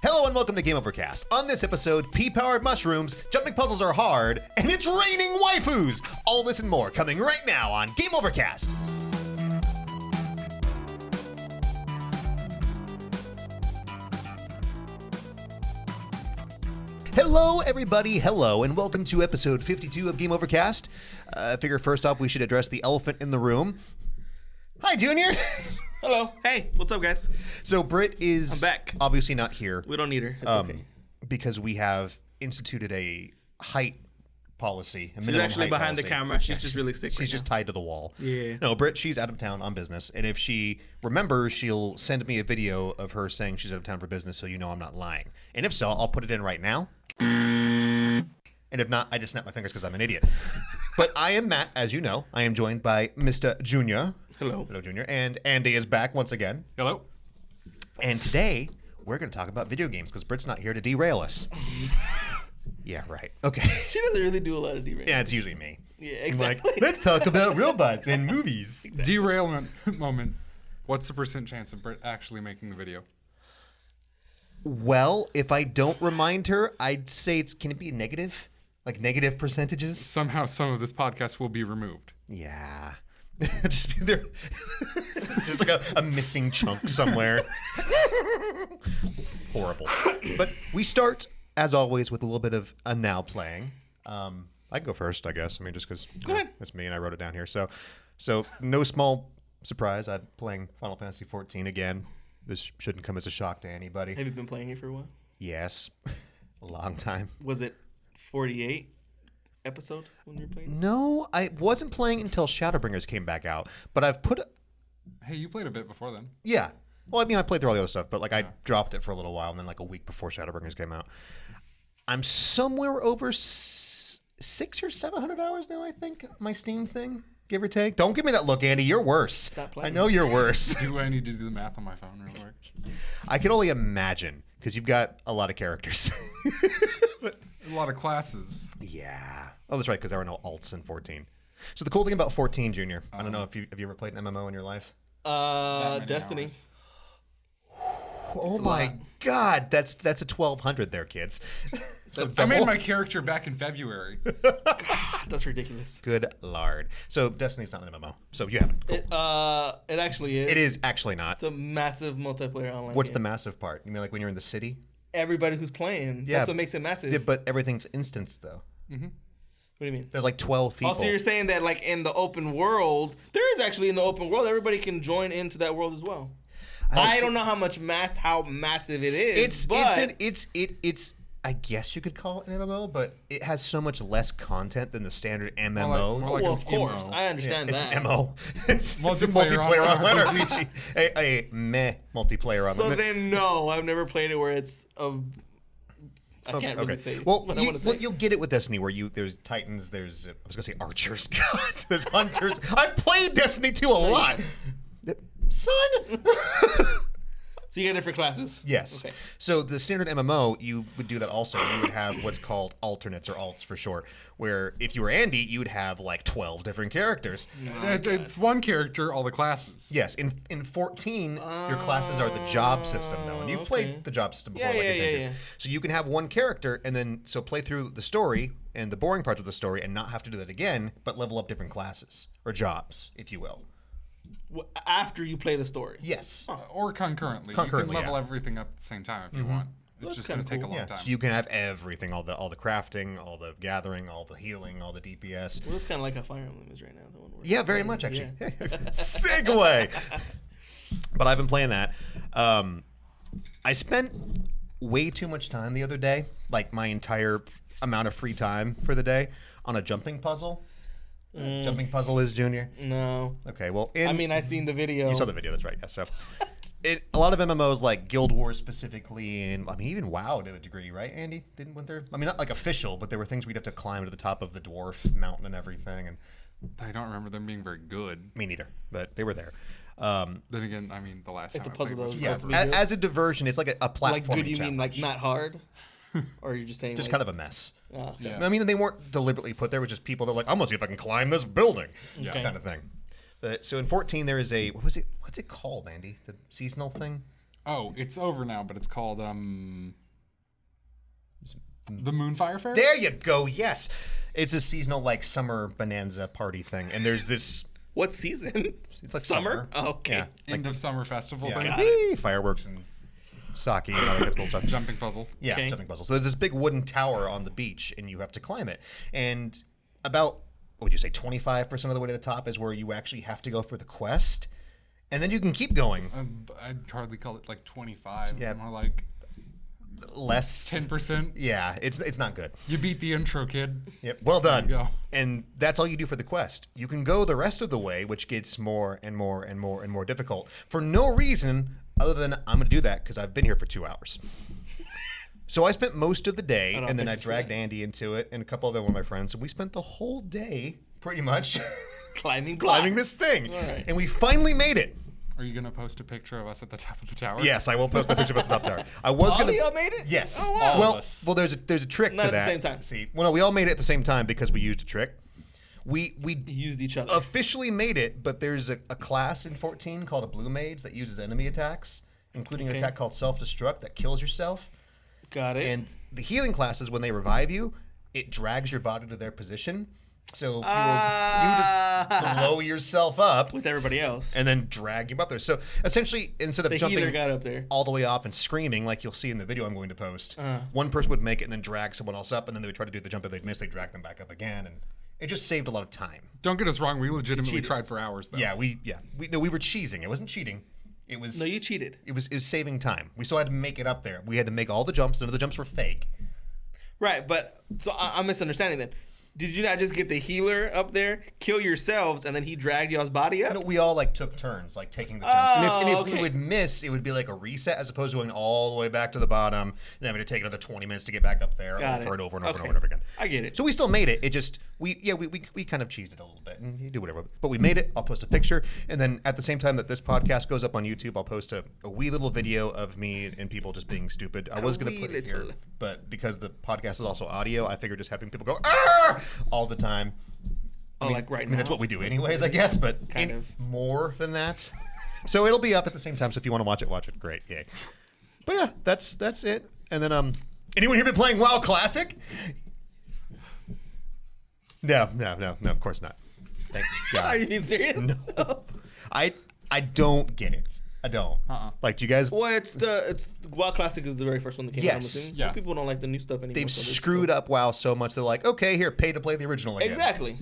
Hello and welcome to Game Overcast. On this episode, pea-powered mushrooms, jumping puzzles are hard, and it's raining waifus! All this and more coming right now on Game Overcast. Hello everybody, hello, and welcome to episode 52 of Game Overcast. I figure first off we should address the elephant in the room. Hi, Junior! Hello. Hey, what's up, guys? So Britt is I'm back. Obviously not here. We don't need her. It's okay. Because we have instituted a height policy. She's actually behind the camera. She's just really sick. She's just tied to the wall. Yeah. No, Britt, she's out of town on business. And if she remembers, she'll send me a video of her saying she's out of town for business so you know I'm not lying. And if so, I'll put it in right now. And if not, I just snap my fingers because I'm an idiot. But I am Matt, as you know. I am joined by Mr. Junior. Hello. Hello, Junior. And Andy is back once again. Hello. And today, we're going to talk about video games because Britt's not here to derail us. Yeah, right. Okay. She doesn't really do a lot of derailment. Yeah, it's usually me. Yeah, exactly. Like, let's talk about robots and movies. Exactly. Derailment moment. What's the % chance of Britt actually making the video? Well, if I don't remind her, I'd say can it be negative? Like negative percentages? Somehow some of this podcast will be removed. Yeah. Just be there. Just like a missing chunk somewhere. Horrible. But we start, as always, with a little bit of a now playing. I can go first, I guess. I mean, just because it's me and I wrote it down here. So no small surprise. I'm playing Final Fantasy 14 again. This shouldn't come as a shock to anybody. Have you been playing it for a while? Yes. A long time. Was it 48 episode when you were playing? No, I wasn't playing until Shadowbringers came back out. But I've put... Hey, you played a bit before then. Yeah. Well, I mean, I played through all the other stuff, but like I dropped it for a little while, and then like a week before Shadowbringers came out. I'm somewhere over 600 or 700 hours now, I think, my Steam thing. Give or take. Don't give me that look, Andy. You're worse. Stop playing. I know you're worse. Do I need to do the math on my phone real quick? I can only imagine, because you've got a lot of characters. But a lot of classes. Yeah. Oh, that's right, because there are no alts in 14. So the cool thing about 14, Junior, I don't know if have you ever played an MMO in your life? Destiny. Hours. Oh my God, that's a 1200 there, kids. So I made my character back in February. God, that's ridiculous. Good lord. So Destiny's not an MMO. So you haven't. Cool. It actually is. It is actually not. It's a massive multiplayer online What's game. the massive part? You mean like when you're in the city? Everybody who's playing. Yeah. That's what makes it massive. Yeah, but everything's instanced though. Mm-hmm. What do you mean? There's like 12 people. Oh, so you're saying that like in the open world, there is actually in the open world, everybody can join into that world as well. I don't know how massive it is. It's I guess you could call it an MMO, but it has so much less content than the standard MMO. More like well, an of course, MO. I understand It's that. an MO. It's Multiplayer multiplayer online online. a meh multiplayer online. So then, no, I've never played it where it's I can't really say. Well, what I want to say. you'll get it with Destiny, where there's Titans, there's I was gonna say archers, God, there's hunters. I've played Destiny 2 a lot, son. So you got different classes? Yes. Okay. So the standard MMO, you would do that also. You would have what's called alternates or alts for short, where if you were Andy, you would have like 12 different characters. It's one character, all the classes. Yes. In 14, your classes are the job system, though. And you've played the job system before, Yeah. So you can have one character and then play through the story and the boring parts of the story and not have to do that again, but level up different classes or jobs, if you will. After you play the story? Yes. Or concurrently. You can level everything up at the same time if you want. It's just going to take a long time. So you can have everything, all the crafting, all the gathering, all the healing, all the DPS. Well, it's kind of like how Fire Emblem is right now. The one yeah, very much actually. Yeah. Segue. But I've been playing that. I spent way too much time the other day, like my entire amount of free time for the day, on a jumping puzzle. Jumping puzzle is Junior? No. Okay, well, I've seen the video. You saw the video, that's right. Yeah, so a lot of MMOs like Guild Wars specifically, and I mean even WoW to a degree, right? Andy went there. I mean, not like official, but there were things we'd have to climb to the top of the dwarf mountain and everything. And I don't remember them being very good. Me neither, but they were there. Then again, I mean, the last it's time a puzzle I played was was supposed to be good. As a diversion, it's like a platform. Like good, you mean like not hard? Or you're just saying just like, kind of a mess. Oh, okay. Yeah. I mean, they weren't deliberately put there. It was just people that were like, I'm gonna see if I can climb this building, Okay. kind of thing. But so in 14 there is a what's it called, Andy? The seasonal thing. Oh, it's over now, but it's called the Moonfire Fair. There you go. Yes, it's a seasonal like summer bonanza party thing, and there's this. What season? It's like summer. Oh, okay. Yeah, End of summer festival thing. Whee! Fireworks and sake and other cool stuff. Jumping puzzle. Yeah, Okay. jumping puzzle. So there's this big wooden tower on the beach, and you have to climb it. And about, what would you say, 25% of the way to the top is where you actually have to go for the quest. And then you can keep going. I'd hardly call it like 25. Yeah. More like Less. 10%. Yeah, it's not good. You beat the intro, kid. Yep, well done. There you go. And that's all you do for the quest. You can go the rest of the way, which gets more and more and more and more difficult for no reason other than I'm going to do that because I've been here for 2 hours. So I spent most of the day, and then I dragged Andy into it and a couple other one of my friends, and we spent the whole day pretty much Climbing this thing. All right. And we finally made it. Are you going to post a picture of us at the top of the tower? Yes, I will post the picture of us at the top tower. I was All going of y'all made it? Yes. Oh, wow. Well, there's a trick Not to at the that. same time. See, well, no, we all made it at the same time because we used a trick. We Used each other. officially made it, but there's a class in 14 called a Blue Mage that uses enemy attacks, including an attack called Self-Destruct that kills yourself. Got it. And the healing classes, when they revive you, it drags your body to their position. So if you just blow yourself up with everybody else. and then drag you up there. So essentially, instead of The healer jumping got up there. all the way off and screaming like you'll see in the video I'm going to post, one person would make it and then drag someone else up, and then they would try to do the jump. If they'd miss, they'd drag them back up again, and it just saved a lot of time. Don't get us wrong. We legitimately tried for hours, though. Yeah, we were cheesing. It wasn't cheating. It was No, you cheated. it was saving time. We still had to make it up there. We had to make all the jumps. None of the jumps were fake. Right, but so I'm misunderstanding then. Did you not just get the healer up there, kill yourselves, and then he dragged y'all's body up? No, we all like took turns, like taking the jumps. And if we okay. would miss, it would be like a reset as opposed to going all the way back to the bottom and having to take another 20 minutes to get back up there Got over it. and over and over Okay. and over again. I get it. So we still made it. It just we kind of cheesed it a little bit, and you do whatever. But we made it. I'll post a picture, and then at the same time that this podcast goes up on YouTube, I'll post a wee little video of me and people just being stupid. I was going to put it here, but because the podcast is also audio, I figured just having people go "Arr!" all the time. Oh, like right now? I mean, that's what we do anyways, I guess, but Kind of. more than that. So it'll be up at the same time. So if you want to watch it. Great, yay! But yeah, that's it. And then anyone here been playing WoW Classic? No, of course not. Thank God. Are you being serious? No, I don't get it. I don't. Like, do you guys? Well, it's WoW Classic is the very first one that came out. I'm Yes. assuming. Yeah. People don't like the new stuff anymore. They've so they screwed up WoW so much. They're like, okay, here, pay to play the original again. Exactly.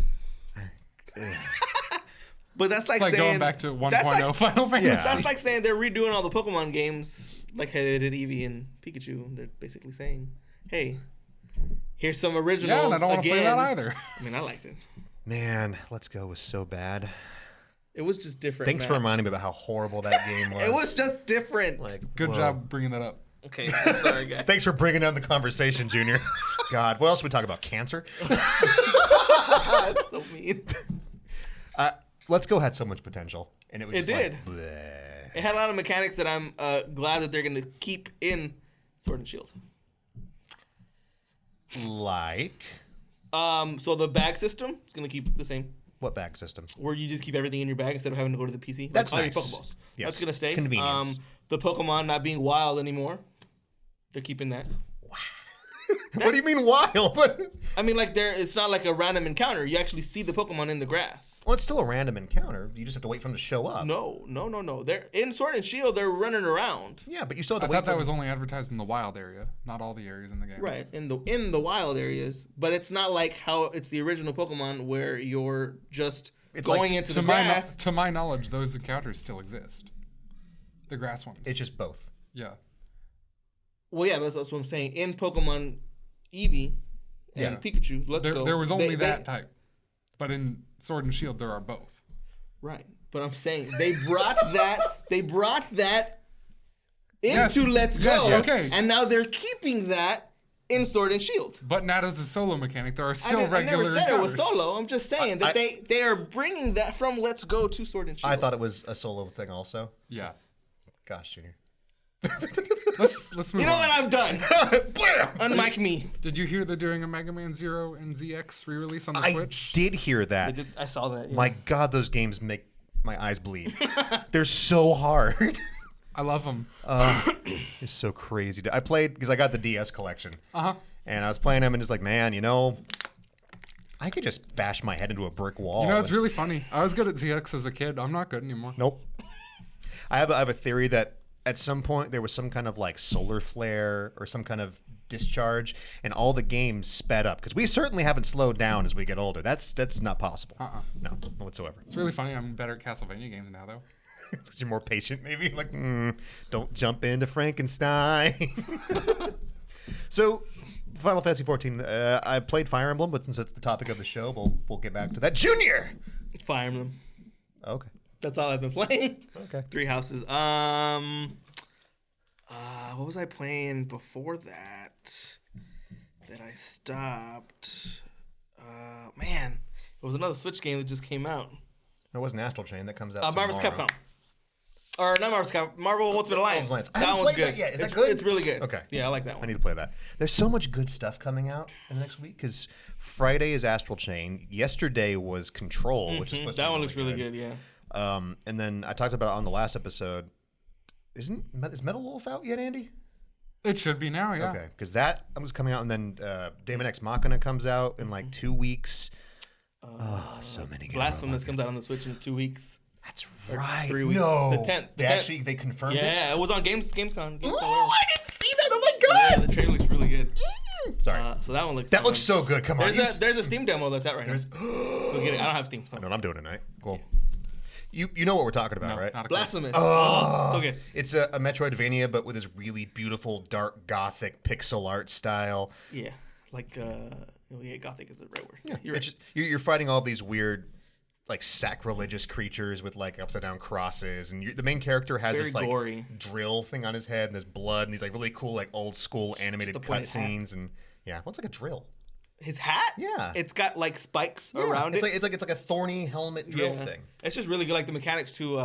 But that's like It's like saying going back to 1.0 like- Final Fantasy. Yeah. That's like saying they're redoing all the Pokemon games, like how they did Eevee and Pikachu. They're basically saying, "Hey, here's some originals." Yeah, and I don't want to play that again. either. I mean, I liked it. Man, Let's Go was so bad. It was just different. Thanks for Matt. reminding me about how horrible that game was. It was just different. like, Good whoa. job bringing that up. Okay, I'm sorry, guys. Thanks for bringing down the conversation, Junior. God, what else should we talk about? Cancer? That's so mean. Let's Go had so much potential, and it was It just did. like, bleh. It had a lot of mechanics that I'm glad that they're going to keep in Sword and Shield. Like So the bag system is going to keep the same, what bag system? where you just keep everything in your bag instead of having to go to the PC. That's like all nice. your Pokeballs. Yes. That's going to stay. Convenience. The Pokemon not being wild anymore. They're keeping that. What do you mean wild? I mean, like it's not like a random encounter. You actually see the Pokemon in the grass. Well, it's still a random encounter. You just have to wait for them to show up. No. They're in Sword and Shield. They're running around. Yeah, but you still have I to wait thought for that was only advertised in the wild area, not all the areas in the game. Right, in the wild areas, but it's not like how it's the original Pokemon where you're just It's going like- into the To grass. my knowledge, those encounters still exist. The grass ones. It's just both. Yeah. Well, yeah, that's what I'm saying. In Pokemon Eevee and Yeah. Pikachu, Let's Go. There was only they- that type. But in Sword and Shield, there are both. Right, but I'm saying they brought that. They brought that Yes. into Let's Go, Yes, okay. and now they're keeping that in Sword and Shield. But not as a solo mechanic. There are still I regular never said it was encounters. solo. I'm just saying that they are bringing that from Let's Go to Sword and Shield. I thought it was a solo thing also. Yeah. Gosh, Junior. Let's move You know on. what? I'm done. Bam! Unmic me. Did you hear they're doing a Mega Man Zero and ZX re-release on the I Switch? did hear that. I saw that. Yeah. My God, those games make my eyes bleed. They're so hard. I love them. It's so crazy. I played because I got the DS collection. Uh-huh. And I was playing them and just like, man, I could just bash my head into a brick wall. It's really funny. I was good at ZX as a kid. I'm not good anymore. Nope. I have a theory that at some point there was some kind of like solar flare or some kind of discharge, and all the games sped up because we certainly haven't slowed down as we get older. That's not possible. No, whatsoever. It's really funny. I'm better at Castlevania games now, though. It's because you're more patient, maybe. Like, don't jump into Frankenstein. So, Final Fantasy 14. I played Fire Emblem, but since it's the topic of the show, we'll get back to that. Junior. Fire Emblem. Okay. That's all I've been playing. Okay. 3 Houses. What was I playing before that I stopped? Man, it was another Switch game that just came out. It wasn't Astral Chain that comes out Marvel's tomorrow. Capcom. Or not Marvel's Capcom. Marvel Ultimate Alliance. That one's good. That yet. Is that good? It's really good. Okay. Yeah, I like that I one. need to play that. There's so much good stuff coming out in the next week because Friday is Astral Chain. Yesterday was Control, which is supposed to be that one looks really good. Yeah. And then I talked about it on the last episode. Is Metal Wolf out yet, Andy? It should be now, yeah. Okay, because that was coming out, and then Daemon X Machina comes out in like 2 weeks. So many good Blasphemous comes out on the Switch in 2 weeks. That's right. 3 weeks. No, The 10th. they confirmed it. Yeah, it was on Gamescom. Ooh, I didn't see that. Oh my god. Yeah, the trailer looks really good. Sorry. So that one looks. That looks so good. Come on. There's a Steam demo that's out right now. Go get it. I don't have Steam, so. I know what I'm doing tonight. Cool. You know what we're talking about, right? Not a Blasphemous. So good. It's a Metroidvania, but with this really beautiful, dark, gothic pixel art style. Yeah, like gothic is the right word. Yeah, You're right. you're fighting all these weird, like sacrilegious creatures with like upside down crosses, and the main character has Very this like gory. drill thing on his head, and there's blood, and these like really cool like old school animated the pointed hat. cutscenes, and what's like a drill? His hat? Yeah. It's got like spikes around it. It's like a thorny helmet drill thing. It's just really good. Like the mechanics to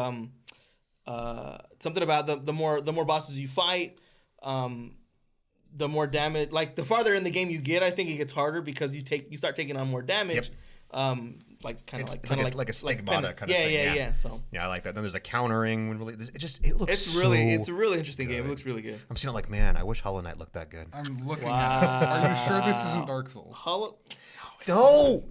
something about the more bosses you fight, the more damage. Like the farther in the game you get, I think it gets harder because you start taking on more damage. Yep. Like kind of like a stigmata kind of thing. Yeah. So yeah, I like that. Then there's a countering when it looks. it's a really interesting game. It looks really good. I'm seeing it like, man, I wish Hollow Knight looked that good. I'm looking at it. Are you sure this isn't Dark Souls? No,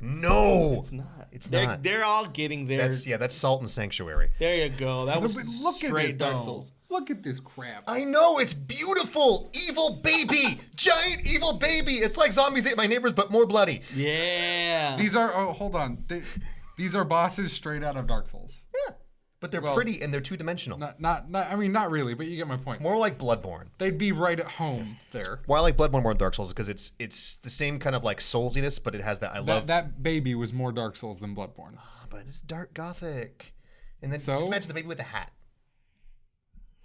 it's not. It's not. They're all getting there. That's Salt and Sanctuary. There you go. That was Look straight at it, Dark though. Souls. Look at this crap. I know, it's beautiful. Evil baby. Giant evil baby. It's like Zombies Ate My Neighbors, but more bloody. Yeah. These are, hold on. These are bosses straight out of Dark Souls. Yeah. But they're pretty and they're two-dimensional. Not really, but you get my point. More like Bloodborne. They'd be right at home there. Why I like Bloodborne more than Dark Souls is because it's the same kind of like soulsiness, but it has that. That baby was more Dark Souls than Bloodborne. But it's dark gothic. And then So? just imagine the baby with a hat.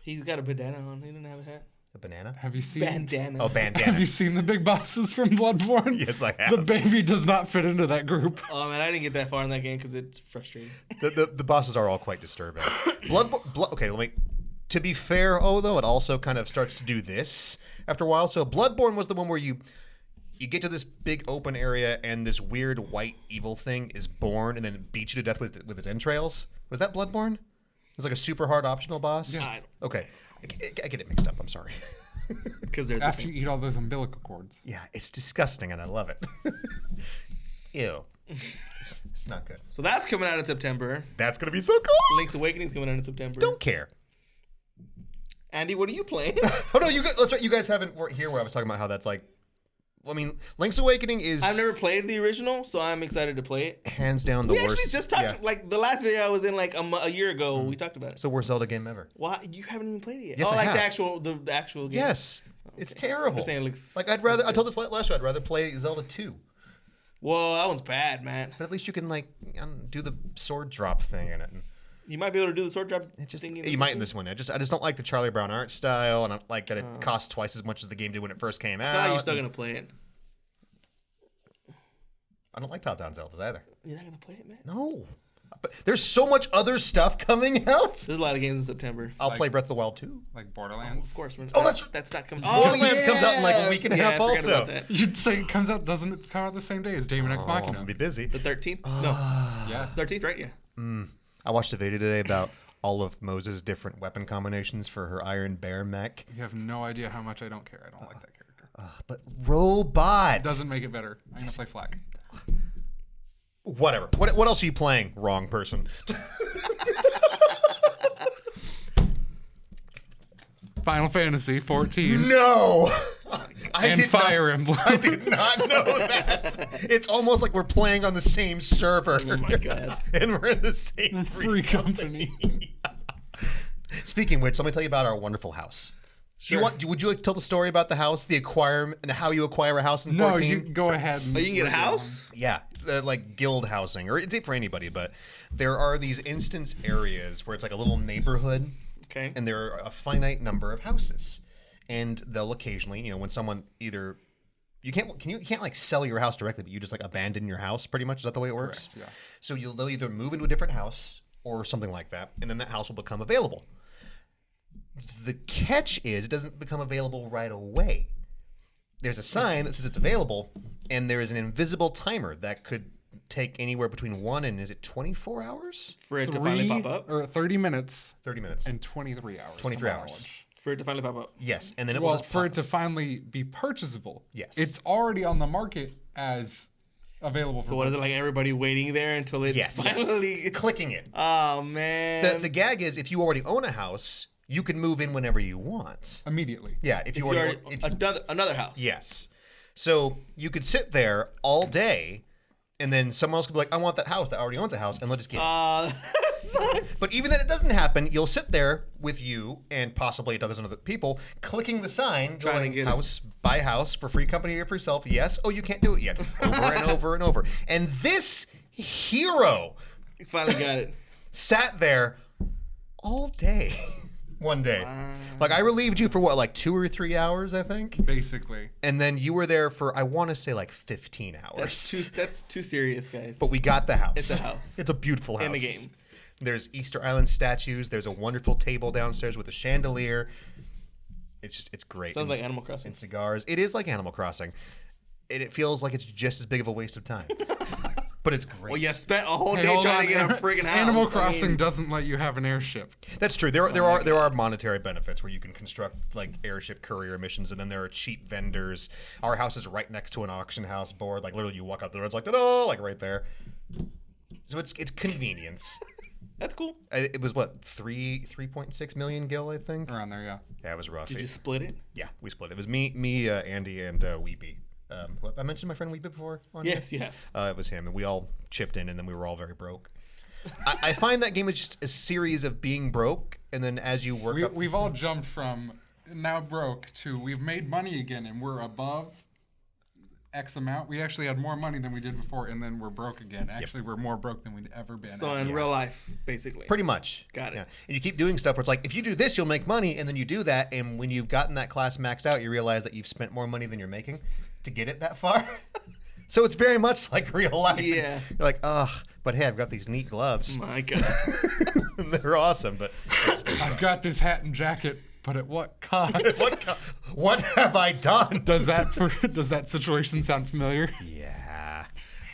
He's got a bandana on. He didn't have a hat. A banana? Have you seen Bandana. Oh, bandana. Have you seen the big bosses from Bloodborne? Yes, I have. The baby does not fit into that group. Oh man, I didn't get that far in that game because it's frustrating. The bosses are all quite disturbing. Okay, to be fair, though, it also kind of starts to do this after a while. So Bloodborne was the one where you get to this big open area and this weird white evil thing is born and then beats you to death with its entrails. Was that Bloodborne? It was like a super hard optional boss? Yeah. Okay. I get it mixed up. I'm sorry. Because they're After you eat all those umbilical cords. Yeah, it's disgusting and I love it. Ew. It's not good. So that's coming out in September. That's going to be so cool. Link's Awakening is coming out in September. Don't care. Andy, what are you playing? Oh, no, that's right. You guys weren't here where I was talking about how that's like, I mean, Link's Awakening is... I've never played the original, so I'm excited to play it. Hands down the worst. We actually just talked, like the last video I was in like a year ago, we talked about it. It's the worst Zelda game ever. Why? You haven't even played it yet? Yes, I have. the actual game? Yes. Okay. It's terrible. I'm just saying it looks... Like, I told this last show, I'd rather play Zelda 2. Well, that one's bad, man. But at least you can, like, do the sword drop thing in it. You might be able to do the sword drop thing. You might in this one. I just don't like the Charlie Brown art style, and I don't like that it costs twice as much as the game did when it first came out. I feel like you're still going to play it. I don't like top-down Zeldas either. You're not going to play it, man? No. But there's so much other stuff coming out. There's a lot of games in September. I'll play Breath of the Wild 2. Like Borderlands? Of course. That's not coming. Borderlands comes out in like a week and a half I forgot also. about that. You'd say it comes out, doesn't it come out the same day as Daemon X I'm Machina? going to be busy. The 13th? No. Yeah. 13th, right? Yeah. I watched a video today about all of Moses' different weapon combinations for her Iron Bear mech. You have no idea how much I don't care. I don't like that character. But robots Doesn't make it better. I'm gonna play Flag. Whatever. What else are you playing? Wrong person. Final Fantasy 14. No. And Fire Emblem. I did not know that. It's almost like we're playing on the same server. Oh my god. And we're in the same Free company. Speaking of which, let me tell you about our wonderful house. Sure. Would you like to tell the story about the house, the acquire, and how you acquire a house in 14? No, you go ahead. And Oh, you can get a house? Yeah, like guild housing, or it's for anybody, but there are these instance areas where it's like a little neighborhood, Okay. and there are a finite number of houses, and they'll occasionally, when someone either you can't like sell your house directly, but you just like abandon your house. Pretty much, is that the way it works? Correct, yeah. So they'll either move into a different house or something like that, and then that house will become available. The catch is it doesn't become available right away. There's a sign that says it's available, and there is an invisible timer that could take anywhere between 1 and, is it 24 hours? For it to finally pop up? Or 30 minutes 30 minutes. and 23 hours. 23 to my hours. knowledge. For it to finally pop up. Yes, and then it will Well, just for pop. it to finally be purchasable. Yes. It's already on the market as available for So what is it, like everybody waiting there until it Yes. finally... Clicking it. Oh, man. The gag is if you already own a house, you can move in whenever you want. immediately. Yeah, if you already Another house. Yes. So you could sit there all day, and then someone else could be like, I want that house that already owns a house, and they'll just get it. That sucks. But even then it doesn't happen, you'll sit there with you and possibly a dozen other people clicking the sign, Trying to going get it. house by house for free company or for yourself. Yes. Oh, you can't do it yet. Over and over and over. And this hero You finally got it. sat there all day. One day. Like I relieved you for what, like 2 or 3 hours, I think? Basically. And then you were there for, I want to say, like 15 hours. That's too serious, guys. But we got the house. It's a house. It's a beautiful house. In the game. There's Easter Island statues. There's a wonderful table downstairs with a chandelier. It's great. Sounds like Animal Crossing. And cigars. It is like Animal Crossing. And it feels like it's just as big of a waste of time. But it's great. Well, you spent a whole Hey, day hold trying on. to get a friggin' house. Animal I Crossing mean, doesn't let you have an airship. That's true. There are monetary benefits where you can construct like airship courier missions, and then there are cheap vendors. Our house is right next to an auction house board. Like literally, you walk out the door, it's like ta-da, like right there. So it's convenience. That's cool. It was what 3.6 million gil, I think. Around there, yeah. Yeah, it was rough. Did you split it? Yeah, we split it. It was me, Andy, and Weepy. I mentioned my friend Weepy before. Yes, you have. It was him, and we all chipped in, and then we were all very broke. I find that game is just a series of being broke, and then as you work up. We've all jumped from now broke to we've made money again and we're above X amount. We actually had more money than we did before, and then we're broke again. Actually, we're more broke than we'd ever been. So in real life, basically. Pretty much. Got it. Yeah. And you keep doing stuff where it's like, if you do this, you'll make money, and then you do that, and when you've gotten that class maxed out, you realize that you've spent more money than you're making to get it that far. So it's very much like real life. Yeah. You're like, ugh, but hey, I've got these neat gloves. My God. They're awesome, but it's I've got this hat and jacket, but at what cost? what have I done? Does that situation sound familiar? Yeah.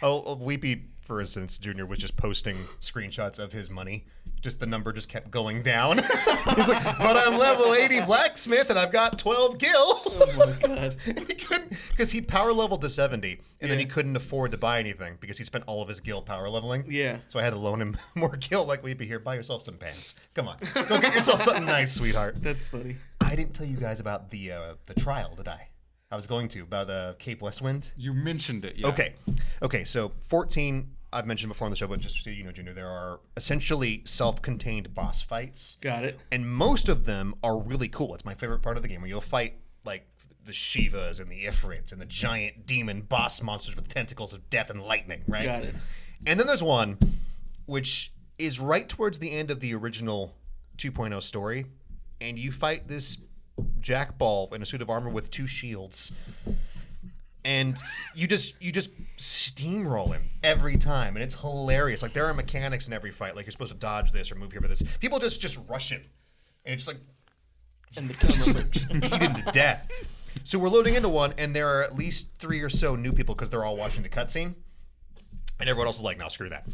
Oh, Weepy, for instance, Junior was just posting screenshots of his money. Just the number just kept going down. He's like, but I'm level 80 blacksmith and I've got 12 gil. Oh my God. He couldn't, because he power leveled to 70, and then he couldn't afford to buy anything because he spent all of his gil power leveling. Yeah. So I had to loan him more gil. Like, Weepy, here, buy yourself some pants. Come on, go get yourself something nice, sweetheart. That's funny. I didn't tell you guys about the trial, did I? I was going to about Cape Westwind. You mentioned it, yeah. Okay. So 14. I've mentioned before on the show, but just so you know, Junior, there are essentially self-contained boss fights. Got it. And most of them are really cool. It's my favorite part of the game, where you'll fight like the Shivas and the Ifrits and the giant demon boss monsters with tentacles of death and lightning, right? Got it. And then there's one which is right towards the end of the original 2.0 story, and you fight this jackball in a suit of armor with 2 shields. And you just steamroll him every time, and it's hilarious. Like, there are mechanics in every fight, like you're supposed to dodge this or move here for this. People just rush him, and it's like And the camera. just beat him to death. So we're loading into one, and there are at least 3 or so new people because they're all watching the cutscene, and everyone else is like, "No, screw that."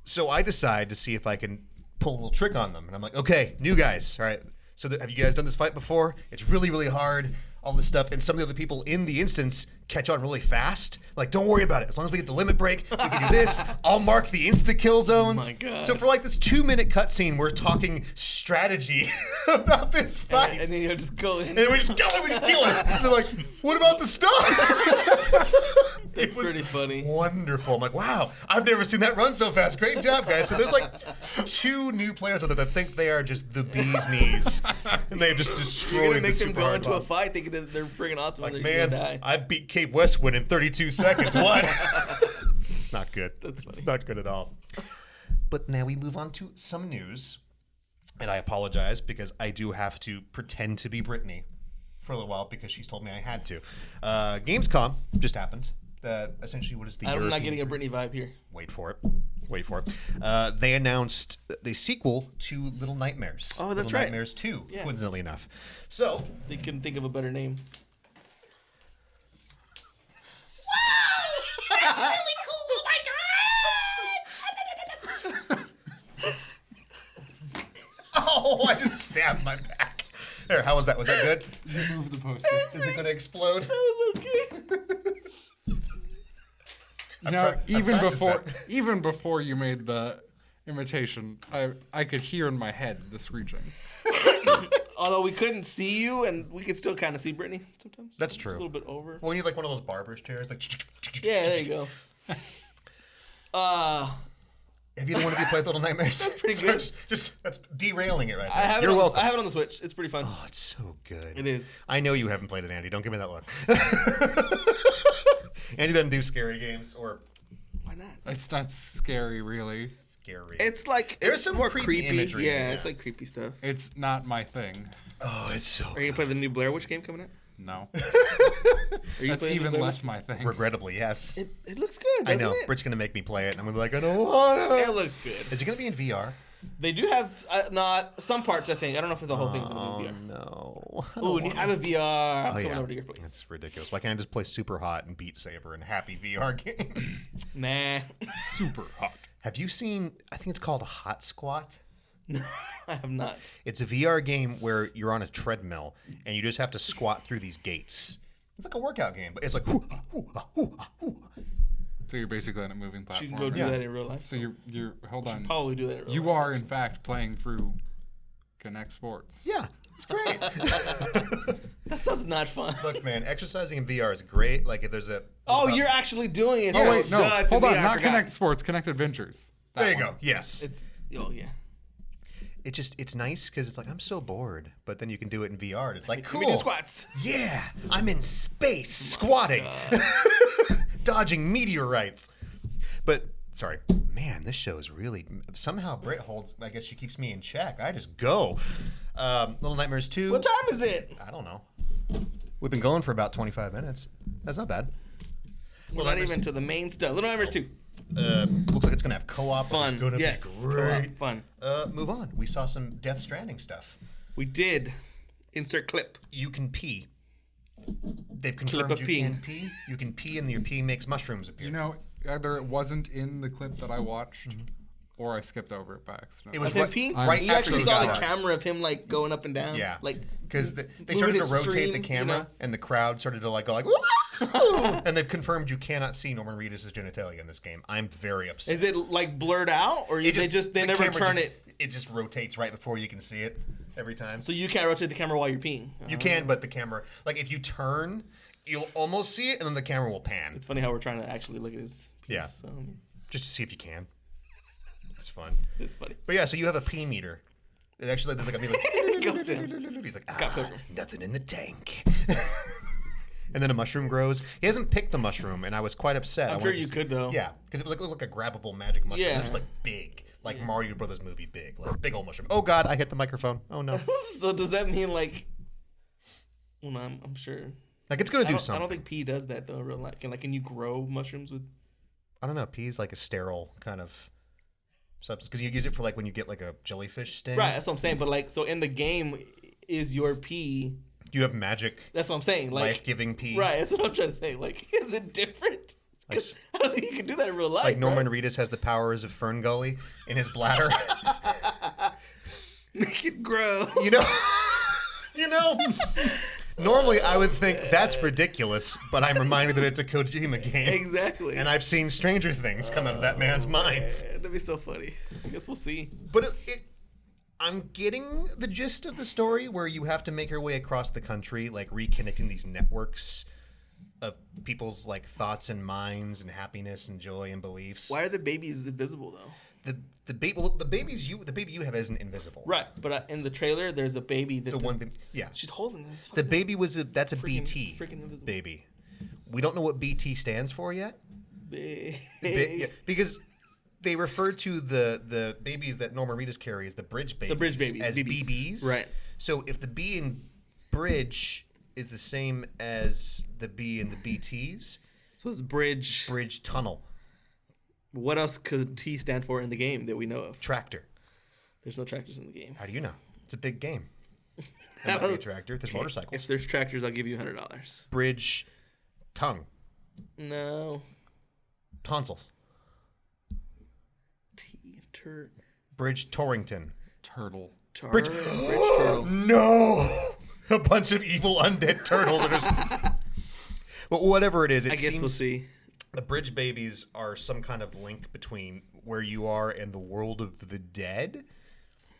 So I decide to see if I can pull a little trick on them. And I'm like, okay, new guys. All right. So have you guys done this fight before? It's really, really hard. All this stuff. And some of the other people in the instance catch on really fast. Like, don't worry about it. As long as we get the limit break, we can do this. I'll mark the insta-kill zones. Oh my God. So for like this 2-minute cutscene, we're talking strategy about this fight. And then you just go in. And then we just go and we just kill it. And they're like, what about the stuff? It's pretty funny. Wonderful. I'm like, wow, I've never seen that run so fast. Great job, guys. So there's like 2 new players out there that think they are just the bee's knees. And they've just You're destroyed gonna the make them super go hard into boss. a fight thinking that they're freaking awesome and Like, they're man, gonna die. I beat Cape Westwood in 32 seconds. What? It's not good. That's funny. It's not good at all. But now we move on to some news. And I apologize because I do have to pretend to be Brittany for a little while because she's told me I had to. Gamescom just happened. Essentially, what is the I'm European... not getting a Britney vibe here. Wait for it. Wait for it. They announced the sequel to Little Nightmares. Oh, that's Little right. Nightmares 2, Yeah. coincidentally enough. So... They couldn't think of a better name. That's really cool. Oh my god! Oh, I just stabbed my back. There, how was that? Was that good? You move the poster. Is it going to explode? That was okay. You know, even practiced before you made the imitation, I could hear in my head the screeching. Although we couldn't see you, and we could still kind of see Brittany sometimes. That's A true. little bit over. Well, we need like one of those barber's chairs. Like, Yeah, there you go. have either one of you played Little Nightmares? That's pretty good. Just that's derailing it right there. I have You're it on, welcome. I have it on the Switch. It's pretty fun. Oh, it's so good. It is. I know you haven't played it, Andy. Don't give me that look. Andy doesn't do scary games or Why not? It's not scary, really. scary. It's like There's it's some more creepy imagery, Yeah, yeah. it's like creepy stuff. It's not my thing. Oh, it's so Are you gonna play the new Blair Witch game coming out? No. Are you That's playing the even Blair less Witch? my thing. regrettably, yes. It looks good. I Doesn't know. It? Britt's gonna make me play it, and I'm gonna be like, I don't want It to. looks good. Is it gonna be in VR? They do have not some parts. I think I don't know if the whole thing's gonna be in VR. No. I Oh, don't and you wanna- have a VR. I'm Oh, coming yeah. over to your place. It's ridiculous. Why can't I just play Super Hot and Beat Saber and happy VR games? Nah, Super hot. Have you seen? I think it's called Hot Squat. I have not. It's a VR game where you're on a treadmill and you just have to squat through these gates. It's like a workout game, but it's like. So you're basically on a moving You platform. can go do Yeah. that in real life. So you're hold on. Probably do that in real You life. are in fact playing through Connect Sports. Yeah, it's great. That sounds not fun. Look, man, exercising in VR is great. Like if there's a. Oh, you're actually doing it. Oh wait, no. Duh, it's in Hold on, VR, I not forgot. Connect Sports, Connect Adventures. That There you one. go. Yes. Oh yeah. It's nice because it's like I'm so bored, but then you can do it in VR. And it's like We can do cool. squats. Yeah, I'm in space squatting, dodging meteorites. But sorry, man, this show is really somehow Britt holds. I guess she keeps me in check. I just go. Little Nightmares 2. What time is it? I don't know. We've been going for about 25 minutes. That's not bad. We're not even to the main stuff. Little Nightmares 2. Looks like it's gonna have co-op. Fun. Which is gonna Yes. be great. Co-op. Fun. Move on. We saw some Death Stranding stuff. We did. Insert clip. You can pee. They've Clip confirmed of you peeing. can pee. You can pee, and your pee makes mushrooms appear. You know, either it wasn't in the clip that I watched, or I skipped over it by accident. it was Of him right, peeing? I'm right You after actually you saw got the it. camera of him like going up and down. Yeah, Like because they moving started to his rotate stream, the you camera, know? and the crowd started to like go like, and they've confirmed you cannot see Norman Reedus' genitalia in this game. I'm very upset. Is it like blurred out, or they the never camera turn just- it It just rotates right before you can see it every time. so you can't rotate the camera while you're peeing? You can, but the camera, like if you turn, you'll almost see it, and then the camera will pan. It's funny how we're trying to actually look at his penis. Yeah. So, Just to see if you can. It's fun. it's funny. But yeah, so you have a pee meter. It actually there's like a meter. It goes down. He's like, Scott Pilgrim. nothing in the tank. And then a mushroom grows. He hasn't picked the mushroom, and I was quite upset. I'm I sure wanted you to- could though. Yeah, because it looked like a grabbable magic mushroom. Yeah. It was like big, like Mario Brothers movie big, like big old mushroom. Oh God, I hit the microphone. Oh no. So does that mean like? Well, no, I'm sure. Like it's gonna do I something. don't think pee does that though. In real life, can you grow mushrooms with? I don't know. Pee's like a sterile kind of substance because you use it for like when you get like a jellyfish sting. Right, that's what I'm saying. But like, so in the game, is your pee? You have magic, That's what I'm saying. Like, life-giving pee. right, that's what I'm trying to say. Like, is it different? 'Cause I don't think you can do that in real life. Like Norman right? Reedus has the powers of Fern Gully in his bladder. Make it grow. You know, you know. Normally, I would think that's ridiculous, but I'm reminded that it's a Kojima game. Exactly. And I've seen stranger things come out of that man's mind. That'd be so funny. I guess we'll see. But I'm getting the gist of the story where you have to make your way across the country, like reconnecting these networks of people's like thoughts and minds and happiness and joy and beliefs. Why are the babies invisible though? The baby you have isn't invisible. Right, but in the trailer, there's a baby that Yeah. she's holding this. The baby that's a BT freaking invisible. baby. We don't know what BT stands for yet. Yeah, because they refer to the babies that Norman Reedus carry as the bridge babies. The bridge babies. As BBs. Right. So if the B in bridge is the same as the B in the BTs, So it's bridge. bridge tunnel. What else could T stand for in the game that we know of? Tractor. There's no tractors in the game. How do you know? It's a big game. There might be a tractor. There's motorcycles. If there's tractors, I'll give you $100. Bridge tongue. No. Tonsils. Tur. Bridge Torrington. Turtle. Bridge turtle. No! A bunch of evil undead turtles are just... But whatever it is, I guess we'll see. The bridge babies are some kind of link between where you are and the world of the dead,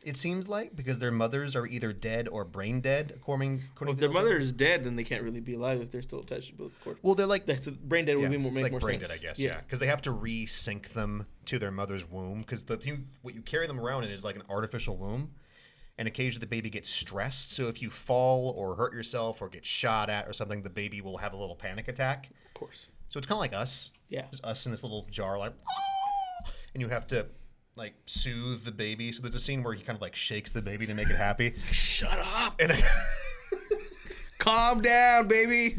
it seems like, because their mothers are either dead or brain dead, according Well, if to their the mother is dead, then they can't really be alive if they're still attached to both cord. Well, they're like... That's brain dead would be make like more brain sense. dead, I guess, yeah. Because they have to re-sync them to their mother's womb, because what you carry them around in is like an artificial womb, and occasionally the baby gets stressed, so if you fall or hurt yourself or get shot at or something, the baby will have a little panic attack. Of course. So it's kind of like us. Yeah. Just us in this little jar, like, and you have to like soothe the baby. So there's a scene where he kind of like shakes the baby to make it happy. Shut up. And Calm down, baby.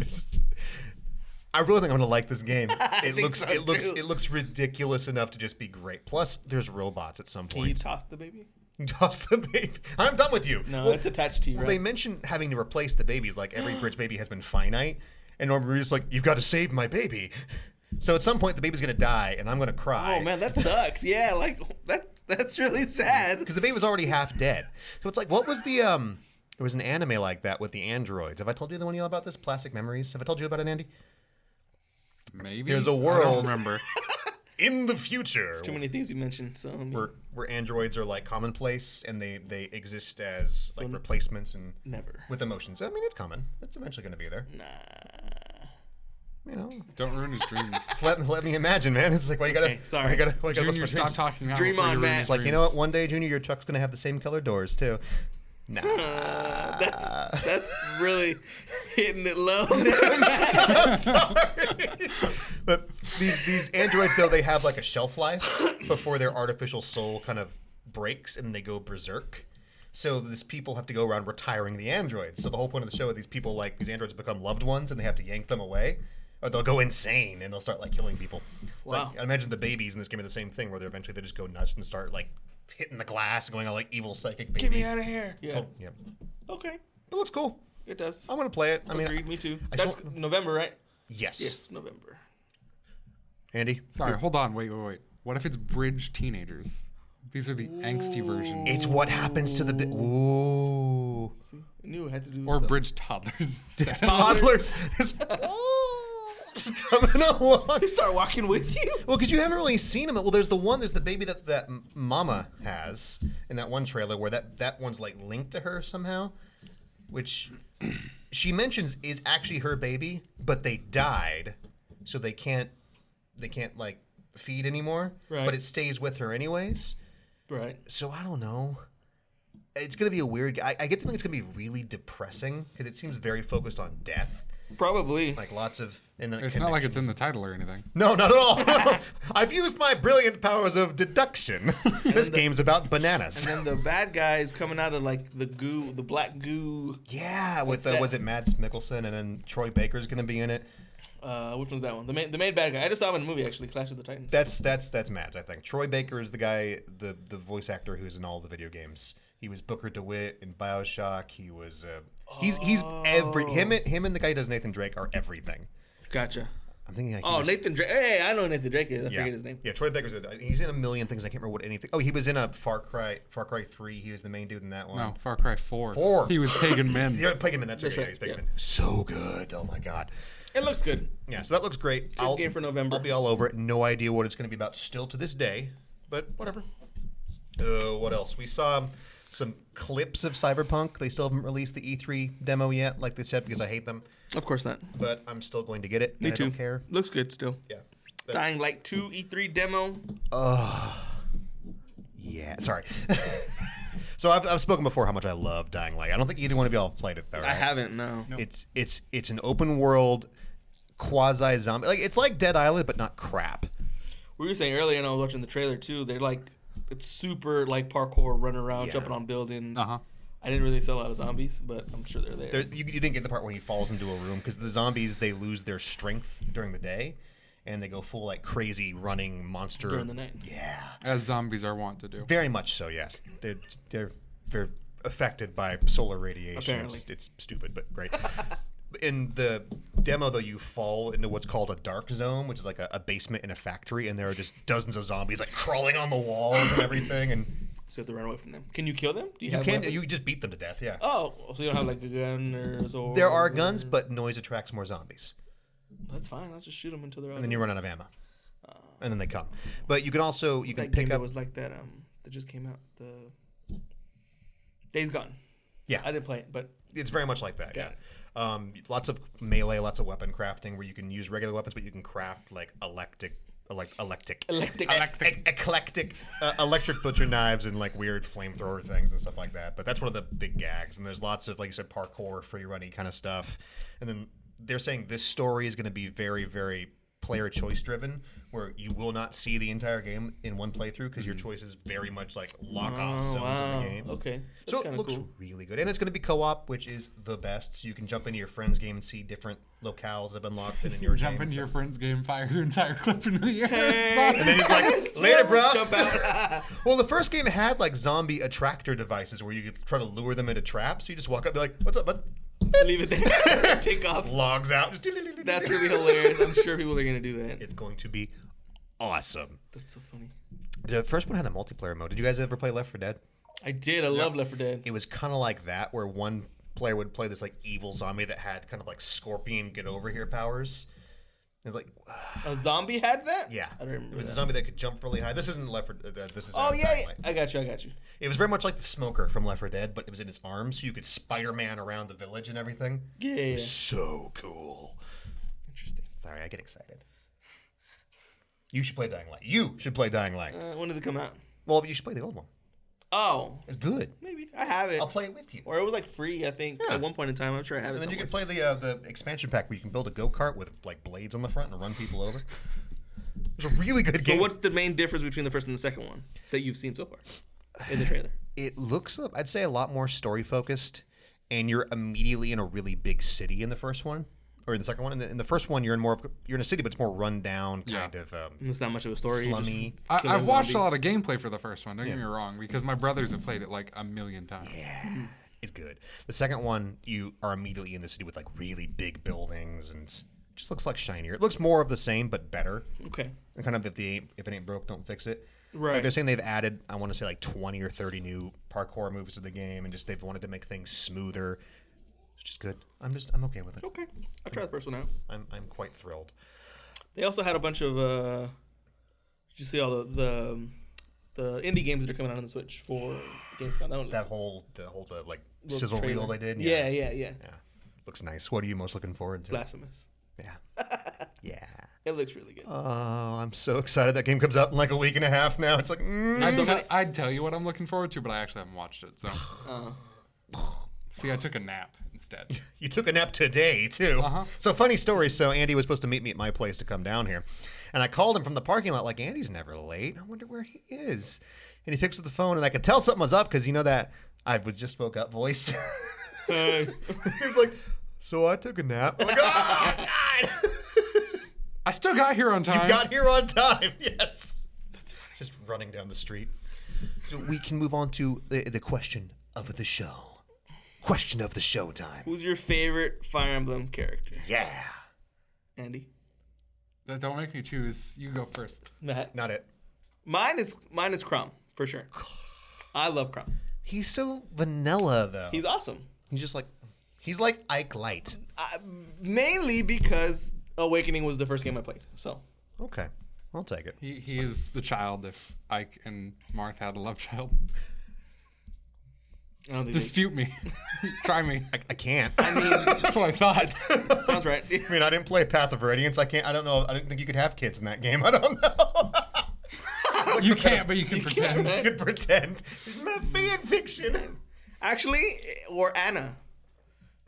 I really think I'm gonna like this game. It too. looks ridiculous enough to just be great. Plus, there's robots at some Can you point. toss the baby? Toss the baby. I'm done with you. No, it's attached to you, Well, right? they mentioned having to replace the babies. Like every bridge baby has been finite, and Norman Reedus is like, "You've got to save my baby." So at some point, the baby's gonna die, and I'm gonna cry. Oh man, that sucks. Yeah, like that's really sad. Because the baby was already half dead. So it's like, what was the There was an anime like that with the androids. Have I told you the one about this? Plastic Memories. Have I told you about it, Andy? Maybe. There's a I don't world remember. in the future Too many things you mentioned. So where androids are like commonplace and they exist as like replacements and never. with emotions. I mean, it's coming. It's eventually going to be there. Nah. You know, Don't ruin his dreams. just let me imagine, man. It's like, why you gotta, Okay, sorry. why you gotta Junior, listen to stop dreams? talking now. Dream before you on, ruin Matt. his It's like, you know dreams. what? One day, Junior, your truck's gonna have the same color doors too. Nah. That's really hitting it low there, man. I'm sorry. But these androids, though, they have like a shelf life before their artificial soul kind of breaks and they go berserk. So these people have to go around retiring the androids. So the whole point of the show is these people, like, these androids become loved ones and they have to yank them away. Or they'll go insane and they'll start, like, killing people. So, Wow. like, I imagine the babies in this game are the same thing, where they eventually just go nuts and start, like, hitting the glass and going all, like, evil psychic baby. Get me out of here. Yeah. Oh, yep. Okay. It looks cool. It does. I want to play it. I mean, Agreed. Me too. I That's still- November, right? yes. Yes, November. Andy? Sorry, hold on. Wait. What if it's bridge teenagers? These are the angsty versions. It's what happens to the... Ooh. See, I knew I had to do. Or something. bridge toddlers. Toddlers just coming along. They start walking with you. Well, because you haven't really seen them. Well, there's the baby that Mama has in that one trailer where that one's like linked to her somehow, which she mentions is actually her baby, but they died, so they can't like feed anymore. Right. But it stays with her anyways. Right. So I don't know. It's gonna be a weird. I get the feeling it's gonna be really depressing because it seems very focused on death. Probably. Like lots of. And then It's not like it's in the title or anything. No, not at all. I've used my brilliant powers of deduction. This game's about bananas. And then the bad guys coming out of like the goo, the black goo. Yeah, with that- was it Mads Mikkelsen and then Troy Baker's gonna be in it. Which one's that one? The main bad guy. I just saw him in a movie actually, Clash of the Titans. That's Mads, I think. Troy Baker is the guy, the voice actor who's in all the video games. He was Booker DeWitt in BioShock. He was he's every him and the guy who does Nathan Drake are everything. Gotcha. I'm thinking. Like, Nathan Drake. Hey, I know Nathan Drake is. I forget his name. Yeah, Troy Baker's. He's in a million things. I can't remember what anything. Oh, he was in a Far Cry 3. He was the main dude in that one. No, Far Cry 4. 4. He was Pagan Min. Yeah, Pagan Min. That's right. right, He's Pagan yeah. Min. So good. Oh my god. It looks good. Yeah, so that looks great. Good game for November. I'll be all over it. No idea what it's going to be about still to this day, but whatever. What else? We saw some clips of Cyberpunk. They still haven't released the E3 demo yet, like they said, because I hate them. Of course not. But I'm still going to get it. Me and too. I don't care. Looks good still. Yeah. Dying Light 2 E3 demo. Yeah. Sorry. So I've spoken before how much I love Dying Light. I don't think either one of y'all have played it though. Right? I haven't. No. It's an open world quasi zombie. Like it's like Dead Island, but not crap. We were saying earlier, and I was watching the trailer too. They're like, it's super like parkour, running around, jumping on buildings. Uh-huh. I didn't really see a lot of zombies, but I'm sure they're there. You didn't get the part where he falls into a room because the zombies they lose their strength during the day, and they go full like crazy running monster During the night. Yeah, As zombies are wont to do. very much so. Yes, they're affected by solar radiation. Apparently. It's stupid, but great. In the demo, though, you fall into what's called a dark zone, which is like a basement in a factory, and there are just dozens of zombies like crawling on the walls and everything. And So you have to run away from them. Can you kill them? Do you have can weapons? you just beat them to death. Yeah. Oh, so you don't have like a gun or a sword? There are guns, but noise attracts more zombies. That's fine. I'll just shoot them until they're out. And then you run out of ammo. And then they come. But you can also you can that pick game that up. was like that. That just came out. The Days Gone. Yeah, I didn't play it, but it's very much like that. Got Yeah. Lots of melee, lots of weapon crafting where you can use regular weapons, but you can craft like eclectic electric butcher knives and like weird flamethrower things and stuff like that. But that's one of the big gags. And there's lots of, like you said, parkour, free running kind of stuff. And then they're saying this story is going to be very, very player choice driven, where you will not see the entire game in one playthrough because your choices very much like lock off zones of the game. Okay. So That's it looks cool. really good. And it's going to be co-op, which is the best. So you can jump into your friend's game and see different locales that have been locked in your Jump game. into your friend's game, fire your entire clip into the air. And then he's like, later, bro. Jump out. Well, the first game had like zombie attractor devices where you could try to lure them into traps. So you just walk up and be like, what's up, bud? Leave it there. Take off. Logs out. Just That's gonna be hilarious. I'm sure people are gonna do that. It's going to be awesome. That's so funny. The first one had a multiplayer mode. Did you guys ever play Left 4 Dead? I did. I love Left 4 Dead. It was kind of like that, where one player would play this like evil zombie that had kind of like scorpion get over here powers. It was like, A zombie had that? yeah, I don't remember. it was that. a zombie that could jump really high. This isn't Left 4 Dead. This is Oh yeah, Dying yeah. Light. I got you. It was very much like the smoker from Left 4 Dead, but it was in his arms, so you could Spider-Man around the village and everything. Yeah. So cool. Interesting. Sorry, I get excited. You should play Dying Light. You should play Dying Light. When does it come out? Well, you should play the old one. Oh, It's good. maybe I have it. I'll play it with you. Or it was like free, I think, Yeah. at one point in time. I'm sure I have it. And then you somewhere. can play the expansion pack where you can build a go-kart with like blades on the front and run people over. It's a really good So game. what's the main difference between the first and the second one that you've seen so far in the trailer? It looks, I'd say, a lot more story-focused, and you're immediately in a really big city in the first one. Or in the second one. In the first one, you're in a city, but it's more run down, kind of It's not much of a story. you just slummy. kill I've watched zombies. a lot of gameplay for the first one. Don't get me wrong, because my brothers have played it like a million times. Yeah, it's good. The second one, you are immediately in the city with like really big buildings, and it just looks like shinier. It looks more of the same, but better. Okay. And kind of if it ain't broke, don't fix it. Right. Like they're saying they've added, I want to say like 20 or 30 new parkour moves to the game, and just they've wanted to make things smoother. It's just good. I'm okay with it. Okay. I'll try the first one out. I'm quite thrilled. They also had a bunch of. Did you see all the indie games that are coming out on the Switch for Gamescom? That whole like little sizzle trailer. reel they did. Yeah. Yeah. Looks nice. What are you most looking forward to? Blasphemous. Yeah. Yeah. It looks really good. Oh, I'm so excited that game comes out in like a week and a half now. It's like, I'd tell you what I'm looking forward to, but I actually haven't watched it. So, see, I took a nap instead. you took a nap today too. Uh-huh. So funny story. So Andy was supposed to meet me at my place to come down here, and I called him from the parking lot like, Andy's never late. I wonder where he is. And he picks up the phone, and I could tell something was up because you know that I just spoke up voice. He's like, so I took a nap. I'm like, oh God. I still got here on time. You got here on time. Yes. That's funny. Just running down the street. So we can move on to the question of the show. Question of the show time. Who's your favorite Fire Emblem character? Yeah. Andy? Don't make me choose. You go first. Matt. Not it. Mine is Crumb for sure. I love Crumb. He's so vanilla though. He's awesome. He's like Ike Light. Mainly because Awakening was the first game I played. So Okay, I'll take it. He is the child if Ike and Marth had a love child. I don't think Dispute me. Try me. I can't. I mean, That's what I thought. sounds right. I mean, I didn't play Path of Radiance. I can't. I don't know. I didn't think you could have kids in that game. I don't know. You can't, but you can pretend. You can pretend. It's my fan fiction. Actually, or Anna.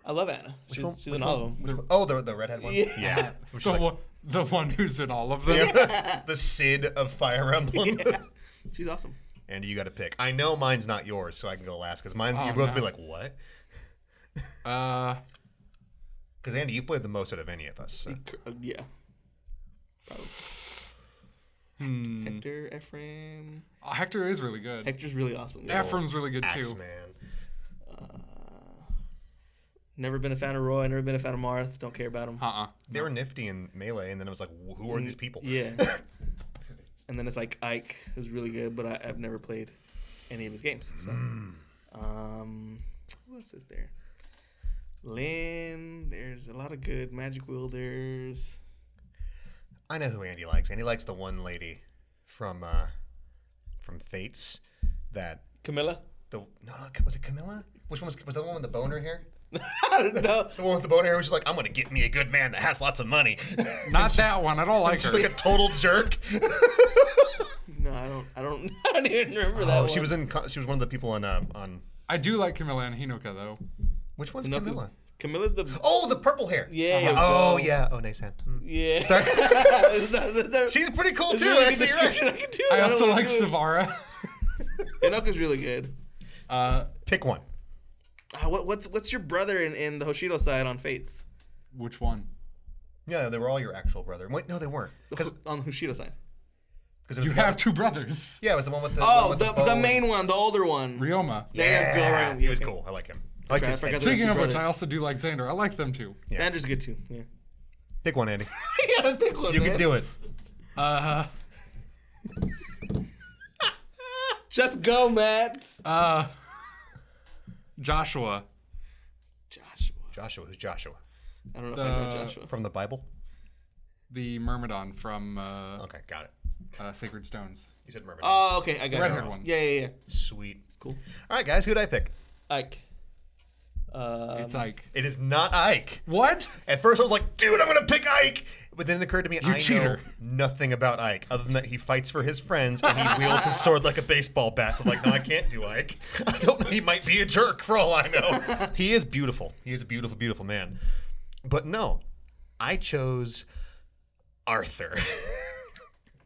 I love Anna. She's in all of them. Oh, the redhead one. Yeah. Which The, is like, one, the one who's in all of them. the Sid of Fire Emblem. Yeah. She's awesome. And you got to pick. I know mine's not yours, so I can go last because mine's. Oh, you both no. be like, what? Because Andy, you've played the most out of any of us. So. Yeah. Probably. Hector, Ephraim. Hector is really good. Hector's really awesome. Ephraim's really good too. Axeman. Never been a fan of Roy. Never been a fan of Marth. Don't care about him. They were nifty in Melee, and then it was like, who are these people? Yeah. And then it's like Ike is really good, but I've never played any of his games. So, who else is there? Lynn. There's a lot of good Magic Wielders. I know who Andy likes. Andy likes the one lady from Fates. That Camilla. Was it Camilla? Which one was that one with the boner hair? I don't know. The one with the boner hair was just like, I'm gonna get me a good man that has lots of money. Not that one. I don't like her. She's like a total jerk. No, I don't. I don't even remember that. Oh, she was one of the people on. I do like Camilla and Hinoka though. Which one's No, Camilla? Camilla's the. Oh, the purple hair. Yeah. Oh yeah. Oh, nice hand. Yeah. Sorry. She's pretty cool It's too. a really good Actually, you're right. description. I can do. I don't also know like what to do. Savara. Hinoka's really good. Pick one. What's your brother in the Hoshido side on Fates? Which one? Yeah, they were all your actual brother. Wait, no, they weren't. Because On the Hoshido side. You have two brothers. Yeah, it was the one with the. Oh, one with the bow main one, the older one. Ryoma. There you go, right. He was cool. I like him. I like Sorry, his I forgot face. that- Speaking of which, brothers. I also do like Xander. I like them too. Yeah. Andrew's good too. Yeah. Pick one, Andy. You gotta pick one, You man. can do it. Just go, Matt. Joshua. Joshua. Who's Joshua? I don't know if I know Joshua. From the Bible? The Myrmidon from Okay, got it. Sacred Stones. You said Mermaid. Oh, okay, I got Red-haired it. one. Yeah. Sweet. It's cool. All right, guys, who'd I pick? Ike. It's Ike. It is not Ike. What? At first, I was like, dude, I'm going to pick Ike. But then it occurred to me, I cheater. know nothing about Ike, other than that he fights for his friends and he wields his sword like a baseball bat. So I'm like, no, I can't do Ike. I don't know. He might be a jerk for all I know. He is beautiful. He is a beautiful, beautiful man. But no, I chose Arthur.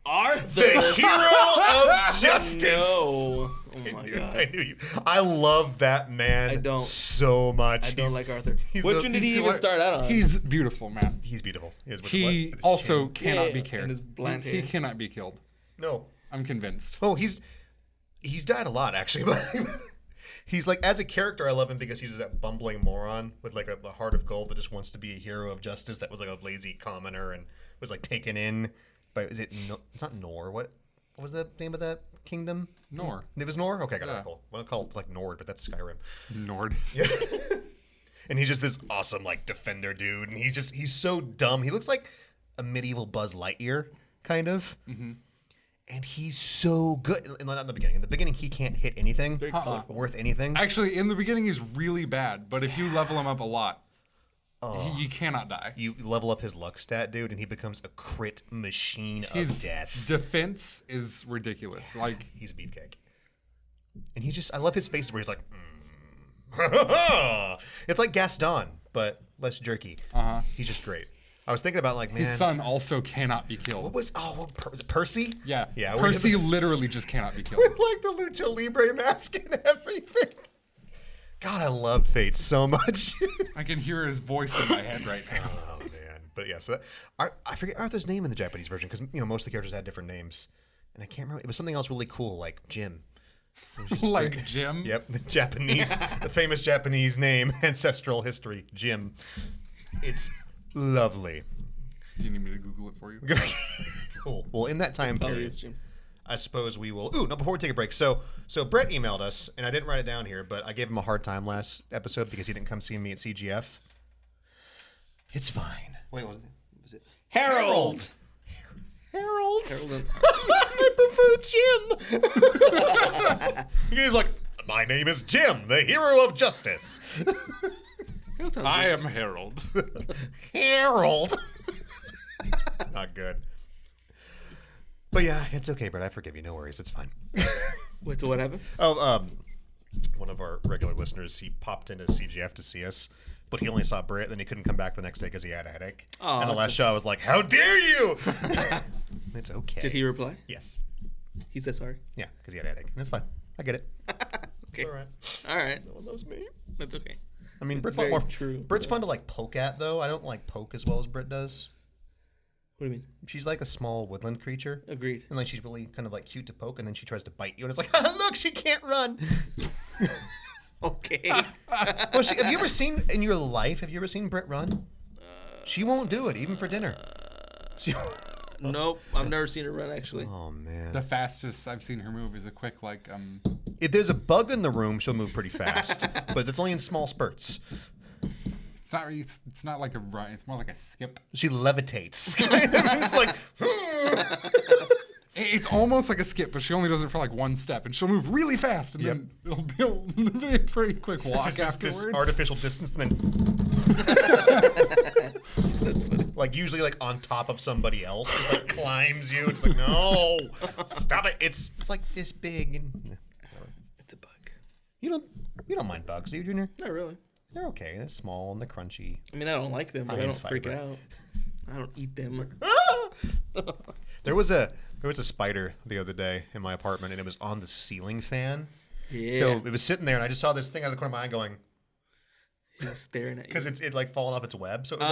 Arthur. The hero of justice. No. Oh my Dude, god. I knew you. I love that man I don't. so much. I don't like Arthur. he's Which a- one did he's he even a- start out on? He's beautiful, man. He's beautiful. With He with his also chin. cannot Yeah, be and killed. his blonde He hair. cannot be killed. No. I'm convinced. Oh, he's died a lot actually, but he's like as a character I love him because he's that bumbling moron with like a heart of gold that just wants to be a hero of justice that was like a lazy commoner and was like taken in by it's not Nor. What was the name of that kingdom? Nor. It was Nor? Okay, got Yeah. it. Cool. Well, I call it like Nord, but that's Skyrim. Nord. Yeah. And he's just this awesome like defender dude and he's so dumb. He looks like a medieval Buzz Lightyear kind of. Mm-hmm. And he's so good. Not in the beginning. In the beginning, he can't hit anything Very colorful. worth anything. Actually, in the beginning, he's really bad, but if you level him up a lot, Oh. you cannot die. You level up his luck stat, dude, and he becomes a crit machine of His death. defense is ridiculous. Like, He's a beefcake. And I love his face where he's like, It's like Gaston, but less jerky. He's just great. I was thinking about like, man. his son also cannot be killed. What was it Percy? Yeah. Yeah. Percy literally just cannot be killed. With like the Lucha Libre mask and everything. God, I love Fate so much. I can hear his voice in my head right now. Oh man, but yeah. So I forget Arthur's name in the Japanese version because most of the characters had different names, and I can't remember. It was something else really cool like Jim. It was just Like great. Jim? Yep, the famous Japanese name, ancestral history, Jim. It's lovely. Do you need me to Google it for you. Cool. Well, in that time Probably period, is, Jim. I suppose we will. Ooh, no! Before we take a break, so Brett emailed us, and I didn't write it down here, but I gave him a hard time last episode because he didn't come see me at CGF. It's fine. Wait, what was it? Harold. Harold. Harold. I prefer Jim. He's like, my name is Jim, the hero of justice. Harold sounds I good. am Harold. Harold. It's not good. But yeah, it's okay, Brett. I forgive you. No worries. It's fine. Wait, so what happened? Oh, one of our regular listeners, he popped into CGF to see us, but he only saw Britt, then he couldn't come back the next day because he had a headache. Oh, and the that's last show, I was like, how dare you? It's okay. Did he reply? Yes. He said sorry. Yeah, because he had a headache. And it's fine. I get it. Okay. It's all right. All right. No one loves me. That's okay. I mean, It's Britt's a lot very more true, Britt's but- fun to like poke at, though. I don't like poke as well as Britt does. What do you mean? She's like a small woodland creature. Agreed. And like she's really kind of like cute to poke, and then she tries to bite you, and it's like, look, she can't run. Okay. Well, have you ever seen in your life? Have you ever seen Britt run? She won't do it, even for dinner. She, Nope. I've never seen her run, actually. oh man! The fastest I've seen her move is a quick If there's a bug in the room, she'll move pretty fast, but it's only in small spurts. It's not like a run. It's more like a skip. She levitates. It's like. It's almost like a skip, but she only does it for like one step, and she'll move really fast, and then it'll be a pretty quick walk It's just afterwards. this artificial distance, and then That's funny. like usually like on top of somebody else, just like climbs you. It's like no, stop it! It's like this big, and It's a bug. you don't mind bugs, do you, Junior? Not really. They're okay. They're small and they're crunchy. I mean, I don't like them, but High I in don't freak fiber. out. I don't eat them. There was a spider the other day in my apartment, and it was on the ceiling fan. Yeah. So it was sitting there, and I just saw this thing out of the corner of my eye going, He was staring at you. because it like fallen off its web. So it was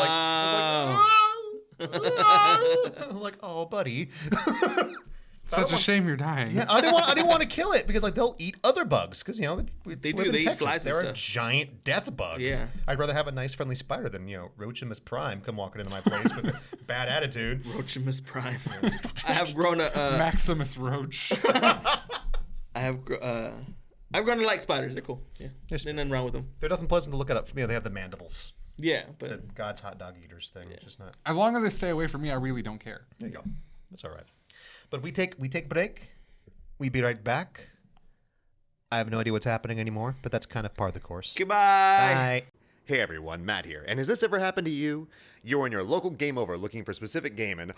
like, like, oh, buddy. Such a shame you're dying. Yeah, I didn't want to kill it because like they'll eat other bugs because we They live do, in they eat Texas. flies and They're a stuff. giant death bugs. Yeah. I'd rather have a nice friendly spider than Roachimus Prime come walking into my place with a bad attitude. Roachimus Prime. I have grown a. Maximus Roach. I've grown to like spiders. They're cool. Yeah. Yes. There's nothing wrong with them. They're nothing pleasant to look at. They have the mandibles. Yeah, The but God's hot dog eaters thing. Just not. As long as they stay away from me, I really don't care. There you go. That's all right. But we take break. We be right back. I have no idea what's happening anymore, but that's kind of part of the course. goodbye. Bye. Hey everyone, Matt here. And has this ever happened to you? You're in your local Game Over looking for a specific game and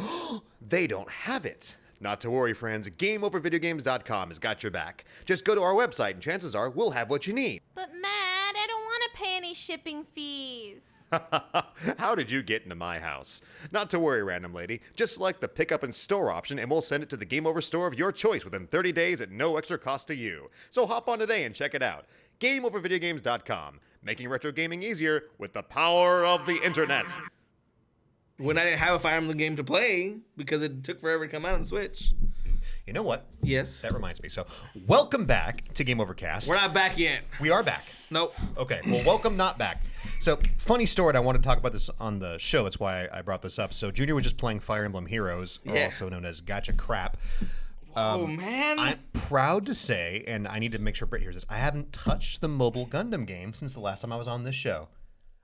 they don't have it. Not to worry, friends. GameOverVideogames.com has got your back. Just go to our website and chances are we'll have what you need. But Matt, I don't want to pay any shipping fees. How did you get into my house? Not to worry, random lady. Just select the pickup and store option and we'll send it to the Game Over store of your choice within 30 days at no extra cost to you. So hop on today and check it out. GameOverVideogames.com. Making retro gaming easier with the power of the internet. When I didn't have a Fire Emblem game to play because it took forever to come out on the Switch. You know what? Yes. That reminds me. So, welcome back to Game Overcast. We're not back yet. We are back. Nope. Okay, well, welcome, not back. So, funny story, and I wanted to talk about this on the show. That's why I brought this up. So, Junior was just playing Fire Emblem Heroes, or Yeah. also known as Gacha Crap. Oh man. I'm proud to say, and I need to make sure Britt hears this, I haven't touched the mobile Gundam game since the last time I was on this show.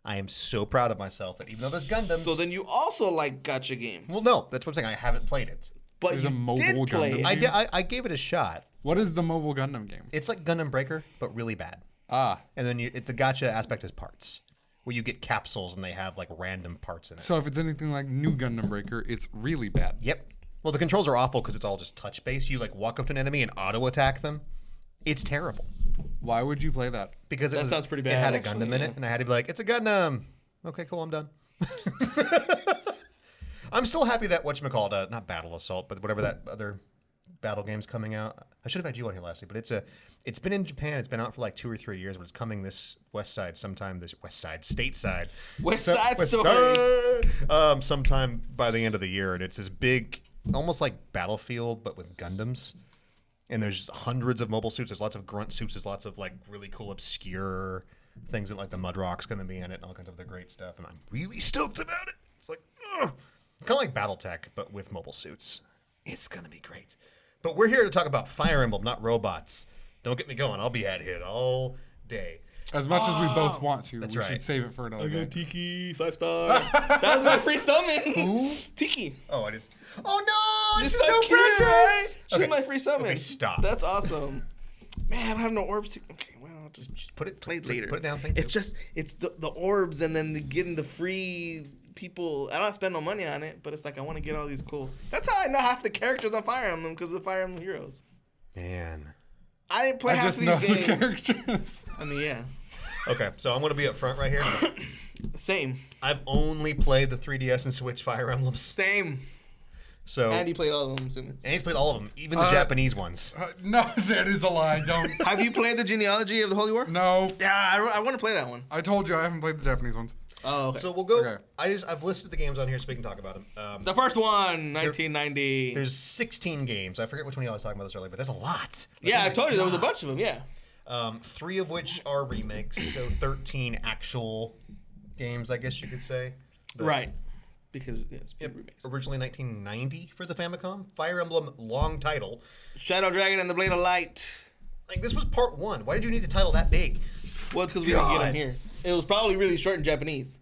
I am so proud of myself that even though there's Gundams... So then you also like gacha games. well, no, that's what I'm saying. I haven't played it. but There's you a mobile did play Gundam it. I did. I gave it a shot. What is the mobile Gundam game? It's like Gundam Breaker, but really bad. Ah, And then the gacha aspect is parts, where you get capsules and they have like random parts in it. so if it's anything like New Gundam Breaker, it's really bad. Yep. Well, the controls are awful because it's all just touch based. You like walk up to an enemy and auto attack them. It's terrible Why would you play that? because That sounds pretty bad, It had a actually, Gundam in yeah. it, and I had to be like, "It's a Gundam." Okay, cool. I'm done. I'm still happy that whatchamacallit, not Battle Assault, but whatever that other battle game's coming out. I should have had you on here last week, but it's been in Japan. It's been out for like 2 or 3 years, but it's coming this stateside. West Side West Story. Side, sometime by the end of the year, and it's this big, almost like Battlefield, but with Gundams. And there's just hundreds of mobile suits. There's lots of grunt suits. There's lots of like really cool, obscure things that like the Mudrock's going to be in it and all kinds of other great stuff. And I'm really stoked about it. It's like, ugh. Kind of like BattleTech, but with mobile suits. It's going to be great. But we're here to talk about Fire Emblem, not robots. Don't get me going. I'll be at it all day. As much as we both want to, we right. should save it for another day. Tiki, 5-star. That was my free summon. Who? Tiki. Oh, I just. Oh no! She's She's so cute, precious. right? She's Okay. my free summon. Okay, stop. That's awesome. Man, I don't have no orbs. Okay, well, I'll just Put it. play it later. Put it down. Thank you. It's just it's the orbs and then getting the free people. I don't spend no money on it, but it's like I want to get all these cool. That's how I know half the characters on Fire Emblem because of Fire Emblem Heroes. Man. I didn't play I half just of know these the games. characters. I mean, yeah, Okay, so I'm going to be up front right here. same, I've only played the 3DS and Switch Fire Emblems. same. So. And you played all of them, I'm assuming. And he's played all of them, even the Japanese ones. No, that is a lie. Don't. Have you played the Genealogy of the Holy War? No. Yeah, I want to play that one. I told you I haven't played the Japanese ones. Oh, okay. So we'll go. Okay. I've listed the games on here so we can talk about them. The first one, 1990. There's 16 games. I forget which one y'all was talking about this earlier, but there's a lot. Yeah, I told you there was a God. bunch of them. Yeah. 3 of which are remakes, so 13 actual games, I guess you could say. But Right. Because yeah, it's few remakes. Originally 1990 for the Famicom. Fire Emblem, long title. Shadow Dragon and the Blade of Light. Like, this was part 1. Why did you need a title that big? Well, it's because we didn't get God. them here. It was probably really short in Japanese.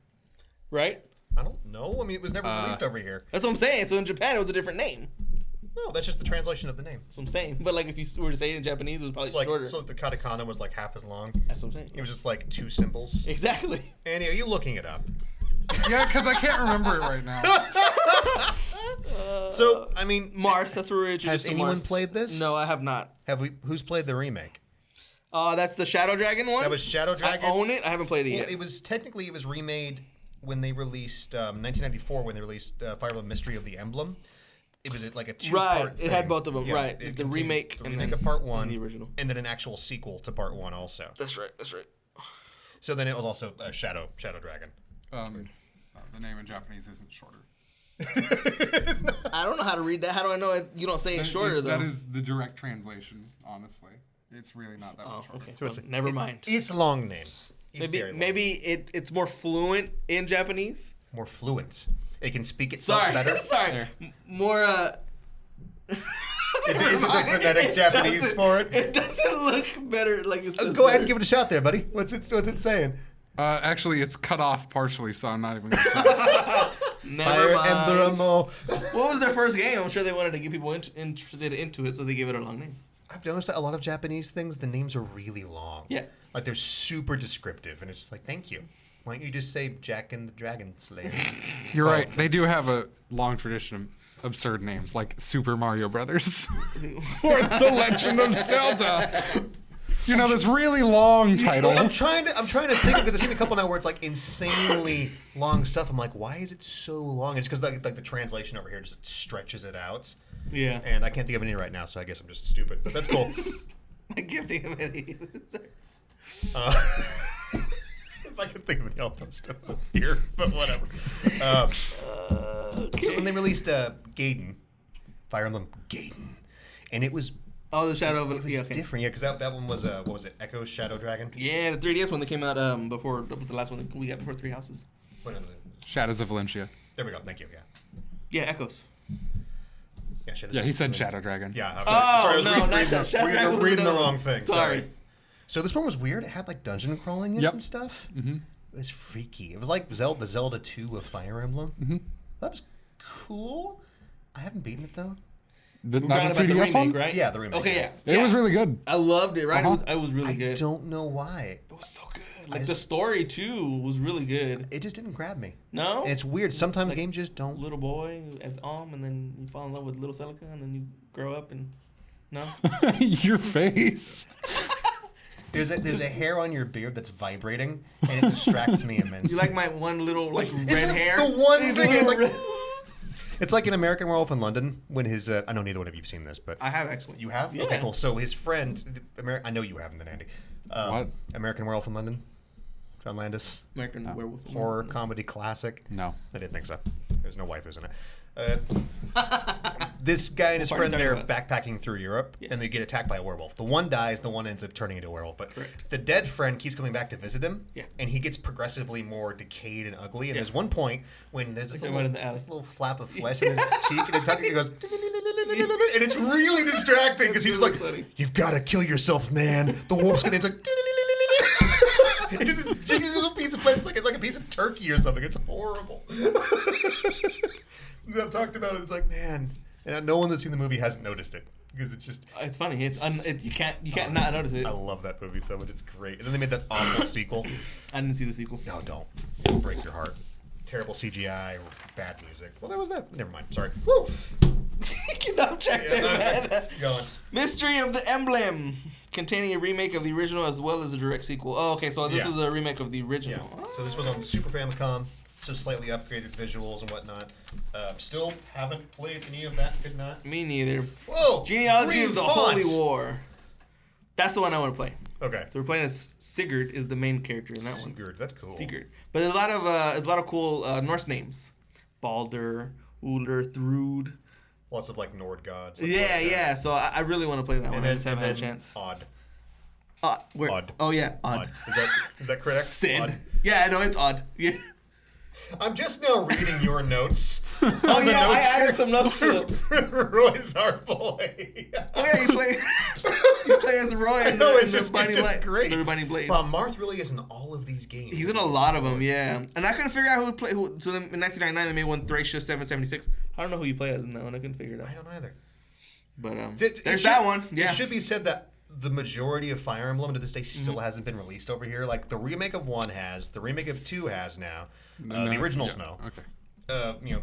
Right? I don't know. I mean, it was never released over here. That's what I'm saying. So in Japan, it was a different name. No, that's just the translation of the name. That's what I'm saying. But like if you were to say it in Japanese, it was probably It's like, shorter. so the katakana was like half as long. That's what I'm saying. It was just like 2 symbols. Exactly. Annie, are you looking it up? Yeah, because I can't remember it right now. So, I mean, Marth, that's where we're introduced has to anyone Marth. played this? No, I have not. Have we? Who's played the remake? That's the Shadow Dragon one? That was Shadow Dragon. I own it. I haven't played it Well, yet. it was technically remade when they released 1994 when they released Fire Emblem Mystery of the Emblem. It was like a 2-part Right, it had both of them, right. it The contained remake the and remake then- of part and 1, the original. and then an actual sequel to part 1 also. That's right. That's right. So then it was also Shadow Dragon. The name in Japanese isn't shorter. It's not- I don't know how to read that. How do I know you don't say it shorter though? That is the direct translation, honestly. It's really not that Oh, much shorter. okay. So it's Well, never mind. It's a long name. It's very long. Maybe it's more fluent in Japanese. More fluent. It can speak itself Sorry, better. sorry. There. More. Is it the phonetic Japanese doesn't- for it? It doesn't look better. Like it's just Go ahead and better. give it a shot there, buddy. What's it saying? Actually, it's cut off partially, so I'm not even going to try. Never Fire mind. Emblem. What was their first game? I'm sure they wanted to get people interested into it, so they gave it a long name. I've noticed that a lot of Japanese things, the names are really long. Yeah. Like they're super descriptive, and it's just like, thank you. Why don't you just say Jack and the Dragon Slayer? You're right. They do have a long tradition of absurd names, like Super Mario Brothers or The Legend of Zelda. You know, there's really long titles. I'm trying to think because I've seen a couple now where it's like insanely long stuff. I'm like, why is it so long? It's because like the translation over here just stretches it out, Yeah. and I can't think of any right now, so I guess I'm just stupid. But that's cool. I can't think of any. If I could think of any, I'll post it up here, but whatever. Okay. So when they released Gaiden, Fire Emblem Gaiden, and it was Oh, the Shadow of it was yeah, okay. different, yeah, because that one was what was it? Echo's Shadow Dragon. Yeah, the 3DS one that came out before that was the last one that we got before Three Houses. Wait, no, no, Shadows of Valencia. there we go. Thank you. Yeah. Yeah, Echoes. Yeah, Shadows Yeah, he of said Valencia. Shadow Dragon. Yeah. I was Oh, sorry, I was no, reading, not Shadow Dragon. reading, was reading the another wrong one. thing. Sorry. So this one was weird. It had like dungeon crawling in it Yep. and stuff. Mm-hmm. It was freaky. It was like the Zelda 2 of Fire Emblem. Mm-hmm. That was cool. I haven't beaten it though. The, We're not talking the about the 3DS remake, one? right? Yeah, the remake. Okay, yeah. It yeah. was really good. I loved it, right? Uh-huh. It was really I good. don't know why. It was so good. Like I the just- story too was really good. It just didn't grab me. No? And it's weird. Sometimes games just don't. Little boy as and then you fall in love with little Celica, and then you grow up and no. Your face. There's a hair on your beard that's vibrating, and it distracts me immensely. You like my one little like It's red hair? The one thing. It's like. Red- It's like in American Werewolf in London when his. I know neither one of you've seen this, but I have actually. you have. Yeah. Okay, cool. So his friend, I know you haven't, then Andy. What? American Werewolf in London. John Landis. American Werewolf. Horror comedy classic. No. I didn't think so. There's no waifus in it. This guy and his What part friend, are you they're talking backpacking through Europe, and they get attacked by a werewolf. The one dies, the one ends up turning into a werewolf. But Correct. the dead friend keeps coming back to visit him, Yeah. and he gets progressively more decayed and ugly. And Yeah. there's one point when there's this Like little, right in the alley. this little flap of flesh in his cheek, and it tucks, he goes, and it's really distracting because he's really like, funny. "You've got to kill yourself, man. The wolf's gonna." It's like. It's just this teeny little piece of flesh, like a piece of turkey or something. It's horrible. I've talked about it. It's like, man, and no one that's seen the movie hasn't noticed it because it's just. It's funny. You can't not notice it. I love that movie so much. It's great. And then they made that awful sequel. I didn't see the sequel. No, don't. It'll break your heart. Terrible CGI, bad music. Well, there was that. Never mind. Sorry. Woo. Get up, check there, man. Keep going. Mystery of the Emblem, containing a remake of the original as well as a direct sequel. Oh, okay. So this Yeah. was a remake of the Yeah. original. So this was on Super Famicom. So slightly upgraded visuals and whatnot. Still haven't played any of that. Could not. Me neither. Whoa! Genealogy green of the fonts. Holy War. That's the one I want to play. Okay. So we're playing as Sigurd is the main character in that one. Sigurd, that's cool. Sigurd. But there's a lot of cool Norse names. Balder, Uller, Thrud. Lots of like Nord gods. Yeah. So I really want to play that one. And I then, just haven't and had a then chance. Odd. Where? Odd. Oh yeah, Odd. Odd. Is that correct? Sid. Odd. Yeah, I know it's Odd. Yeah. I'm just now reading your notes. Oh yeah, I added some notes to it. Roy's our boy. Oh yeah, you play as Roy I in know, the, it's just great. The Binding Blade. Well, Marth really is in all of these games. He's in a lot of them, yeah. And I couldn't figure out who would play. So then in 1999 they made one Thracia 776. I don't know who you play as in that one. I couldn't figure it out. I don't either. But There's that one. Yeah. It should be said that the majority of Fire Emblem to this day still hasn't been released over here. Like the remake of 1 has, the remake of 2 has now. The originals no. Okay.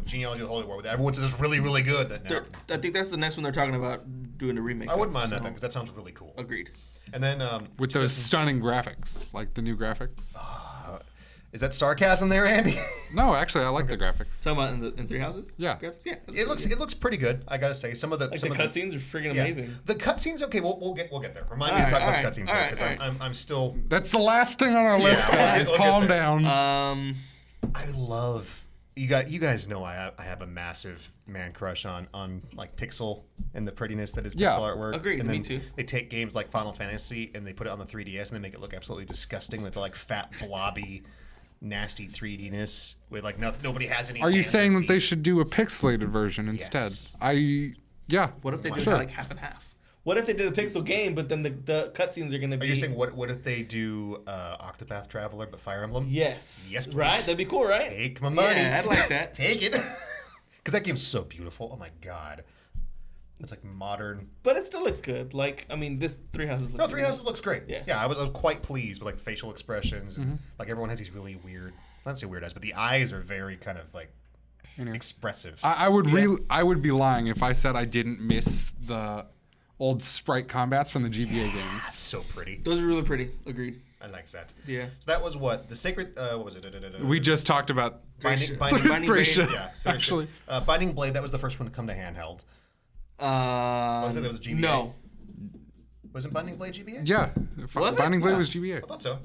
Genealogy of the Holy War. Everyone says it's really, really good. That now. I think that's the next one they're talking about doing the remake. I wouldn't of, mind that so- because that sounds really cool. Agreed. And then With those stunning graphics, like the new graphics. is that sarcasm there, Andy? No, actually, I like the graphics. Talking about in Three Houses. Yeah. Graphics? Yeah. It looks pretty good. I gotta say some of the Like some the of cutscenes are freaking yeah. amazing. The cutscenes, okay, we'll get there. Remind me to talk about the cutscenes alright, because I'm still. That's the last thing on our list, guys. we'll get Calm there. down. I love you guys know I have a massive man crush on like pixel and the prettiness that is Yeah. pixel artwork. Agreed, And me then too. They take games like Final Fantasy and they put it on the 3DS and they make it look absolutely disgusting. It's like fat blobby, nasty 3Dness with like nobody has any. Are you hands or saying that feet. they should do a pixelated version instead? Yes. Yeah. What if they did Sure. that like half and half? What if they did a pixel game, but then the cutscenes are gonna be? Are you saying what if they do Octopath Traveler but Fire Emblem? Yes. Yes, please. Right? That'd be cool, right? Take my money. Yeah, I'd like that. Take it. Because that game's so beautiful. Oh my god. It's like modern. But it still looks good. Like, I mean, this Three Houses looks No, Three good. Houses looks great. Yeah. I was quite pleased with like facial expressions. And, like everyone has these really weird, not say weird eyes, but the eyes are very kind of like expressive. I would be lying if I said I didn't miss the old sprite combats from the GBA games. So pretty. Those are really pretty. Agreed. I like that. Yeah. So that was what the sacred. What was it? We just talked about Binding Binding Blade. Thracia, Yeah, so actually. Binding Blade. That was the first one to come to handheld. Was it that was GBA? No. Wasn't Binding Blade GBA? Yeah. Was it? Binding Blade Yeah. was GBA. I thought so.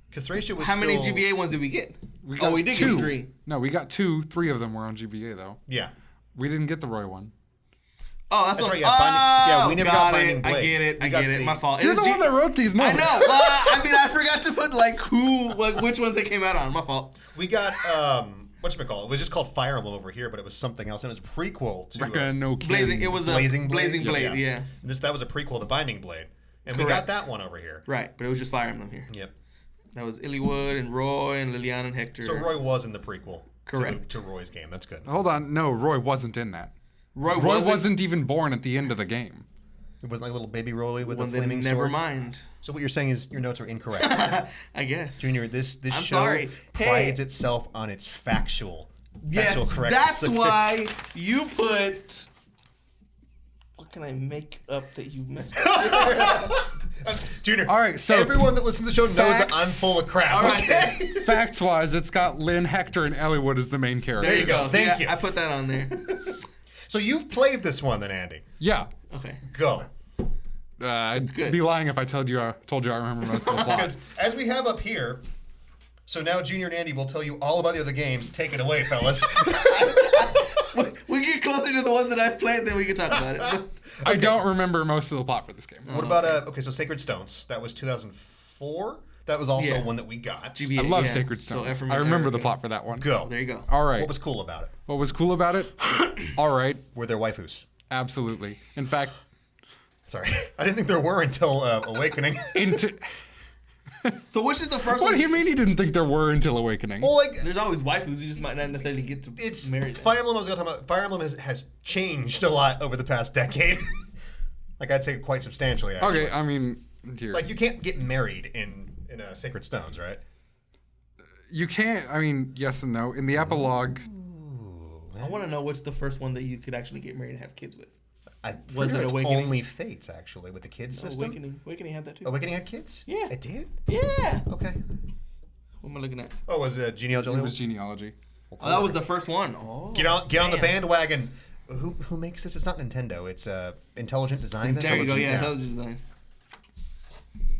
Because Thracia was How many still- GBA ones did we get? We We did two. get 3. No, we got 2. 3 of them were on GBA though. Yeah. We didn't get the Roy one. Oh, that's That's what. right, yeah, Binding- yeah, we never got Binding it. Blade. I get it. We I got get it. the- My fault. You're It the is one that wrote these I notes. know. I mean, I forgot to put like which ones they came out on. My fault. We got whatchamacallit? It was just called Fire Emblem over here, but it was something else, and it was a prequel to Rekka no Ken. Blazing. It was a Blazing Blade. Blazing Blade. Yeah. That was a prequel to Binding Blade, and we Correct. got that one over here. Right, but it was just Fire Emblem here. Yep. That was Illywood and Roy and Liliana and Hector. So Roy was in the prequel. Correct. To Roy's game. That's good. Hold on. No, Roy wasn't in that. Roy wasn't even born at the end of the game. It wasn't like little baby Roy with Well, a then flaming never sword. mind. So what you're saying is your notes are incorrect, I guess. Junior. This I'm show sorry. prides itself on its factual correctness. That's why you put. What can I make up that you messed up? Junior. All right, so everyone that listens to the show knows that I'm facts- full of crap. All right. Okay. Facts wise, it's got Lynn, Hector, and Elliewood as the main characters. There you go. See, Thank you. I put that on there. So you've played this one then, Andy. Yeah. Okay. Go. I'd good. be lying if I told you I remember most of the plot. Because as we have up here, So now Junior and Andy will tell you all about the other games. Take it away, fellas. We get closer to the ones that I've played, then we can talk about it. I don't remember most of the plot for this game. What about so Sacred Stones? That was 2004. That was also one that we got. GBA, I love yeah. Sacred So Stones. Ephraim I and remember Eric, the yeah. plot for that one. Go. There you go. All right. What was cool about it? What was cool about it? All right. Were there waifus? Absolutely. In fact, Sorry, I didn't think there were until Awakening. So which is the first What one? do you mean you didn't think there were until Awakening? Well, like There's always waifus. You just might not necessarily get to it's marry them. Fire Emblem. I was gonna talk about. Fire Emblem has changed a lot over the past decade. Like I'd say quite substantially. Actually. Okay, I mean, here. Like you can't get married in Sacred Stones, right? You can't, I mean, yes and no. In the epilogue, I want to know what's the first one that you could actually get married and have kids with. Was it it Awakening? only Fates actually with the kids system? Awakening had that too. Awakening had kids? Yeah. It did? Yeah. Okay. What am I looking at? Oh, was it genealogy? it was genealogy. Oh, that was the first one. Oh, Get on the damn. bandwagon. Who makes this? It's not Nintendo. It's Intelligent Design. There you go. Yeah, intelligent design.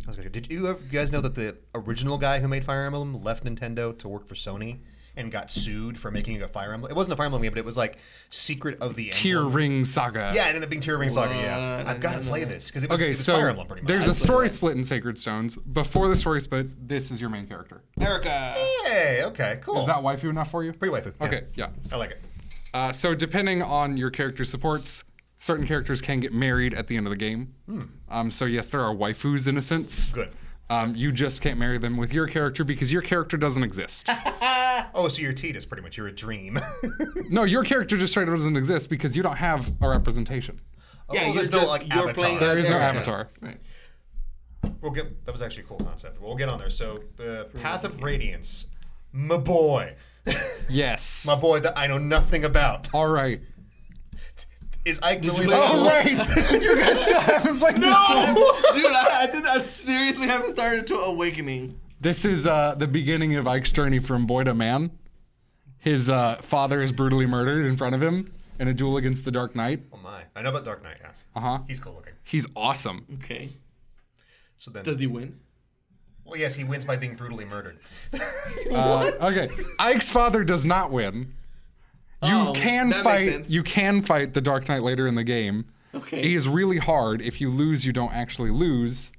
I was gonna, did you guys know that the original guy who made Fire Emblem left Nintendo to work for Sony and got sued for making a Fire Emblem? It wasn't a Fire Emblem game, but it was like Secret of the Tear Emblem. Ring Saga. Yeah, it ended up being Tear Ring Saga. What? Yeah, I I've got to didn't play know that. this because it Okay, was so Fire Emblem pretty much. there's a I'd play story that. split in Sacred Stones. Before the story split, this is your main character. Erica. Hey, okay, cool. Is that waifu enough for you? pretty waifu? Yeah. Okay, yeah. I like it. So depending on your character supports, certain characters can get married at the end of the game. So yes, there are waifus in a sense. Good. You just can't marry them with your character because your character doesn't exist. Oh, so you're Tidus pretty much. You're a dream. No, your character just straight up doesn't exist because you don't have a representation. Yeah, oh, there's you're no just- like you're avatar. playing There is no Erica. avatar. Right. That was actually a cool concept. We'll get on there. So, Path of Radiance, my boy, Yes. my boy that I know nothing about. All right. Is Ike really play that it? cool? right. You guys still haven't played this one. Dude, I seriously haven't started to Awakening. This is the beginning of Ike's journey from boy to man. His father is brutally murdered in front of him in a duel against the Dark Knight. Oh my! I know about Dark Knight. Yeah. Uh-huh. He's cool looking. He's awesome. Okay. So then, Does he win? well, yes, he wins by being brutally murdered. Okay. Ike's father does not win. You Oh, can that makes fight. sense. You can fight the Dark Knight later in the game. Okay. He is really hard. If you lose, you don't actually lose.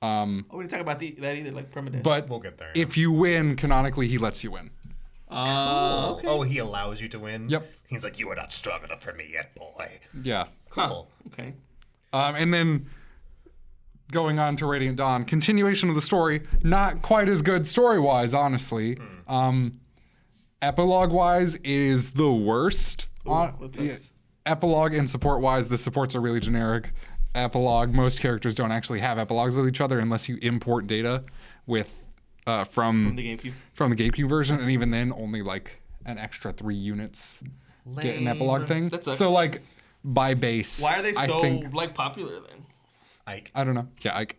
Oh, we didn't talk about that either, like permadeath. But We'll get there. Yeah. if you win, canonically, he lets you win. okay. Oh, he allows you to win. Yep. He's like, you are not strong enough for me yet, boy. Yeah. Cool. Okay. And then going on to Radiant Dawn, continuation of the story, not quite as good story-wise, honestly. Epilogue-wise, it is the worst. what Yeah, sucks? epilogue and support-wise, the supports are really generic. Epilogue, most characters don't actually have epilogues with each other unless you import data with from The GameCube. the GameCube version, and even then, only like an extra 3 units get an Lame. epilogue thing. That sucks. So like by base, Why are they I so think, like popular then? Ike. I don't know. Yeah, okay.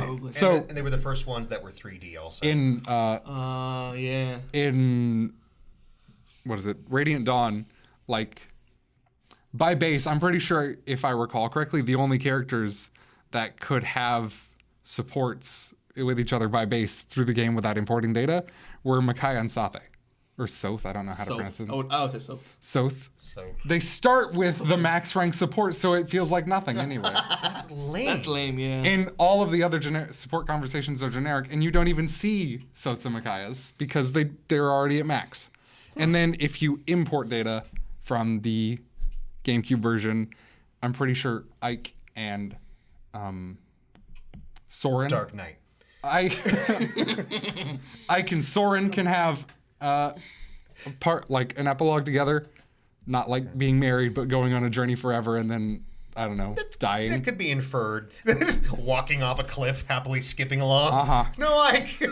probably. So and they were the first ones that were 3D also. in Yeah. in what is it? Radiant Dawn, like by base, I'm pretty sure if I recall correctly, the only characters that could have supports with each other by base through the game without importing data were Micaiah and Sathe. Or Soth, I don't know how to pronounce it. I would say so. Soth. so They start with the max rank support, so it feels like nothing anyway. that's lame. That's lame, yeah. And all of the other support conversations are generic, and you don't even see Soths and Micaiahs because they're already at max. And then if you import data from the GameCube version, I'm pretty sure Ike and Soren. Dark Knight. Ike and Soren can have like an epilogue together, not like being married, but going on a journey forever, and then I don't know, dying. It could be inferred. Walking off a cliff, happily skipping along. Uh-huh. No, Ike.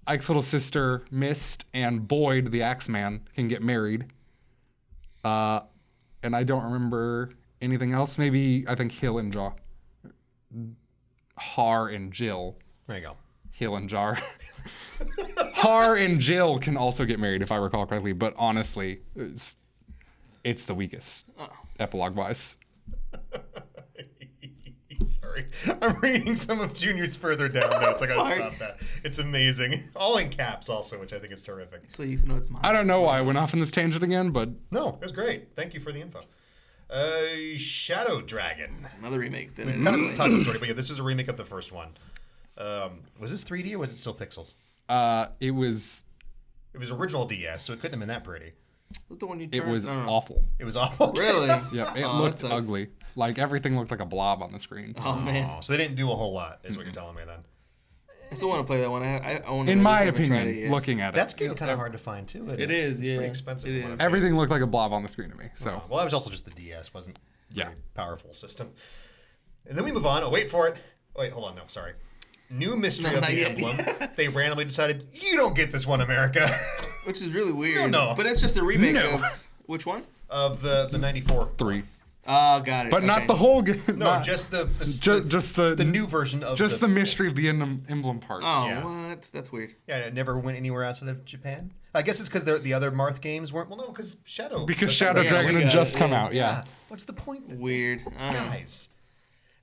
Ike's little sister, Mist, and Boyd, the Axeman, can get married. And I don't remember anything else. Maybe, I think Hill and Jar. Har and Jill. There you go. Hill and Jar. Har and Jill can also get married, if I recall correctly. But honestly, it's the weakest, epilogue-wise. Sorry. I'm reading some of Junior's further down notes. I gotta Sorry. stop that. It's amazing. All in caps also, which I think is terrific. So you know it's mine. I don't know why I went off on this tangent again, but No, it was great. Thank you for the info. Shadow Dragon. Another remake. That I Kind didn't of play. talked about it already, but yeah, this is a remake of the first one. Was this 3D or was it still pixels? it was It was original DS, so it couldn't have been that pretty. What's the one you it turned? was No. awful. It was awful. Really? Yeah, it Oh, looked that sucks. ugly. Like everything looked like a blob on the screen. Oh man, Oh, so they didn't do a whole lot, is what you're telling me then. I still want to play that one. I own it. In I my just haven't tried opinion, it yet. looking at That's it, getting kind of hard to find too. Isn't It is, It's yeah. pretty expensive. It from what is. I've seen. everything looked like a blob on the screen to me. So Well, that was also just the DS, wasn't a Yeah. very powerful system. And then we move on. Oh, wait for it. Wait, hold on. No, sorry. New Mystery No, of not the yet. Emblem. They randomly decided, you don't get this one, America. Which is really weird. No. But it's just a remake No. of which one? Of the 94. 3, Oh, got it. but okay. not the whole game. No, just the new version of just the mystery of the emblem part. Oh, Yeah. what? That's weird. Yeah, it never went anywhere outside of Japan. I guess it's because the other Marth games weren't. Well, no, because Shadow. Because that's Shadow not- Dragon we had got just it, come yeah. out. Yeah. Yeah. What's the point? Then? Weird. I don't know. Guys,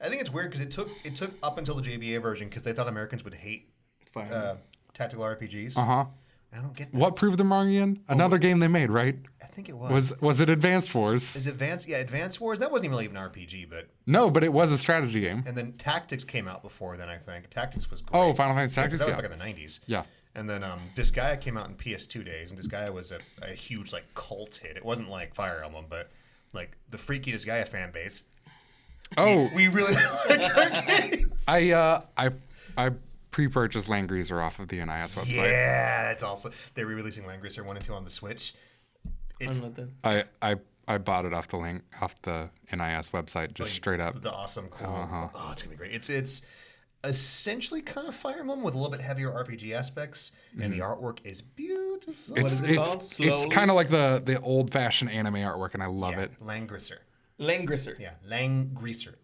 I think it's weird because it took up until the JBA version because they thought Americans would hate Fire. tactical RPGs. Uh huh. I don't get that. What proved them wrong again? Another game they made, right? I think it was. Was it Advanced Wars? Is Advance? Yeah, Advance Wars. That wasn't even really even an RPG, but No, but it was a strategy game. and then Tactics came out before then. I think Tactics was great. Oh, Final Fantasy Yeah, 'cause Tactics. that was Yeah. back in the '90s. Yeah. And then Disgaea came out in PS2 days, and Disgaea was a huge like cult hit. It wasn't like Fire Emblem, but like the freaky Disgaea fan base. Oh, We really like our games. I pre-purchased Land Greaser off of the NIS website. Yeah, that's also they're re-releasing Land Greaser 1 and 2 on the Switch. I It's don't know what that. I bought it off the NIS website, just straight up. the awesome cool. Oh, it's gonna be great. It's essentially kind of Fire Emblem with a little bit heavier RPG aspects, and the artwork is beautiful. It's is it called? it's Slowly? kind of like the old-fashioned anime artwork, and I love yeah, it. Langrisser. Langrisser. Yeah, Langrisser.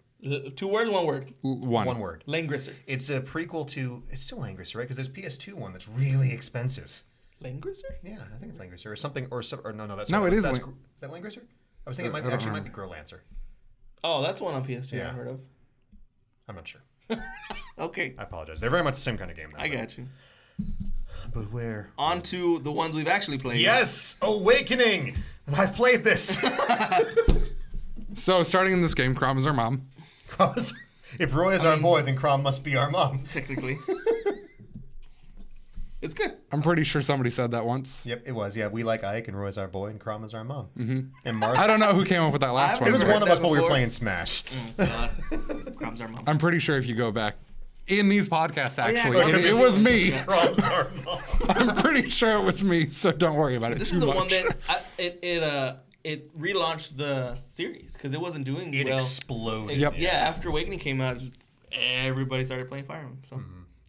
2 words, 1 word. One word. Langrisser. It's a prequel to. It's still Langrisser, right? Because there's PS2 one that's really expensive. Langrisser? Yeah, I think it's Langrisser or something or no, that's No, it is That's, Lang- is that Langrisser? I was thinking it might I don't actually know. might be Girl Lancer. Oh, that's one on PS2 Yeah. I've heard of. I'm not sure. Okay. I apologize. They're very much the same kind of game. Though, I got you. But where? On to the ones we've actually played. Yes, Awakening. I played this. So starting in this game, Crom is our mom. If Roy is our boy, then Crom must be our mom. Technically. It's good. I'm pretty sure somebody said that once. Yep, it was. Yeah, we like Ike, and Roy's our boy, and Crom is our mom. Mm-hmm. And Martha. I don't know who came up with that last I've one. It was never but one of heard us that while we were before. playing Smash. God. Crom's our mom. I'm pretty sure if you go back in these podcasts, yeah, actually, go it was me. Crom's our mom. I'm pretty sure it was me, so don't worry about it This too is the much. one that it relaunched the series because it wasn't doing It well. exploded. Yep. Yeah, after Awakening came out, just everybody started playing Fire Emblem. So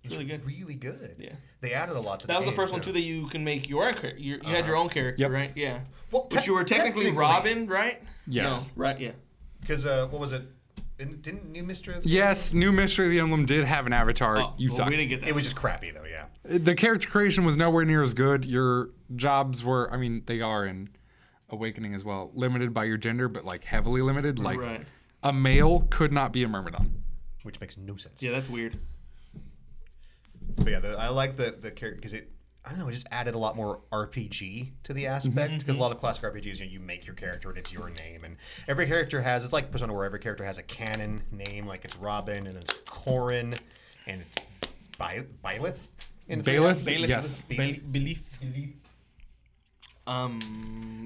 It's it's really good. really good. Yeah. They added a lot to That was the game, first one too that you can make your character. You had your own character, Yep. right? Yeah. Well, But you were technically Robin, right? Yes. No, right? Yeah. Because what was it? Didn't New Mystery? Yes, New Mystery of the Emblem did have an avatar. Oh, You well, sucked. we didn't get that. It was just crappy though. Yeah. The character creation was nowhere near as good. Your jobs were, I mean, they are in Awakening as well, limited by your gender, but like heavily limited. Like Right. a male could not be a Myrmidon. Which makes no sense. Yeah, that's weird. But yeah, I like the character because it just added a lot more RPG to the aspect because a lot of classic RPGs you make your character and it's your name and every character has it's like Persona where every character has a canon name like it's Robin and it's Corrin and it's Byleth. Bailiff? Bailiff. Yes. Belief.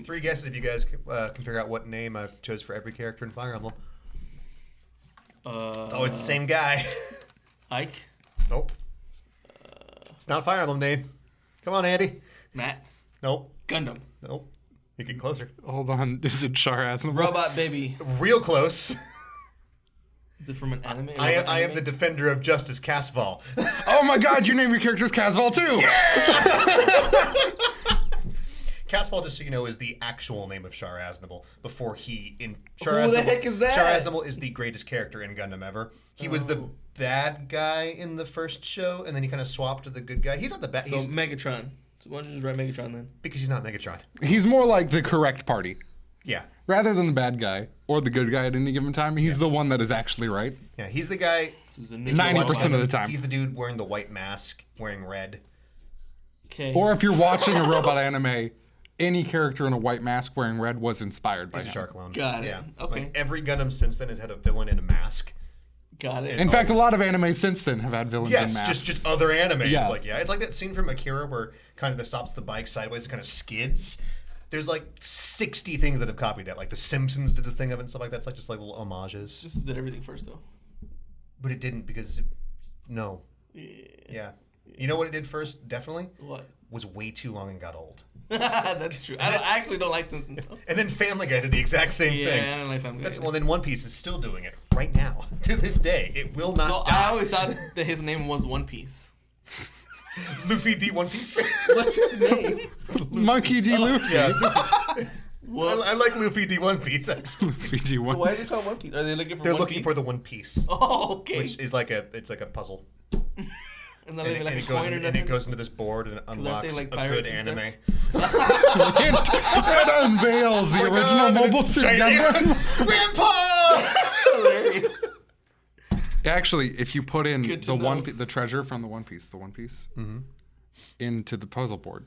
Three guesses if you guys can figure out what name I chose for every character in Fire Emblem. It's always the same guy. Ike. Nope. It's not a Fire Emblem name. Come on, Andy. Matt. Nope. Gundam. Nope. You get closer. Hold on, is it Sharazanable? Robot Baby. Real close. Is it from an anime? I Robot am anime? the defender of justice, Casval. Oh my god, you name your characters Casval too! Casval, just so you know, is the actual name of Shar Aznable before he in Who the heck is that? Shar Aznable is the greatest character in Gundam ever. He was the bad guy in the first show, and then he kind of swapped to the good guy. He's not the bad. So Megatron. So why don't you just write Megatron then? Because he's not Megatron. He's more like the correct party. Yeah. Rather than the bad guy or the good guy at any given time, he's the one that is actually right. Yeah, he's the guy. 90% of the time. He's the dude wearing the white mask, wearing red. Okay. Or if you're watching a robot anime, any character in a white mask wearing red was inspired by He's a him. shark clone. Got it. Yeah. Okay. Like every Gundam since then has had a villain in a mask. Got it. In fact, a lot of anime since then have had villains in Yes, masks. just other animes. Yeah. Like, yeah, it's like that scene from Akira where kind of the stops the bike sideways and kind of skids. There's like 60 things that have copied that. Like The Simpsons did a thing of it and stuff like that. It's like just like little homages. Just did everything first, though. But it didn't because no. Yeah. You know what it did first? Definitely. What? Was way too long and got old. That's true. I actually don't like Simpsons. So. And then Family Guy did the exact same Yeah, thing. I don't like Family Guy. Well, then One Piece is still doing it right now to this day. It will not So die. I always thought that his name was One Piece. Luffy D One Piece. What's his name? Monkey D. Luffy. Yeah. Whoops. I like Luffy D One Piece. Actually. Luffy D. One. Why is it called One Piece? Are they looking for They're One looking Piece? for the One Piece, Oh, okay. which is like a puzzle. And then And, leaving like a it goes coin or and nothing? it goes into this board and it unlocks like a good pirates and anime. It unveils the original Mobile Suit Gundam. Grandpa! Hilarious. Actually, if you put in Good to the know. the treasure from the One Piece, into the puzzle board,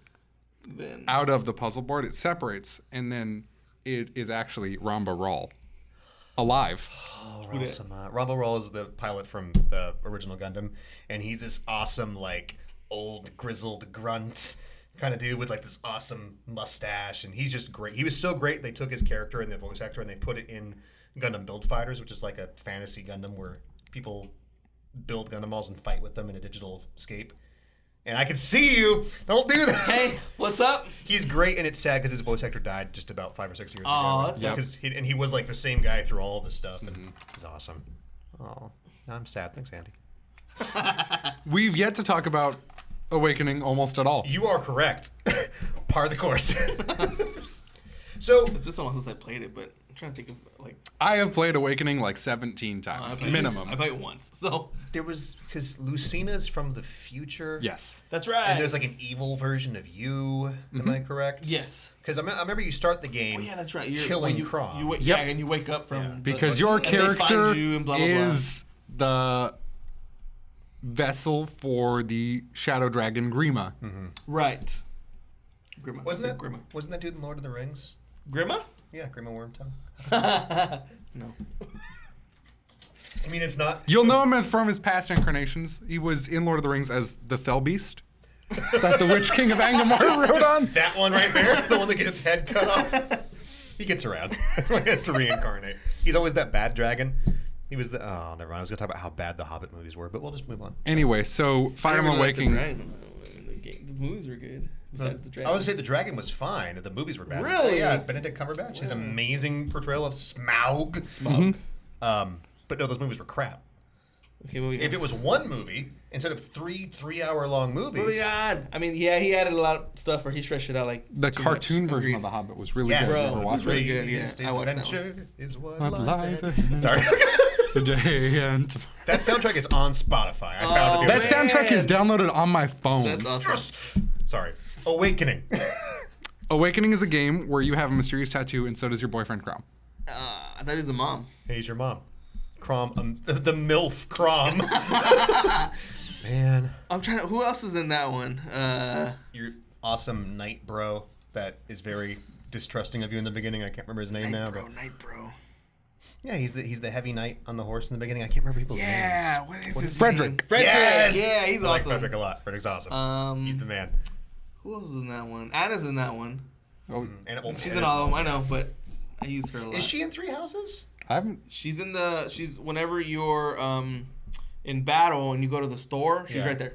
Then out of the puzzle board, it separates, and then it is actually Ramba Ral, alive. Oh, Rambo Roll is the pilot from the original Gundam, and he's this awesome, like, old, grizzled grunt kind of dude with, like, this awesome mustache, and he's just great. He was so great, they took his character and the voice actor, and they put it in Gundam Build Fighters, which is like a fantasy Gundam where people build Gundam balls and fight with them in a digital scape. And I can see you. Don't do that. hey, what's up? He's great, and it's sad because his voice actor died just about 5 or 6 years Aw, ago. that's Yep. Because he was like the same guy through all of this stuff, and he's awesome. Oh, I'm sad. Thanks, Andy. We've yet to talk about Awakening almost at all. You are correct. Par of the course. So It's been so long since I played it, but I'm trying to think of like I have played Awakening like 17 times, minimum. I played it once, so there was because Lucina's from the future. Yes. that's right. And there's like an evil version of you. Am I correct? yes. Because I remember you start the game. Oh yeah, that's right. You're, killing you, Krom. You, Yep. Yeah, and you wake up from Yeah. the- Because your and they find character you and blah, blah, blah. is the vessel for the Shadow Dragon Grima. right. Grima. Wasn't Grima? that dude in Lord of the Rings? Grima? Yeah, Grima Wormtongue. No. I mean, it's not. You'll know him from his past incarnations. He was in Lord of the Rings as the Fell Beast that the Witch King of Angmar rode on. That one right there, the one that gets his head cut off. He gets around. That's why he has to reincarnate. He's always that bad dragon. He was the. Oh, never mind. I was going to talk about how bad the Hobbit movies were, but we'll just move on. Anyway, so Fire Emblem Awakening. The movies were good. Besides the dragon. I would say the dragon was fine. The movies were bad. Really? Yeah, Benedict Cumberbatch. His amazing portrayal of Smaug. Smoke. But no, those movies were crap. Okay, moving If on. it was one movie instead of three-hour-long movies. Moving on. I mean, yeah, he added a lot of stuff where he stretched it out like The too cartoon much. version Agreed. of The Hobbit was really Yes, good. Bro, Never it was watched really it. good. Yeah, Greatest I watched that adventure is what What lies lies ahead. Sorry. The day and tomorrow. That soundtrack is on Spotify. I found it. That the other day. soundtrack is downloaded on my phone. That's awesome. Sorry. Awakening. Awakening is a game where you have a mysterious tattoo, and so does your boyfriend Crom. I thought he was a mom. He's your mom. Crom, the MILF Crom. Man. I'm trying to. Who else is in that one? Your awesome knight bro that is very distrusting of you in the beginning. I can't remember his name now. But Night Bro. yeah, he's the heavy knight on the horse in the beginning. I can't remember people's Yeah, names. what is his Frederick. name? Frederick. Yes! Yeah, he's I like awesome. Frederick a lot. Frederick's awesome. He's the man. Who else is in that one? Anna's in that one. Oh, And She's in all of them. I know, but I use her a lot. Is she in Three Houses? I haven't. She's in the. She's whenever you're in battle and you go to the store, she's Yeah. right there.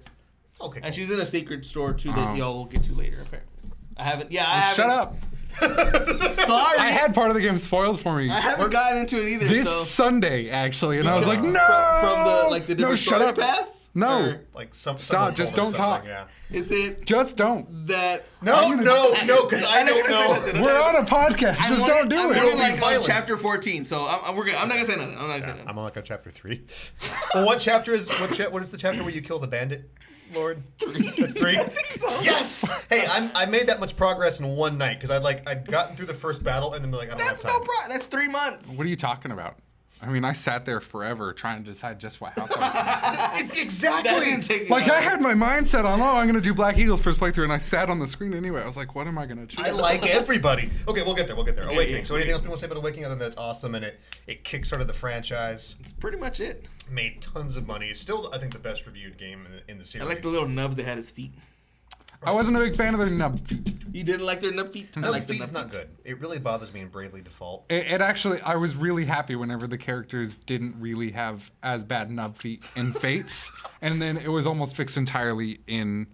Okay. And she's in a secret store too that y'all will get to later. Apparently, I haven't. Yeah, I haven't. Shut up. Sorry, I had part of the game spoiled for me I haven't gotten into it either. this so. Sunday, actually, and I was like, no. From the different no, shut story up. paths. No. Or Like some. Stop, someone just told us don't something, talk. Yeah. Is it Just don't. that? No, because I don't know. We're on a podcast. Just don't do I'm it. only It'll be like on violence. chapter 14, so we're good. I'm not gonna say nothing. I'm not gonna say nothing. I'm on like on chapter 3. Well, what chapter is what is the chapter where you kill the bandit? Lord. That's 3. Yes. Hey, I made that much progress in one night because I'd gotten through the first battle and then like I don't That's have time. no problem. That's 3 months. What are you talking about? I mean, I sat there forever trying to decide just what house I was in. Exactly. That didn't take Like, long. I had my mindset on, I'm going to do Black Eagles first playthrough, and I sat on the screen anyway. I was like, what am I going to choose? I like everybody. Okay, we'll get there. Awakening. yeah. So anything else we want to say about Awakening other than that's awesome and it kickstarted the franchise, That's pretty much it. made tons of money. It's still, I think, the best reviewed game in the I series. like the little nubs that had his feet. I wasn't a big fan of their nub feet. You didn't like their nub feet? I Nub like the feet's nub not feet. good. It really bothers me in Bravely Default. It actually, I was really happy whenever the characters didn't really have as bad nub feet in Fates, and then it was almost fixed entirely in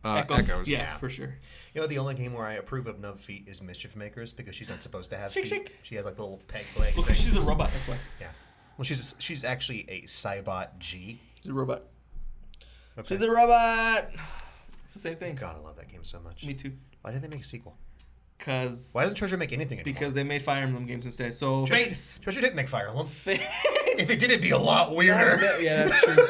Echoes. Yeah, for sure. You know, the only game where I approve of Nub Feet is Mischief Makers because she's not supposed to have Shake, feet. shake. She has like the little peg leg Well, things. she's a robot, that's why. Yeah. Well, she's actually a Cybot G. She's a robot. Okay. She's a robot. It's the same thing. God, I love that game so much. Me too. Why didn't they make a sequel? Because Why doesn't Treasure make anything anymore? they made Fire Emblem games instead. So Fates. Treasure didn't make Fire Emblem. Fates. If it did, it'd be a lot weirder. Yeah, that's true.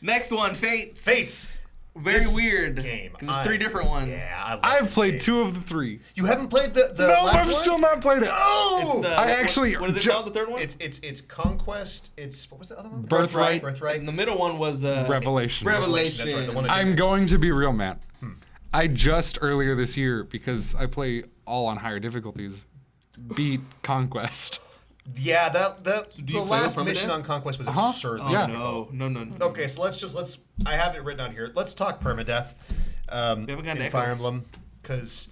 Next one, Fates. Fates. Very This weird. game, Because it's 3 different ones. Yeah, I love I've this played game. 2 of the 3. You haven't played the No, last I've one? still not played it. Oh! I actually What is it ju- called? The third one? It's Conquest. It's what was the other one? Birthright. Birthright. And the middle one was Revelation. Revelation. That's right. The one that I'm going to be real, Matt. I just earlier this year, because I play all on higher difficulties, beat Conquest. Yeah, do the you play last with mission Permadeath? on Conquest was Uh-huh. absurd. Oh, Yeah. no. Okay, so let's. I have it written down here. Let's talk permadeath. We haven't gotten in to Fire Echoes. Emblem, because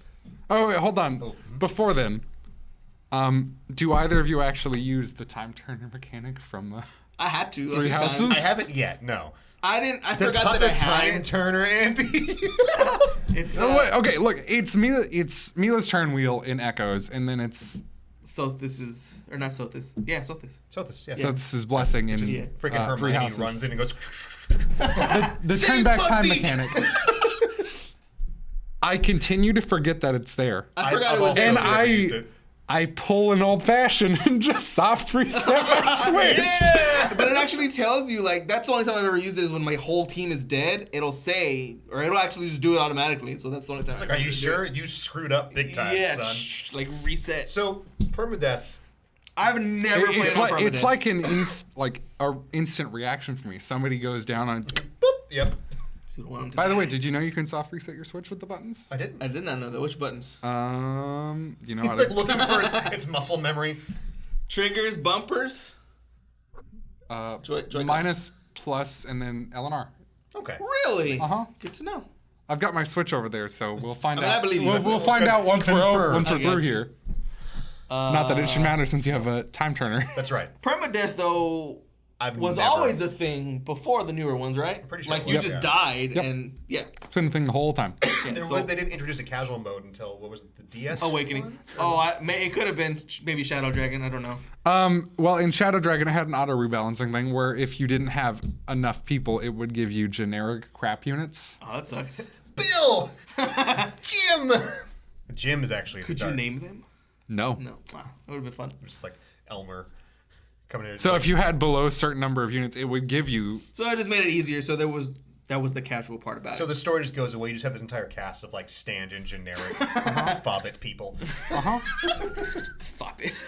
Oh, wait, hold on. Before then, do either of you actually use the time turner mechanic from the... I had to. a Three few houses? times. I haven't yet. No, I didn't. I the, forgot the that I had time it. turner, Andy. It's Oh, wait, okay, look, it's Mila's turn wheel in Echoes, and then it's Sothis is, or not Sothis. Yeah, Sothis. so this, yeah. Sothis' blessing in Yeah. Freaking Three Hermione Houses. runs in and goes. The Save turn back time Buckbeak! mechanic. I continue to forget that it's there. I forgot I've it was also And never used it. I pull an old fashioned and just soft reset my switch. Yeah. But it actually tells you, like, that's the only time I've ever used it is when my whole team is dead. It'll say, or it'll actually just do it automatically. So that's the only time. It's like, are you sure? You screwed up big time, Yeah, son. like reset. So permadeath. I've never played It's on like it's Permadeath. like a instant reaction for me. Somebody goes down on. Boop. Yep. So I want him to By the die. way, did you know you can soft reset your switch with the buttons? I didn't. I did not know that. Which buttons? You know how It's like to, looking for its muscle memory. Triggers, bumpers. minus, plus, and then L and R. Okay. Really? Uh-huh. Good to know. I've got my switch over there, so we'll find I mean, out. I believe you. We'll find out once we're Confirm. once I we're got through you. here. Not that it should matter since you have a time turner. That's right. Permadeath though I've was never- always a thing before the newer ones, right? pretty sure Like it you was, just yeah. died Yep. and yeah. It's been a thing the whole time. They didn't introduce a casual mode until what was it, the DS? Awakening. one? Oh, it could have been maybe Shadow Dragon. I don't know. Well, in Shadow Dragon, it had an auto rebalancing thing where if you didn't have enough people, it would give you generic crap units. Oh, that sucks. Bill, Jim. Jim is actually. Could you name them? No. No. Wow, that would have been fun. Just like Elmer coming in. So if you had below a certain number of units, it would give you. So I just made it easier. So that was the casual part about So it. the story just goes away. You just have this entire cast of like stand-in generic Fobbit people. Stop it.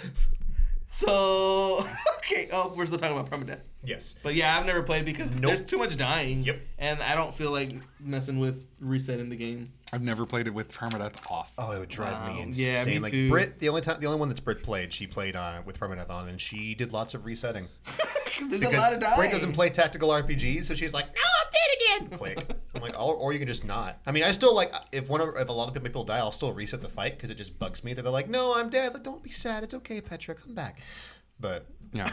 So okay. Oh, we're still talking about permadeath. Yes. But yeah, I've never played because there's too much dying. Yep. And I don't feel like messing with resetting the game. I've never played it with permadeath off. Oh, it would drive me Wow. insane. Yeah, me like too. Britt, the only one that's Britt played, she played on with permadeath on, and she did lots of resetting. Because there's Because a lot of dying. Britt doesn't play tactical RPGs, so she's like, "No, I'm dead again." Click. I'm like, or you can just not. I mean, I still like if a lot of people die, I'll still reset the fight because it just bugs me that they're like, "No, I'm dead. Like, don't be sad. It's okay, Petra. Come back." But Yeah.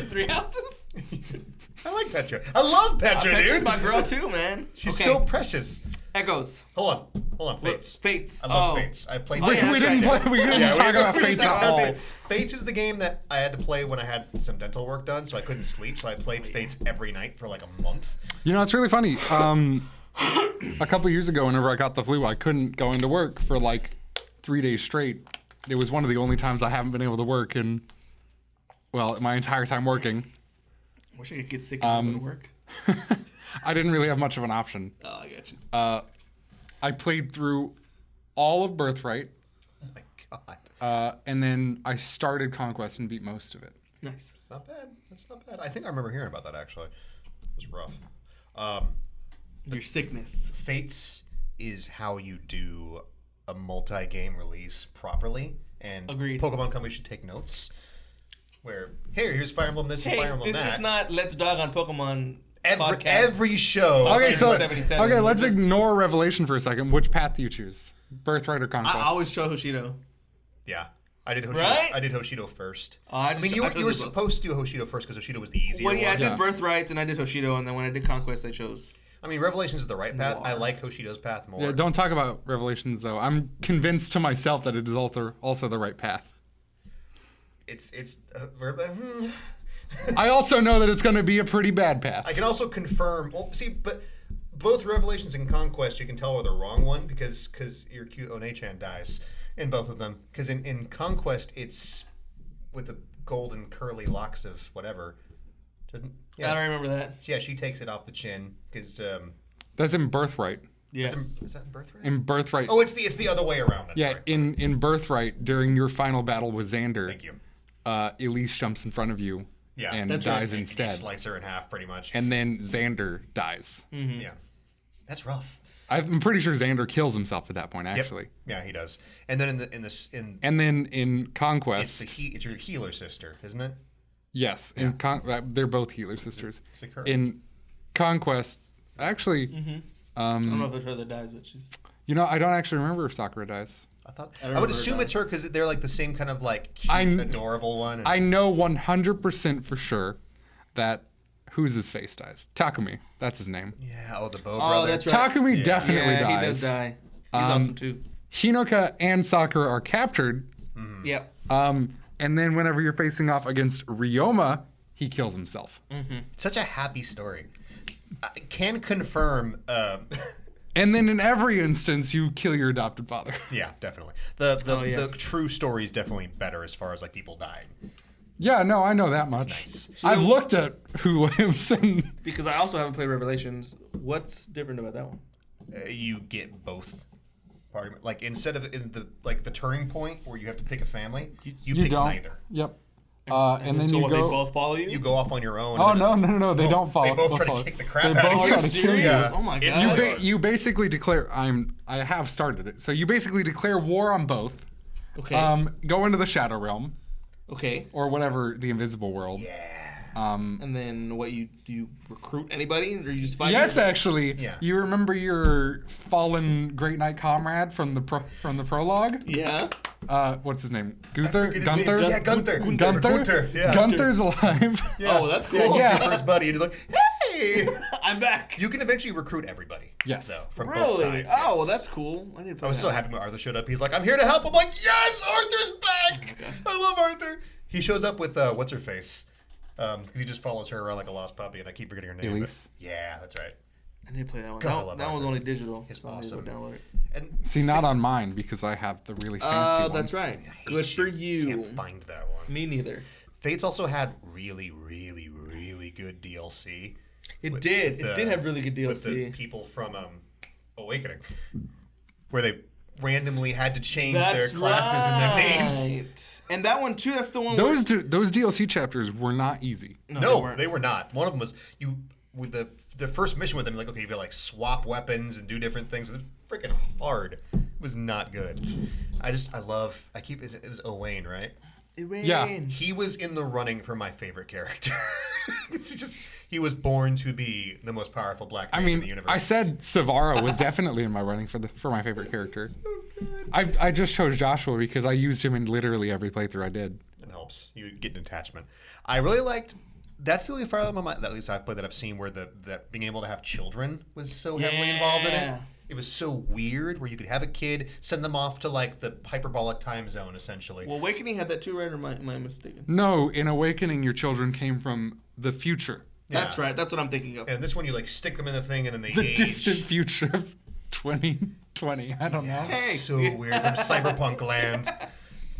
Three houses. I like Petra. I love Petra, Petra's dude. my girl too, man. She's Okay. so precious. Echoes. Hold on. Fates. Fates. I love Oh. Fates. I played. Oh, yeah, we that's didn't right. play. We didn't Yeah, talk about Fates at I was all. saying, Fates is the game that I had to play when I had some dental work done, so I couldn't sleep. So I played Fates every night for like a month. You know, it's really funny. A couple years ago, whenever I got the flu, I couldn't go into work for like 3 days straight. It was one of the only times I haven't been able to work in, well, my entire time working. Wish I could get sick and go to work. I didn't really have much of an option. Oh, I got you. I played through all of Birthright, Oh my god. and then I started Conquest and beat most of it. Nice. It's not bad. That's not bad. I think I remember hearing about that actually. It was rough. Your sickness. Fates is how you do a multi-game release properly, and Agreed. Pokemon Company should take notes. Where here's Fire Emblem this and Hey, Fire Emblem this that. is not Let's Dog on Pokemon podcast. Every show. Okay, is so what's- 77. okay, let's Just- ignore Revelation for a second. Which path do you choose? Birthright or Conquest? I always show Hoshido. Yeah, I did Hoshido. Right? I did Hoshido first. I mean, you were supposed to do Hoshido first because Hoshido was the easier Well, yeah, I one. did Yeah. Birthrights and I did Hoshido, and then when I did Conquest, I chose. I mean, Revelations is the right path. I Noir. like Hoshido's path more. Yeah, don't talk about Revelations though. I'm convinced to myself that it is also the right path. I also know that it's going to be a pretty bad path. I can also confirm. Well, see, but both Revelations and Conquest, you can tell we're the wrong one because your cute One-chan dies in both of them. Because in Conquest, it's with the golden curly locks of whatever. I don't remember that. Yeah, she takes it off the chin because. That's in Birthright. Yeah. Is that in Birthright? In Birthright. Oh, it's the other way around. That's yeah, right. in Birthright, during your final battle with Xander, Thank you. Elise jumps in front of you Yeah, and That's right. dies And you instead. slice her in half, pretty much. And then Xander dies. Yeah, that's rough. I'm pretty sure Xander kills himself at that point, Yep. actually. Yeah, he does. And then And then in Conquest, it's your healer sister, isn't it? yes, they're both healer sisters. Sakura. In Conquest, actually, I don't know if it's her that dies, but she's. I don't actually remember if Sakura dies. I would remember assume that. it's her because they're like the same kind of like cute, adorable one. And I know 100% for sure that who's his face dies. Takumi, that's his name. yeah, the bow Oh, brother. that's right. Takumi definitely Yeah, dies. he does die. He's awesome too. Hinoka and Sakura are captured, Yep. and then whenever you're facing off against Ryoma, he kills himself. Such a happy story. I can confirm. And then in every instance, you kill your adopted father. Yeah, definitely. The yeah. true story is definitely better as far as like people dying. Yeah, no, I know that much. Nice. I've looked at Who Lives and Because I also haven't played Revelations. What's different about that one? You get both. Like instead of in the turning point where you have to pick a family, you pick don't. neither. Yep. And then so you what, go. they both follow you? You go off on your own. Oh and then- no! They don't follow. They both try follow. to kick the crap They out of both you. try to kill you. Yeah. Oh my It's god. really- You basically declare I have started it. So you basically declare war on both. Okay. Go into the Shadow Realm Okay. or whatever, the Invisible World. Yeah. And then what do you recruit anybody or you just fight? Yes, actually. Yeah. You remember your fallen Great Knight comrade from the prologue? Yeah. What's his name? Gunther. Forget his name. Gunther. Yeah, Gunther. Gunther. Yeah. Gunther's alive. Yeah. Oh, that's cool. Yeah, Yeah. for his buddy, and he's like, "Hey." I'm back. You can eventually recruit everybody. Yes. Though, from Really? both sides. Oh, well, yes. that's cool. I need to play I was so that. happy when Arthur showed up. He's like, "I'm here to help." I'm like, "Yes, Arthur's back! I love Arthur." He shows up with what's her face, because he just follows her around like a lost puppy, and I keep forgetting her name. Elise. But yeah, that's right. I need to play that one. God, I that love that one's Arthur. only digital. It's so I need to go awesome. download it. And See, not on mine because I have the really fancy one. That's right. Good for you. Can't find that one. Me neither. Fates also had really, really, really good DLC. It with did. the- It did have really good With the DLC. people from Awakening, where they randomly had to change their classes and their names. names. And that one too. That's the one. Those DLC chapters were not easy. No, they were not. One of them was with the first mission with them. Like, okay, you gotta like swap weapons and do different things. It was freaking hard. It was not good. It was Owain, right? Yeah. He was in the running for my favorite character. He was born to be the most powerful black I mage in the mean, universe. I said Savara was definitely in my running for my favorite character. I just chose Joshua because I used him in literally every playthrough I did. It helps. You get an attachment. I really liked. That's the only Fire Emblem that at least I've played that I've seen where that being able to have children was so heavily involved in it. Yeah. It was so weird where you could have a kid, send them off to like the hyperbolic time zone essentially. Well, Awakening had that too, right? Or am I mistaken? No, in Awakening, your children came from the future. That's Yeah. right. That's what I'm thinking of. And this one you like stick them in the thing and then they The age. distant future of 2020. I don't know. Hey. So weird from cyberpunk land.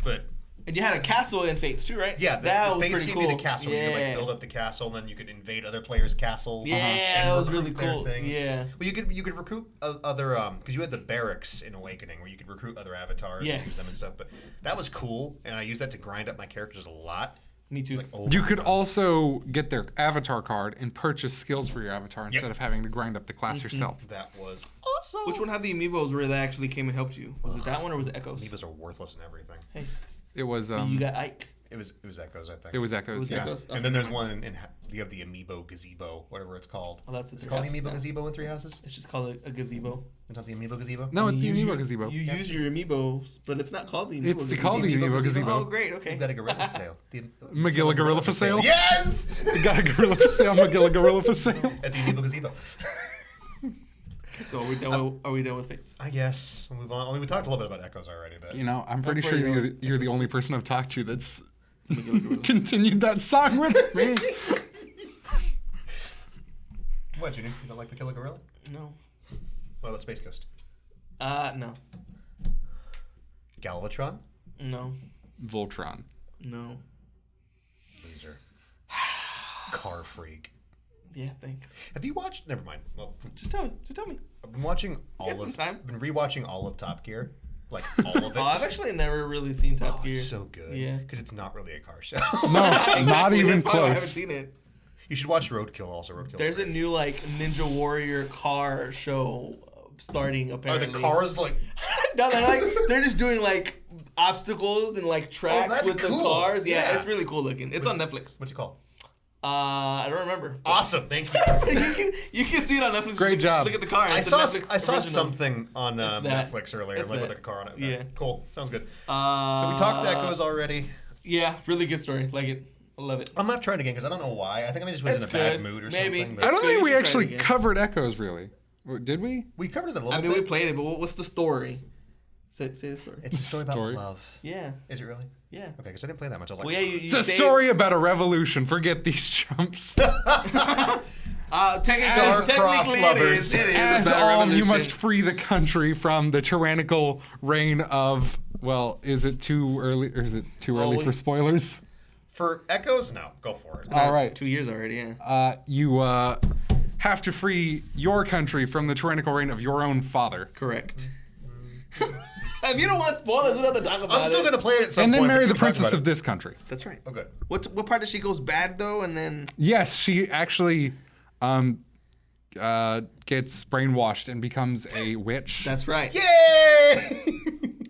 But And you had a castle in Fates too, right? Yeah, that the was Fates pretty gave cool. you the castle. You could like build up the castle, and then you could invade other players' castles. Yeah, and that was recruit really their cool. Things. Yeah. Well, you could recruit other because you had the barracks in Awakening where you could recruit other avatars and use them and stuff. But that was cool, and I used that to grind up my characters a lot. Me too. Like, You could also get their avatar card and purchase skills for your avatar instead of having to grind up the class yourself. That was awesome. Which one had the amiibos where that actually came and helped you? Was it that one or was it Echoes? Amiibos are worthless and everything. Hey, It was you got Ike. It was Echoes, I think. it was Echoes. It was Yeah. Echoes? And then there's one in you have the Amiibo Gazebo, whatever it's called. Oh, that's Is it Three called the Houses Amiibo now. Gazebo in Three Houses? It's just called a gazebo. It's not the Amiibo Gazebo? No, it's the You- Amiibo gazebo. You use your amiibos, but it's not called the amiibo. It's called the Amiibo gazebo. Oh, great. Okay. You've got a gorilla for sale. The Magilla gorilla for sale. Yes! You got a gorilla for sale. Magilla gorilla for sale. At the Amiibo Gazebo. So are we done with Fates? I guess we'll move on. I mean, we talked a little bit about Echoes already, but You know, I'm pretty sure pretty you're the only person I've talked to that's continued that song with me. what, Junior? You don't like Magilla Gorilla? No. What about Space Ghost? No. Galvatron? No. Voltron. No. Loser. Car Freak. Yeah, thanks. Have you watched? Never mind. Well, Just tell me. Just tell me. I've been watching all got some of. time. I've been rewatching all of Top Gear, like all of it. Oh, I've actually never really seen Top Gear. It's so good. Yeah. Because it's not really a car show. No, not even That's why I haven't close. seen it. You should watch Roadkill. Also, Roadkill. There's a new like Ninja Warrior car show starting Are apparently. the cars like? No, they're just doing like obstacles and like tracks that's with the cool. cars. Yeah, Yeah. it's really cool looking. It's on Netflix. What's it called? I don't remember. Awesome. Thank you. you can see it on Netflix. Great Just job. look at the car. I It's a saw Netflix I saw original. something on It's that. Netflix earlier, It's like with that. like a car on it. Yeah. Cool. Sounds good. So So we talked Echoes already. Yeah, really good story. Like it. I love it. I'm not trying it again because I don't know why. I think I just was in a It's bad good. mood or Maybe. something. I But don't good. think You we should try it actually again. covered Echoes, really. Did we? we covered it a little I mean, bit. we played it, but what's the story? Say the story. It's a story about Story. love. Yeah. Is it really? Yeah. Okay, because I didn't play that much. I was like, Well, yeah, you It's a saved- story about a revolution. Forget these chumps. Star-crossed Technically, lovers. it is As about a all, you revolution. must free the country from the tyrannical reign of. Well, is it too early? Or is it too early we- for spoilers? For Echoes, no, go for it. All right. 2 years already. Yeah. You have to free your country from the tyrannical reign of your own father, Correct. If you don't want spoilers, we don't have to talk about I'm still it. gonna play it at some and point. then marry but the you talked princess about of this country. That's right. Oh, good. What part does she goes bad though, and then Yes, she actually gets brainwashed and becomes a witch. that's right. Yay!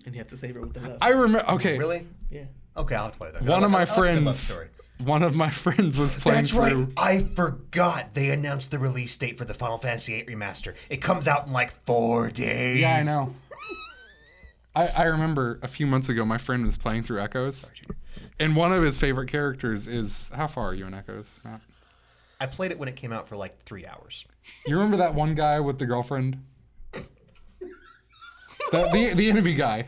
And you have to save her with the love. I remember. Okay, Really? Yeah. Okay, I'll have to play that. one of my I like a good love friends. story. One of my friends was playing That's right. through. I forgot they announced the release date for the Final Fantasy VIII remaster. It comes out in like 4 days. Yeah, I know. I remember a few months ago, my friend was playing through Echoes, and one of his favorite characters is. How far are you in Echoes, Matt? I played it when it came out for like 3 hours. You remember that one guy with the girlfriend? The enemy guy.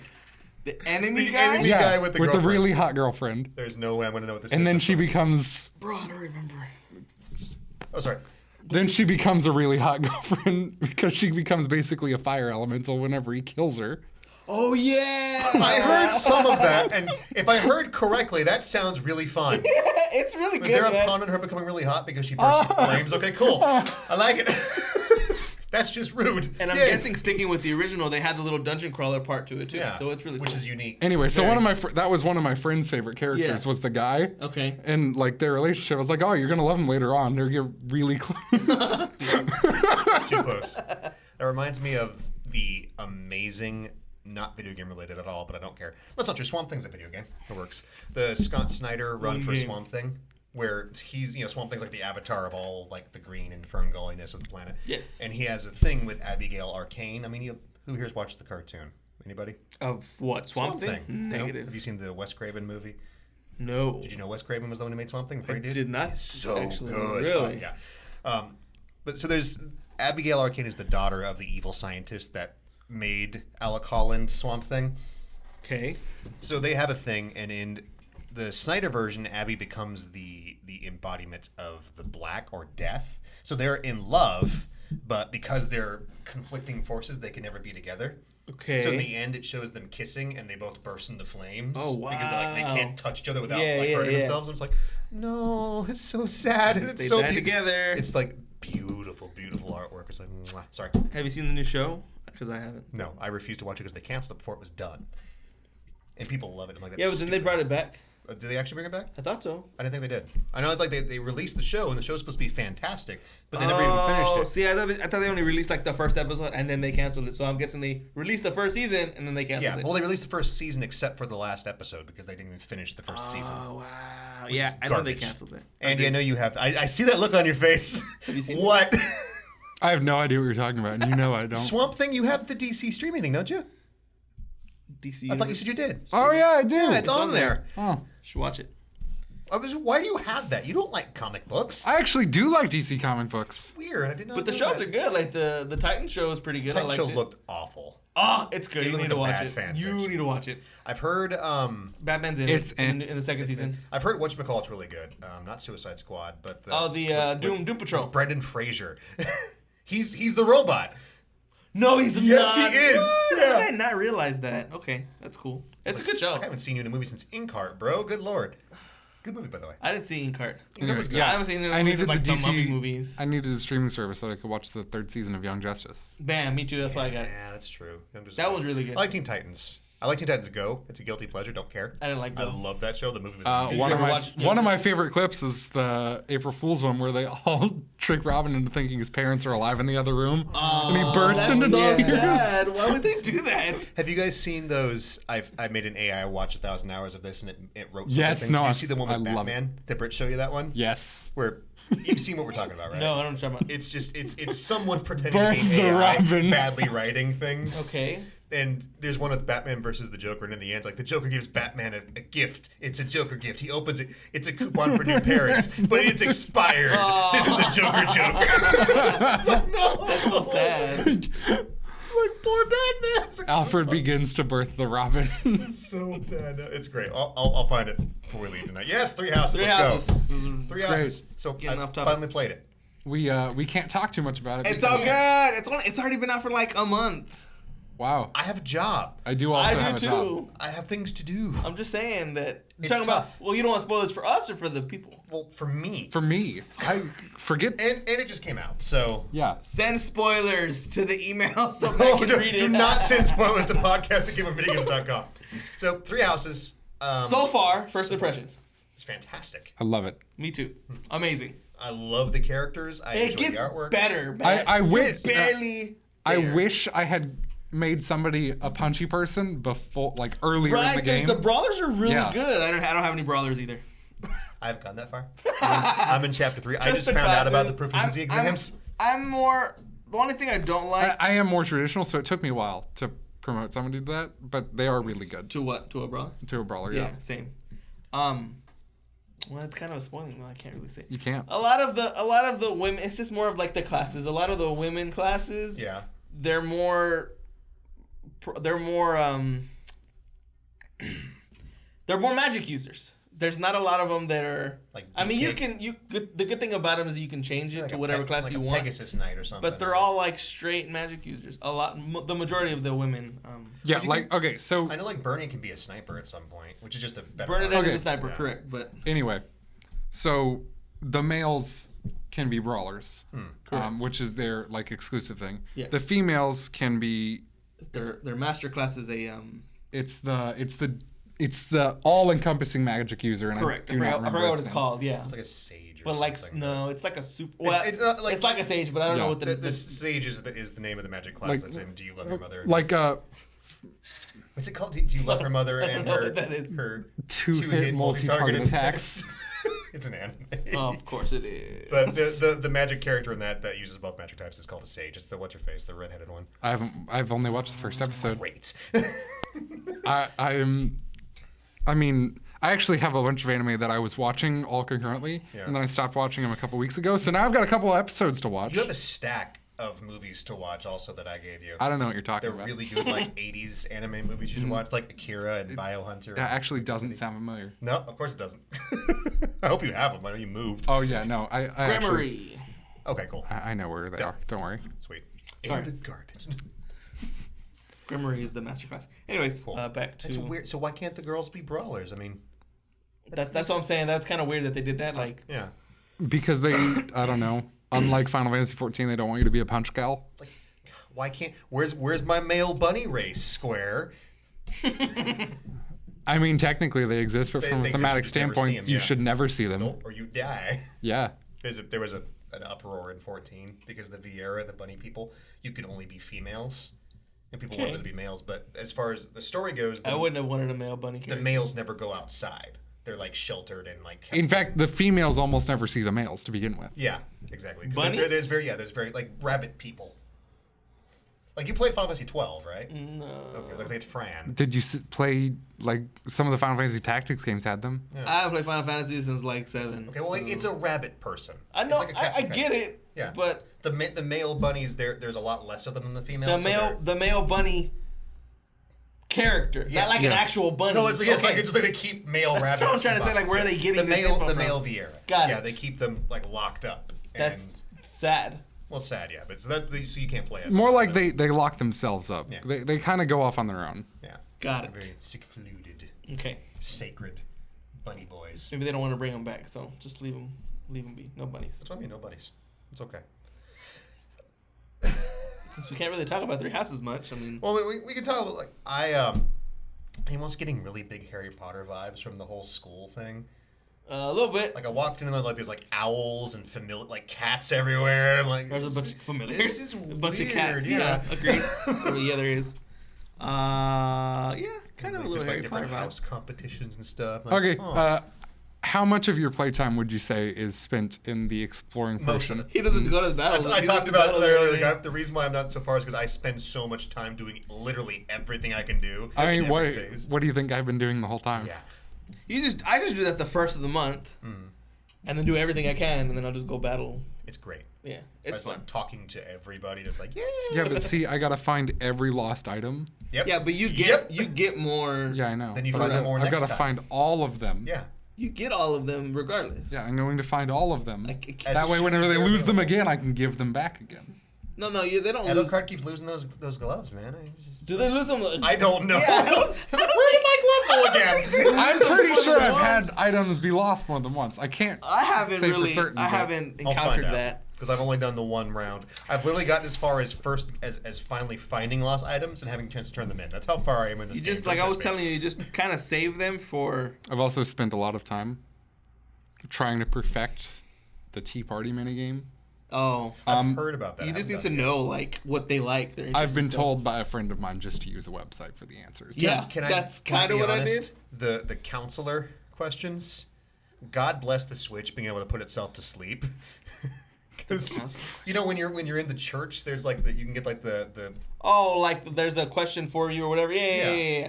The enemy The guy? enemy- Yeah, guy with the girlfriend. really hot girlfriend. There's no way I'm gonna know what this is. And then I'm she sorry. becomes. Bro, I don't remember. Oh, sorry. Then she becomes a really hot girlfriend because she becomes basically a fire elemental whenever he kills her. Oh yeah. I heard some of that, and if I heard correctly, that sounds really fun. It's really Was good. there a man. pun on her becoming really hot because she burst into flames? Okay, cool. I like it. That's just rude. And I'm Yay. guessing sticking with the original, they had the little dungeon crawler part to it too. Yeah, So it's really which cool. is unique. Anyway, so Very. one of my that was one of my friend's favorite characters Yeah. was the guy. Okay. And like their relationship, I was like, oh, you're gonna love him later on. They're get really close. Too close. That reminds me of the amazing, not video game related at all, but I don't care. That's not true. Swamp Thing's a video game. It works. The Scott Snyder run for game. Swamp Thing, where he's, Swamp Thing's like the avatar of all like the green and fern-gulliness of the planet. Yes. And he has a thing with Abigail Arcane. I mean, who here's watched the cartoon? Anybody? Of what? Swamp Thing? No? Negative. Have you seen the Wes Craven movie? No. Did you know Wes Craven was the one who made Swamp Thing? I did not. It's so actually. good. Really? Yeah. But so there's Abigail Arcane is the daughter of the evil scientist that made Alec Holland Swamp Thing. Okay. So they have a thing, and in the Snyder version, Abby becomes the embodiment of the black or death. So they're in love, but because they're conflicting forces, they can never be together. Okay. So in the end, it shows them kissing, and they both burst into flames. Oh, Because they can't touch each other without Yeah, hurting yeah. themselves. I'm just like, no, it's so sad, and it's Stay so back together. It's like beautiful, beautiful artwork. It's like, mwah. Sorry, Have you seen the new show? Because I haven't. no, I refused to watch it because they canceled it before it was done, and people love it. I'm like, that's Yeah, but then they brought it back. Did they actually bring it back? I thought so. I didn't think they did. I know like they released the show, and the show's supposed to be fantastic, but they never even finished it. See, I thought they only released like the first episode and then they canceled it. So I'm guessing they released the first season and then they canceled Yeah, it. well, they released the first season except for the last episode because they didn't even finish the first season. Oh wow! Yeah, I know they garbage. canceled it. Andy, I know you have. I see that look on your face. Have you seen what? I have no idea what you're talking about, and you know I don't. Swamp Thing? You have the DC streaming thing, don't you? DC. I thought you said you did. Oh yeah, I do. Yeah, it's on on there. Oh, Should watch it. Why do you have that? You don't like comic books. I actually do like DC comic books. Weird. I did not. But the know shows that. are good. Like the Titan show is pretty good. I Titan liked show it. looked awful. Oh, it's good. It You looked need to like a watch bad it. fan You fiction. need to watch it. I've heard. Batman's in It's it in the second season. I've heard whatchamacallit's really good. Not Suicide Squad, but Doom Patrol. Brendan Fraser. he's the robot. No, he's Yes, not. he is. What? Yeah. How did I not realize that? Okay, that's cool. It's a good show. I haven't seen you in a movie since Inkheart, bro. Good lord. Good movie, by the way. I didn't see Inkheart. Inkheart was good. I haven't seen any I movies needed like the the Mummy DC movies. I needed a streaming service so I could watch the third season of Young Justice. Bam, me too. That's why I got it. Yeah, that's true. That was really good. I like Teen Titans. I like Teen Titans Go. It's a guilty pleasure. Don't care. I didn't like I Go. love that show. The movie was One amazing. of ever my watch Young one of my favorite clips is the April Fool's one where they all trick Robin into thinking his parents are alive in the other room, and he bursts That's into so tears. sad. Why would they do that? Have you guys seen those? I made an AI watch 1,000 hours of this, and it wrote. Yes, things. no, Did you see the one with I love Batman? Did Britt show you that one? Yes. Where you've seen what we're talking about, right? No, I don't know what you're talking It's just it's someone pretending Birth to be the AI, Robin. badly writing things. about. Okay. And there's one with Batman versus the Joker, and in the end, like the Joker gives Batman a gift. It's a Joker gift. He opens it. It's a coupon for new parents, but it's expired. This is a Joker joke. It's like, no. That's so sad. Like poor Batman. It's like, Alfred begins to birth the Robin. so bad. It's great. I'll find it before we leave tonight. Yes, Three Houses. Three Let's Houses. go. Three Houses. So Getting I off topic. finally played it. We can't talk too much about it. It's all good. It's already been out for like a month. Wow. I have a job. I do also I have do a job. too. I have things to do. I'm just saying that. You're It's talking tough. about. Well, you don't want spoilers for us or for the people. Well, for me. For me, I forget. And it just came out, so. Yeah. Send spoilers to the email so I can read it. Do not send spoilers to podcast@gameovervideogames.com. So, Three Houses. So far, first impressions. It's fantastic. I love it. Me too. Amazing. I love the characters. I It enjoy gets the artwork. better. I wish. Barely. I there. wish I had made somebody a punchy person before, like earlier in the Right, because game. the brawlers are really Yeah. good. I don't have any brawlers either. I haven't gone that far. I'm in chapter 3. I just the found out about classes. the proficiency exams. I'm more. The only thing I don't like. I am more traditional, so it took me a while to promote somebody to that, but they are really good. To what? To a brawler? To a brawler, Yeah, yeah. same. Well, it's kind of a spoiling. I can't really say. You can't. A lot of the women. It's just more of like the classes. A lot of the women classes. Yeah. They're more. They're more. They're more magic users. There's not a lot of them that are. Like I mean, Beefcake. the good thing about them is you can change it Like to a whatever class like you a want. Pegasus Knight or something. But they're all like straight magic users. The majority of the women. Yeah, you like, okay, so I know, like, Bernie can be a sniper at some point, which is just a better Bernadette Okay. is a sniper, Yeah. correct? But anyway, so the males can be brawlers, which is their, like, exclusive thing. Yeah. The females can be, their master class is a it's the all-encompassing magic user, and correct. I do not I remember forgot what its it's name. called. Yeah, It's like a sage or but like something. no, it's like a super. Well, It's not like- it's like a sage, but I don't Yeah. know what The sage is the name of the magic class Like- that's in Do You Love Your Mother? Like, What's it called? Do You Love Her Mother I don't and know her, what that is. her two-hit multi-target attacks. It's an anime. Oh, of course it is. But the magic character in that uses both magic types is called a sage. It's the what's her face, the redheaded one. I've only watched the first episode. Great. I mean, I actually have a bunch of anime that I was watching all concurrently, Yeah. and then I stopped watching them a couple weeks ago. So now I've got a couple of episodes to watch. You have a stack of movies to watch also that I gave you. I don't know what you're talking They're about. really good, like 80s anime movies you should watch, like Akira and Biohunter. That actually doesn't sound familiar. No, of course it doesn't. I hope you have them. I know you moved. Oh yeah, no, I actually, Grammary. Okay, cool. I know where they are. Don't worry. Sweet. Sorry. In the garbage. Grimoire is the masterclass. Anyways, Cool. back to It's weird. So why can't the girls be brawlers? I mean, that's what I'm saying. That's kind of weird that they did that. Like, yeah. Because they, I don't know. Unlike Final Fantasy 14, they don't want you to be a punch gal. Like, why can't? Where's my male bunny race, Square? I mean, technically they exist, but from They a exist, thematic you just never see standpoint, 'em, you yeah. should never see them. Nope, or you die. Yeah. There was an uproar in 14 because the Viera, the bunny people, you could only be females, and people wanted to be males. But as far as the story goes, I wouldn't have wanted a male bunny the character. males never go outside. They're like sheltered and like. Kept In fact, the females almost never see the males to begin with. yeah, exactly. 'Cause Bunnies? There's very like rabbit people. Like you played Final Fantasy 12, right? No. Okay, looks like it's Fran. Did you play, like, some of the Final Fantasy Tactics games had them? I haven't played Final Fantasy since like 7. Okay, well it's a rabbit person. I know. It's like a cat. I get it. Yeah, But the male bunnies there's a lot less of them than the females. the male bunny character, Yes. not like an Yeah. actual bunny. No, it's like Okay. it's like they keep male rabbits. what I'm trying to say, in like, where are boxes. they getting the this male info the from? male Viera? Got Yeah, it. they keep them like locked up. That's And, sad. well, it's sad, yeah, but so you can't play as More them, like but- they lock themselves up. Yeah. They kind of go off on their own. yeah, Got it. very secluded, Okay. sacred bunny boys. Maybe they don't want to bring them back, so just leave them be. No bunnies. That's what I mean. Nobody's. It's okay. Since we can't really talk about their houses much, I mean, Well, we can talk about like I'm almost getting really big Harry Potter vibes from the whole school thing. a little bit. Like I walked in and like there's like owls and like cats everywhere. And, like There's a this bunch is- of familiars. This is a bunch weird, of cats. Yeah, agreed. Yeah, there is. Yeah, kind of Like, a little there's Harry like Potter different vibe. house competitions and stuff. Like, Okay, oh. how much of your playtime would you say is spent in the exploring Most portion? of it. He doesn't go to the battle. I talked about it earlier. Like, the reason why I'm not so far is because I spend so much time doing literally everything I can do. I in mean, every phase. what do you think I've been doing the whole time? Yeah. I just do that the first of the month, and then do everything I can, and then I'll just go battle. It's great. Yeah, I it's was, fun. like, talking to everybody. Just like, Yeah, but see, I gotta find every lost item. Yep. Yeah, but you get more. Yeah, I know. Then you But find them more I've next gotta time. find all of them. Yeah. You get all of them regardless. Yeah, I'm going to find all of them. Like, As That way, soon whenever as they they're lose them available. again, I can give them back again. no, they don't Edo lose. Card keeps losing those gloves, man. Do they lose them? I don't know. Yeah, I don't- Where did my glove go again? I'm pretty more sure than I've had once. items be lost more than once. I can't. I haven't Say for really. certain, I but haven't I'll encountered find out. that. Because I've only done the one round. I've literally gotten as far as finally finding lost items and having a chance to turn them in. That's how far I am in this You game. just like I was telling you, you just kind of save them for. I've also spent a lot of time trying to perfect the Tea Party minigame. Oh, I've heard about that. you I just need haven't to done it know like what they like. Their interests I've been and stuff. told by a friend of mine just to use a website for the answers. Yeah, Can that's can kind of be what honest? I did. The counselor questions. God bless the Switch being able to put itself to sleep. Because you know when you're in the church, there's like you can get like the Oh, like there's a question for you or whatever. Yeah.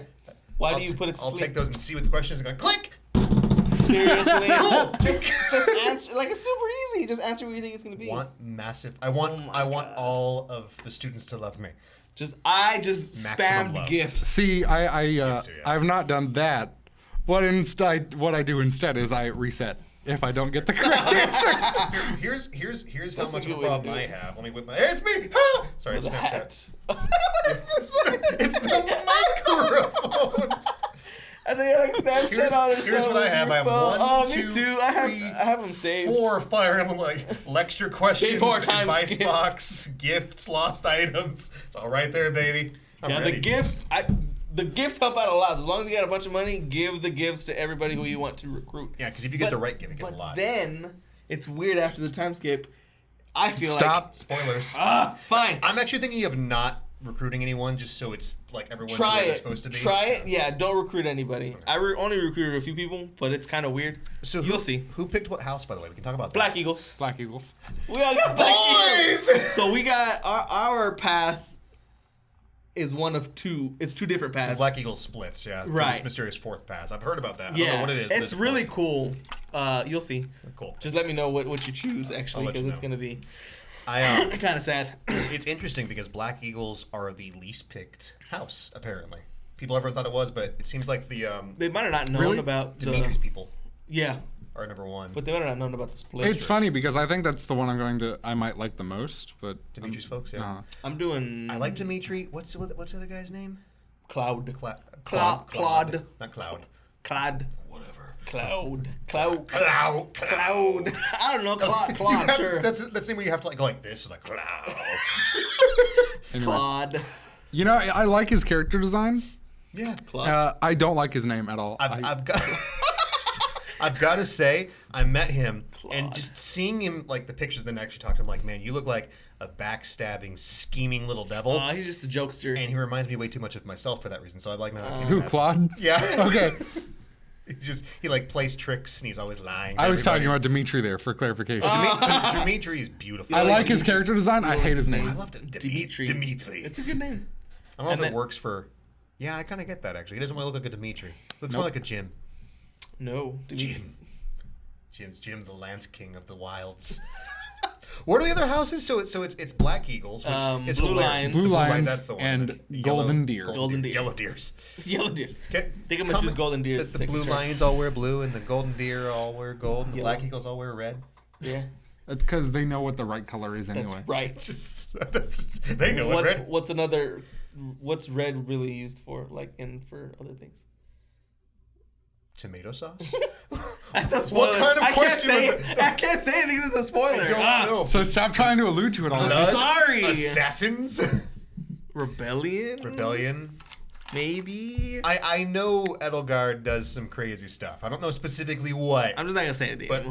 Why do you put it to I'll sleep? take those and see what the question is and go click. Seriously? Cool. Just answer. Like it's super easy. Just answer what you think it's gonna be. I want Oh my I want God. all of the students to love me. I just Maximum spammed love. gifts. See, yeah. I've not done that. What I do instead is I reset if I don't get the correct answer. Here's how That's much a of a good way to problem do I it. have. Let me whip my. Hey, it's me. Ah! Sorry, it's Snapchat. It's the microphone. And they have like Snapchat on or Here's something what I have. I have phone. 1, Oh, 2, me too. I 3, have them saved. 4 Fire Emblem like lecture questions, Before time advice skip. box, gifts, lost items. It's all right there, baby. I'm Yeah, ready. the gifts. The gifts help out a lot. As long as you got a bunch of money, give the gifts to everybody who you want to recruit. Yeah, because if you get the right gift, it gets a But lot. then it's weird after the time skip. I feel Stop. Spoilers. fine. I'm actually thinking of not recruiting anyone, just so it's like everyone's Try where they're it. supposed to be. Try it. Yeah, don't recruit anybody. I only recruited a few people, but it's kind of weird. So you'll see. Who picked what house, by the way? We can talk about that. Black Eagles. Black Eagles. We all got Black Boys! Eagles. So we got our path is one of two. It's two different paths. Black Eagle splits, yeah. to Right. This mysterious fourth pass. I've heard about that. I Yeah, don't know what it is. but it's really cool. You'll see. cool. Just let me know what you choose actually, let you because it's know. gonna be I kind of sad. It's interesting because Black Eagles are the least picked house, apparently. People everyone thought it was, but it seems like the They might have not known Really? about Dimitri's the. people Yeah. are number one. But they might not known about this place. It's funny because I think that's the one I might like the most. But Dimitri's folks, yeah. I'm doing. I like Dimitri. What's the other guy's name? Cloud. Claude. Not Cloud. Cloud. Whatever. Cloud. Cloud. I don't know. Cloud. Sure. That's the name where you have to like go like this. It's like Cloud. anyway. Claude. You know, I like his character design. Yeah. Claude. I don't like his name at all. I've got. I've got to say, I met him, and just seeing him, like the pictures, then actually talked to him, like, man, you look like a backstabbing, scheming little devil. He's just a jokester. And he reminds me way too much of myself for that reason. So I like that. Who, Claude? Yeah. Okay. He like plays tricks and he's always lying. to I was everybody. talking about Dimitri there for clarification. Dimitri is beautiful. I like his Dimitri. character design. I hate his I name. loved it. Dimitri. Dimitri. It's a good name. I don't know And if it then- works for. Yeah, I kind of get that actually. He doesn't want to look like a Dimitri. Looks more Nope. like a Jim. No. Dimitri. Jim, the Lance King of the Wilds. What are the other houses? So it's Black Eagles, which it's Blue hilarious. Lions. Blue Lions that's the one. and The Golden Deer. Golden Deer. Yellow Deers. Yellow deers. Okay. Think I'm gonna choose Golden Deer's The Blue signature. Lions all wear blue, and the Golden Deer all wear gold, and the Yellow. Black Eagles all wear red. Yeah. It's because they know what the right color is That's anyway. right. They know what red. What's another? What's red really used for? Like for other things? Tomato sauce. That's a spoiler. kind of I question can't was say. that? I can't say anything. It's a spoiler. I don't know. So stop trying to allude to it all. Blood? Sorry. Assassins. Rebellion. Maybe. I know Edelgard does some crazy stuff. I don't know specifically what. I'm just not gonna say anything. But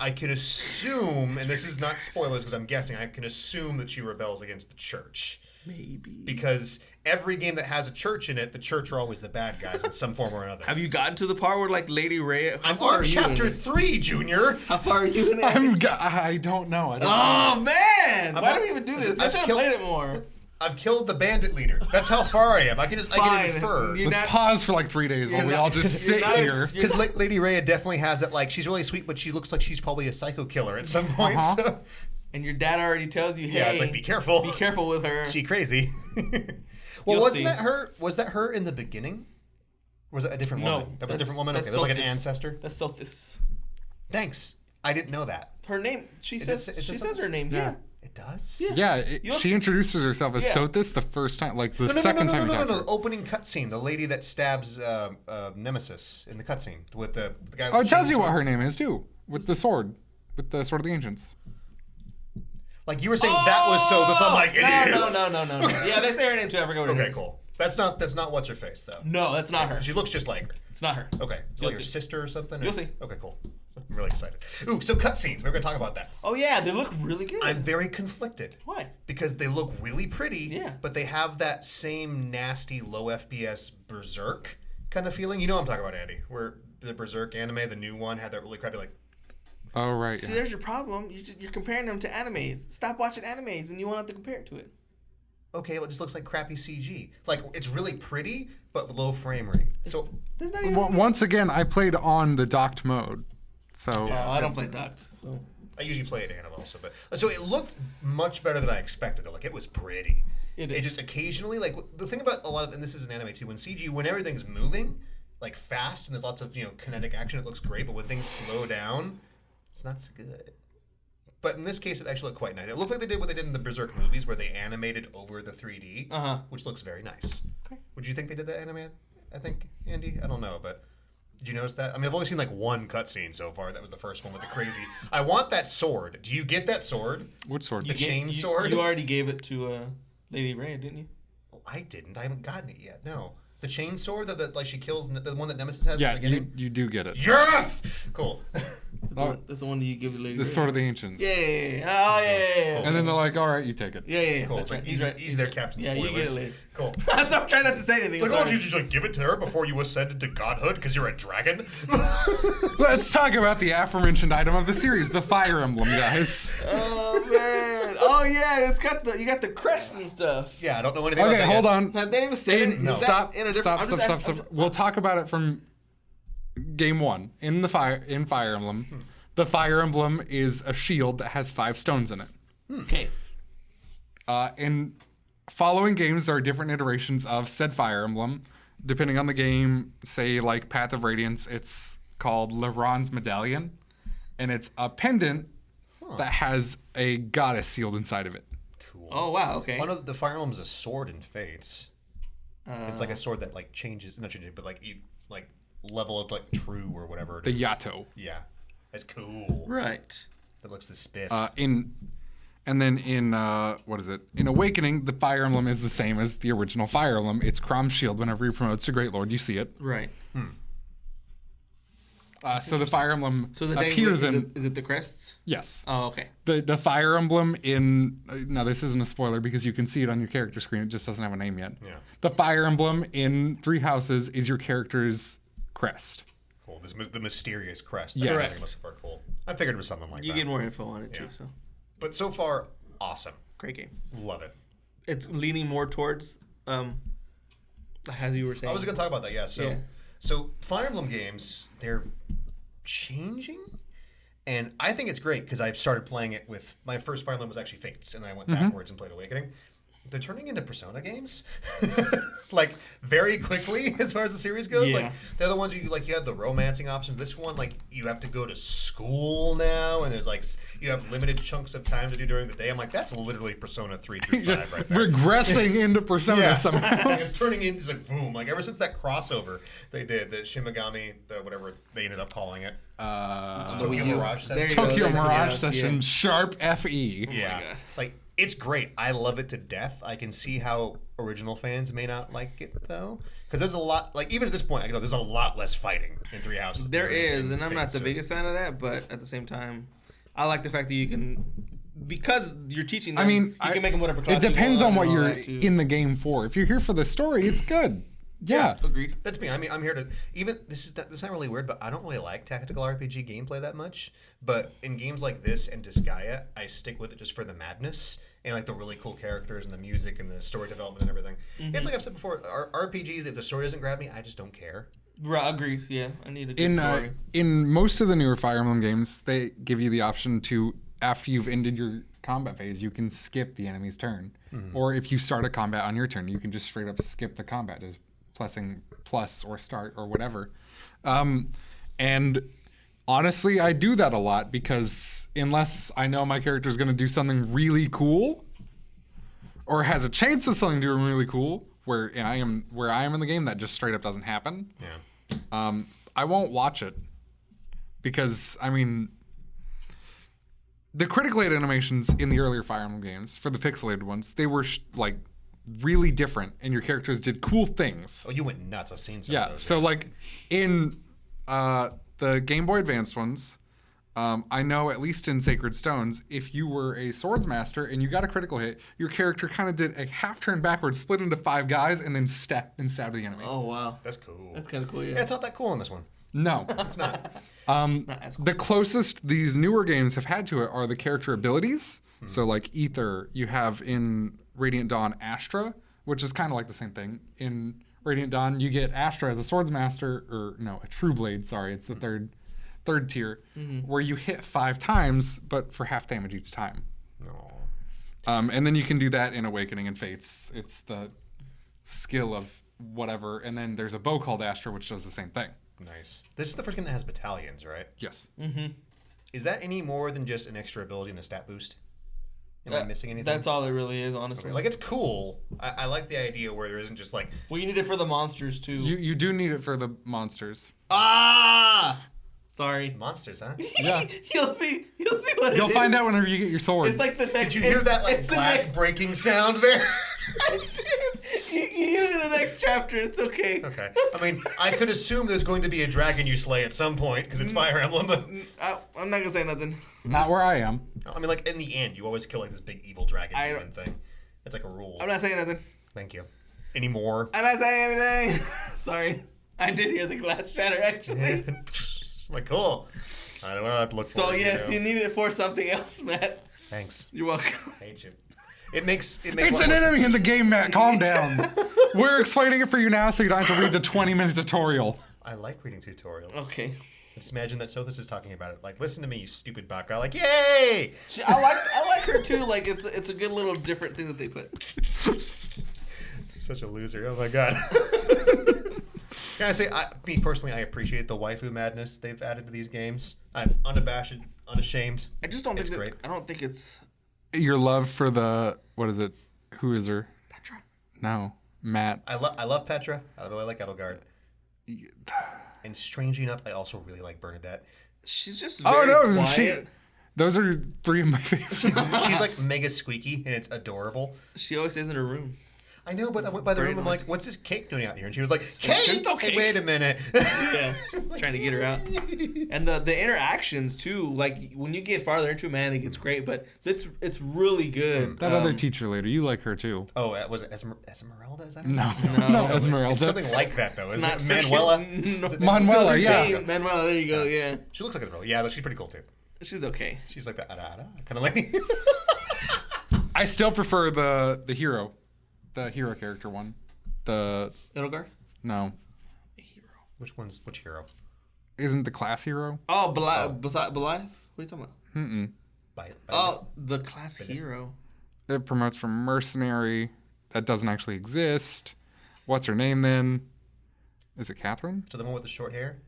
I can assume, and this is not spoilers because I'm guessing, I can assume that she rebels against the church. Maybe. Because every game that has a church in it, the church are always the bad guys in some form or another. Have you gotten to the part where like Lady Ray? I'm on chapter 3, Junior. How far are you in it? I don't know. Oh man! Why not- do we even do this? I I've should have killed- played it more. I've killed the bandit leader. That's how far I am. I can Fine. infer. You're Let's not- pause for like 3 days while we all just You're sit not as- here. you're Because Lady Rhea definitely has that, like, she's really sweet, but she looks like she's probably a psycho killer at some point. Uh-huh. So. And your dad already tells you, hey, Yeah, it's like, be careful. Be careful with her. She crazy. Well, You'll wasn't see. that her? Was that her in the beginning? Or was it a different No, woman? That was a different woman? that's Okay, that was like an Sophis. ancestor? That's Sophis. Thanks. I didn't know that. Her name. She It says. just- it She just says says- her name. Yeah. Yeah. It does? Yeah, You'll she see- introduces herself as Yeah. Sothis the first time, like the second time we talked to her. Opening cutscene. The lady that stabs Nemesis in the cutscene with the guy with Oh, the it tells you chainsaw. what her name is too, with the sword of the Ancients. Like, you were saying that was so. That's I'm like, it is. No. Yeah, they say her name too. I forgot what her name Okay, is. cool. That's not what's her face though. No, that's not her. She looks just like her. It's not her. Okay, is You'll that your see. sister or something? You'll see. Okay, cool. I'm really excited. Ooh, so cutscenes. We're gonna talk about that. Oh yeah, they look really good. I'm very conflicted. Why? Because they look really pretty, Yeah. but they have that same nasty low FPS Berserk kind of feeling. You know what I'm talking about, Andy? Where the Berserk anime, the new one, had that really crappy like. Oh right. See, Yeah. there's your problem. You're comparing them to animes. Stop watching animes, and you won't have to compare it to it. Okay, well, it just looks like crappy CG. Like, it's really pretty, but low frame rate. So There's not even. Once again, I played on the docked mode, so Oh, I don't play Duct. So. I usually play it anime also, but so it looked much better than I expected. Like, it was pretty. It It is. just occasionally, like, the thing about a lot of, and this is an anime too, when CG, when everything's moving, like fast, and there's lots of kinetic action, it looks great. But when things slow down, it's not so good. But in this case, it actually looked quite nice. It looked like they did what they did in the Berserk movies, where they animated over the 3D, which looks very nice. Okay. Would you think they did that anime? I think, Andy. I don't know, but did you notice that? I mean, I've only seen like one cutscene so far. That was the first one with the crazy. I want that sword. Do you get that sword? What sword? The chain sword? You already gave it to Lady Ray, didn't you? Well, I didn't. I haven't gotten it yet. No. The chain sword that like she kills, the one that Nemesis has. Yeah, at the beginning? you do get it. Yes. Cool. That's the one that you give to Lady The Ray. sword of the Ancients. Yeah. Oh yeah. And then they're like, "All right, you take it." Yeah. Cool. That's It's like right. easy, right. easy there, Captain. Yeah, Spoilers. you get it later. Cool. That's why I'm trying not to say anything. It's like, oh, sorry. did you just like give it to her before you ascended to godhood because you're a dragon? Let's talk about the aforementioned item of the series, the Fire Emblem, guys. Oh man. Oh yeah. You got the crests and stuff. Yeah, I don't know anything about Okay, that hold yet. on. That name is saying No. Stop. in a different. Stop. We'll talk about it from game one in Fire Emblem. The Fire Emblem is a shield that has 5 stones in it. Okay. In following games, there are different iterations of said Fire Emblem. Depending on the game, say like Path of Radiance, it's called Leron's Medallion. and it's a pendant that has a goddess sealed inside of it. Cool. Oh wow. Okay. I know that the Fire Emblem is a sword in Fates. It's like a sword that like changes, not changes, but like you like level up like true or whatever it The is. Yato. Yeah, it's cool. Right. That looks the spiff. And then in In Awakening, the Fire Emblem is the same as the original Fire Emblem. It's Crom's shield. Whenever he promotes to Great Lord, you see it. Right. So the Fire Emblem So the appears is in. it the crests? Yes. Oh, okay. The Fire Emblem in now this isn't a spoiler because you can see it on your character screen. It just doesn't have a name yet. Yeah. The Fire Emblem in Three Houses is your character's crest. Cool. The mysterious crest. Yes. That was super cool. I figured it was something like You that. get more info on it too. So But so far, awesome. great game. Love it. It's leaning more towards as you were saying. I was going to talk about that. Yeah. Yeah. So Fire Emblem games, they're changing, and I think it's great because I started playing it with my first Fire Emblem was actually Fates, and then I went backwards and played Awakening. They're turning into Persona games, like very quickly as far as the series goes. Yeah. Like they're the ones you have the romancing option. This one, like you have to go to school now, and there's like you have limited chunks of time to do during the day. I'm like, that's literally Persona 3 through 5 right there. Regressing into Persona somehow. Like, it's turning into like boom. Like ever since that crossover they did, the Shimigami, whatever they ended up calling it, Tokyo Mirage There you Session. go. Tokyo Yeah. Mirage Yeah. Session, Sharp FE. Yeah, God. like it's great. I love it to death. I can see how original fans may not like it though, because there's a lot. Like even at this point, I know there's a lot less fighting in Three Houses. There than is, in and I'm not Fates, the so- biggest fan of that, but at the same time, I like the fact that you can, because you're teaching them, I mean, you can make them whatever it class you depends want on what and all you're that, too. in the game for. If you're here for the story, it's good. Yeah. Agreed. That's me. I mean, I'm here to even this is not really weird, but I don't really like tactical RPG gameplay that much. But in games like this and Disgaea, I stick with it just for the madness and like the really cool characters and the music and the story development and everything. It's like I've said before, RPGs. If the story doesn't grab me, I just don't care. Right, agreed. Yeah, I need a good story. In most of the newer Fire Emblem games, they give you the option to, after you've ended your combat phase, you can skip the enemy's turn. Or if you start a combat on your turn, you can just straight up skip the combat, just pressing plus or start or whatever. And honestly, I do that a lot because unless I know my character is going to do something really cool or has a chance of something doing really cool, where I am in the game, that just straight up doesn't happen. Yeah. I won't watch it because, I mean, the critical aid animations in the earlier Fire Emblem games, for the pixelated ones, they were like really different, and your characters did cool things. Oh, you went nuts. I've seen some Yeah, of those. so like in the Game Boy Advanced ones, I know at least in Sacred Stones, if you were a swords master and you got a critical hit, your character kind of did a half turn backwards, split into 5 guys, and then stabbed the enemy. Oh wow, That's cool. that's kind of cool. Yeah, Yeah, it's not that cool in this one. No. It's not. not as cool. The closest these newer games have had to it are the character abilities. So like Ether, you have in Radiant Dawn Astra, which is kind of like the same thing. In Radiant Dawn, you get Astra as a swordsmaster, or no, a True Blade, sorry, it's the third tier, where you hit 5 times, but for half damage each time. No. And then you can do that in Awakening and Fates. It's the skill of whatever. And then there's a bow called Astra, which does the same thing. Nice. This is the first game that has battalions, right? Yes. Is that any more than just an extra ability and a stat boost? Am I missing anything? That's all it really is, honestly. Like, it's cool. I like the idea where there isn't just like, Well, you need it for the monsters too. You do need it for the monsters. Sorry. monsters, huh? Yeah. You'll see what You'll it find is. out whenever you get your sword. It's like the next. Did you hear that like it's the glass next- breaking sound there? I did. You get into the next chapter. It's okay. Okay. I mean, I could assume there's going to be a dragon you slay at some point because it's Fire Emblem, but I'm not gonna say nothing. Not where I am. I mean, like in the end, you always kill like this big evil dragon I demon thing. It's like a rule. I'm not saying nothing. Thank you. Any more? I'm not saying anything. Sorry. I did hear the glass shatter actually. Like, cool. I don't know. I have to look So for it. yes, you needed it for something else, Matt. Thanks. You're welcome. I hate you. It makes. It's one an more enemy sense. in the game, Matt. Calm down. We're explaining it for you now so you don't have to read the 20-minute tutorial. I like reading tutorials. Okay. Just imagine that Sothis is talking about it. Like, listen to me, you stupid baka. Like, yay! I like her too. Like it's a good little different thing that they put. Such a loser. Oh my god. Can I say, me personally, I appreciate the waifu madness they've added to these games. I'm unabashed, unashamed. I just don't It's think great. I don't think it's Your love for the what is it? Who is her? Petra. No, Matt. I love Petra. I really like Edelgard. And strangely enough, I also really like Bernadette. She's just Oh very no, quiet. those are 3 of my favorites. She's like mega squeaky, and it's adorable. She always stays in her room. I know, but I went by the Very room. I'm like, "What's this cake doing out here?" And she was like, There's "Cake! no Hey, cake." wait a minute." Yeah, trying to get her out. And the interactions too, like when you get farther into it, man, it gets great. But it's really good. That other teacher later, you like her too. Oh, was it Esmeralda? Is that her No, name? no, Esmeralda. It's something like that though. Isn't not it Manuela? freaking- Is it Manuela, yeah. Hey, Manuela, there you go. Yeah, She looks like a girl. Yeah, she's pretty cool too. she's okay. She's like that kind of lady. I still prefer the hero character one. The Edelgard. no, Which hero? isn't the class hero? Oh, Blythe. What are you talking about? By Oh, the class hero. It promotes from mercenary. That doesn't actually exist. What's her name then? Is it Catherine? to the one with the short hair.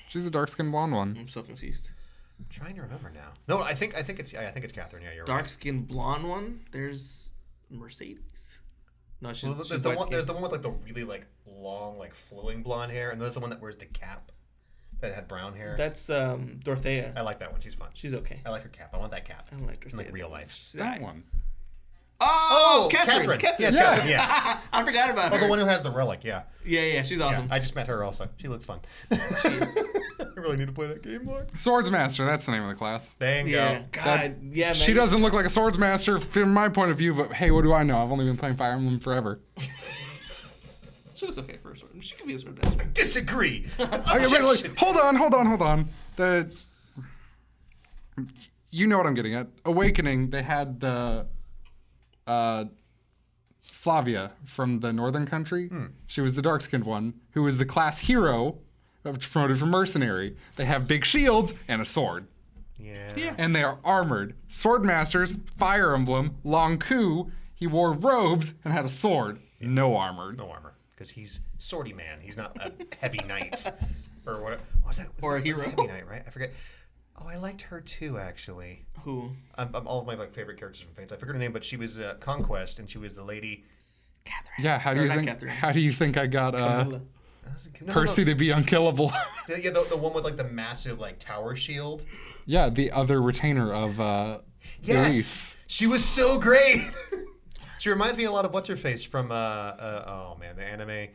She's the dark skinned blonde one. I'm so confused. I'm trying to remember now. No, I think it's Catherine. Yeah, you're right. Dark skinned blonde one. There's Mercedes. No, she's, Well, she's there's the white one. skin. There's the one with like the really like long, like flowing blonde hair, and there's the one that wears the cap, that had brown hair. That's Dorothea. I like that one. She's fun. She's okay. I like her cap. I want that cap. I don't like In Dorothea. like real life. She's That alright. one. Oh, Catherine. Yeah, it's Yeah. Catherine. Yeah. I forgot about Oh, her. the one who has the relic. Yeah. Yeah, she's Yeah. awesome. I just met her also. She looks fun. She is. I really need to play that game more. Swordsmaster, that's the name of the class. Bingo. Yeah, God, yeah, man. She doesn't look like a swordsmaster from my point of view, but hey, what do I know? I've only been playing Fire Emblem forever. She looks okay for a sword. She could be a sword master. Disagree. Okay, wait, Objection. hold on. You know what I'm getting at. Awakening, they had the Flavia from the northern country. She was the dark-skinned one, who was the class hero, promoted from mercenary. They have big shields and a sword. Yeah. And they are armored. Swordmasters, Fire Emblem, Long Ku, he wore robes and had a sword. No armored. No armor, because he's swordy man. He's not a heavy knight, or what was that? Or a was hero. Heavy knight, right? I forget. Oh, I liked her too, actually. Who? I'm all of my like favorite characters from Fates. I forget her name, but she was Conquest, and she was the lady. Catherine. Yeah, how do Or you not think? Catherine. How do you think I got Camilla. Percy to be unkillable? Yeah, the one with like the massive like tower shield. Yeah, the other retainer of Yes, Elise. she was so great. She reminds me a lot of what's her face from oh man, the anime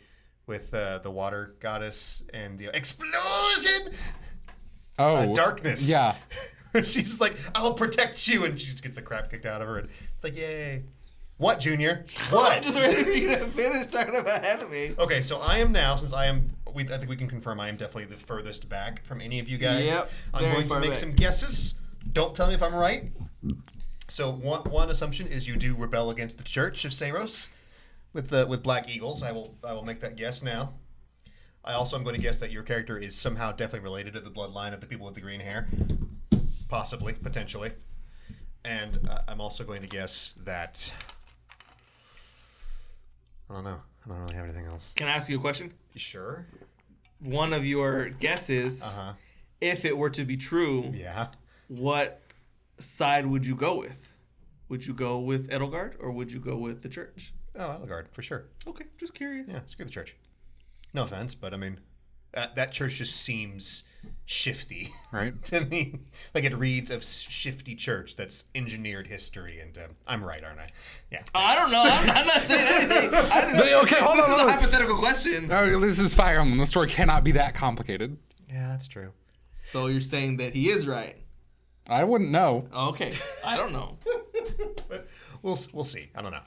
with the water goddess and the explosion. Oh, Darkness. Yeah, She's like, I'll protect you, and she just gets the crap kicked out of her. And like, yay. What, Junior? What? Just ready for you to finish talking about anime. Okay, so I am now, since I think we can confirm I am definitely the furthest back from any of you guys. Yep, I'm very going to far make back. some guesses. Don't tell me if I'm right. So one assumption is you do rebel against the Church of Saros with Black Eagles. I will make that guess now. I also am going to guess that your character is somehow definitely related to the bloodline of the people with the green hair. Possibly, potentially. And I'm also going to guess that... I don't know. I don't really have anything else. Can I ask you a question? You sure? One of your guesses, Uh-huh. if it were to be true, Yeah. what side would you go with? Would you go with Edelgard or would you go with the church? Oh, Edelgard, for sure. Okay, just curious. Yeah, screw the church. No offense, but I mean, that church just seems shifty right. to me. Like it reads of shifty church that's engineered history, and I'm right, aren't I? Yeah. I don't know. I'm not saying anything. I just, Okay, hold this on, is hold a on. hypothetical question. Oh, this is Fire Emblem. The story cannot be that complicated. Yeah, that's true. So you're saying that he is right? I wouldn't know. Okay, I don't know. But we'll see. I don't know.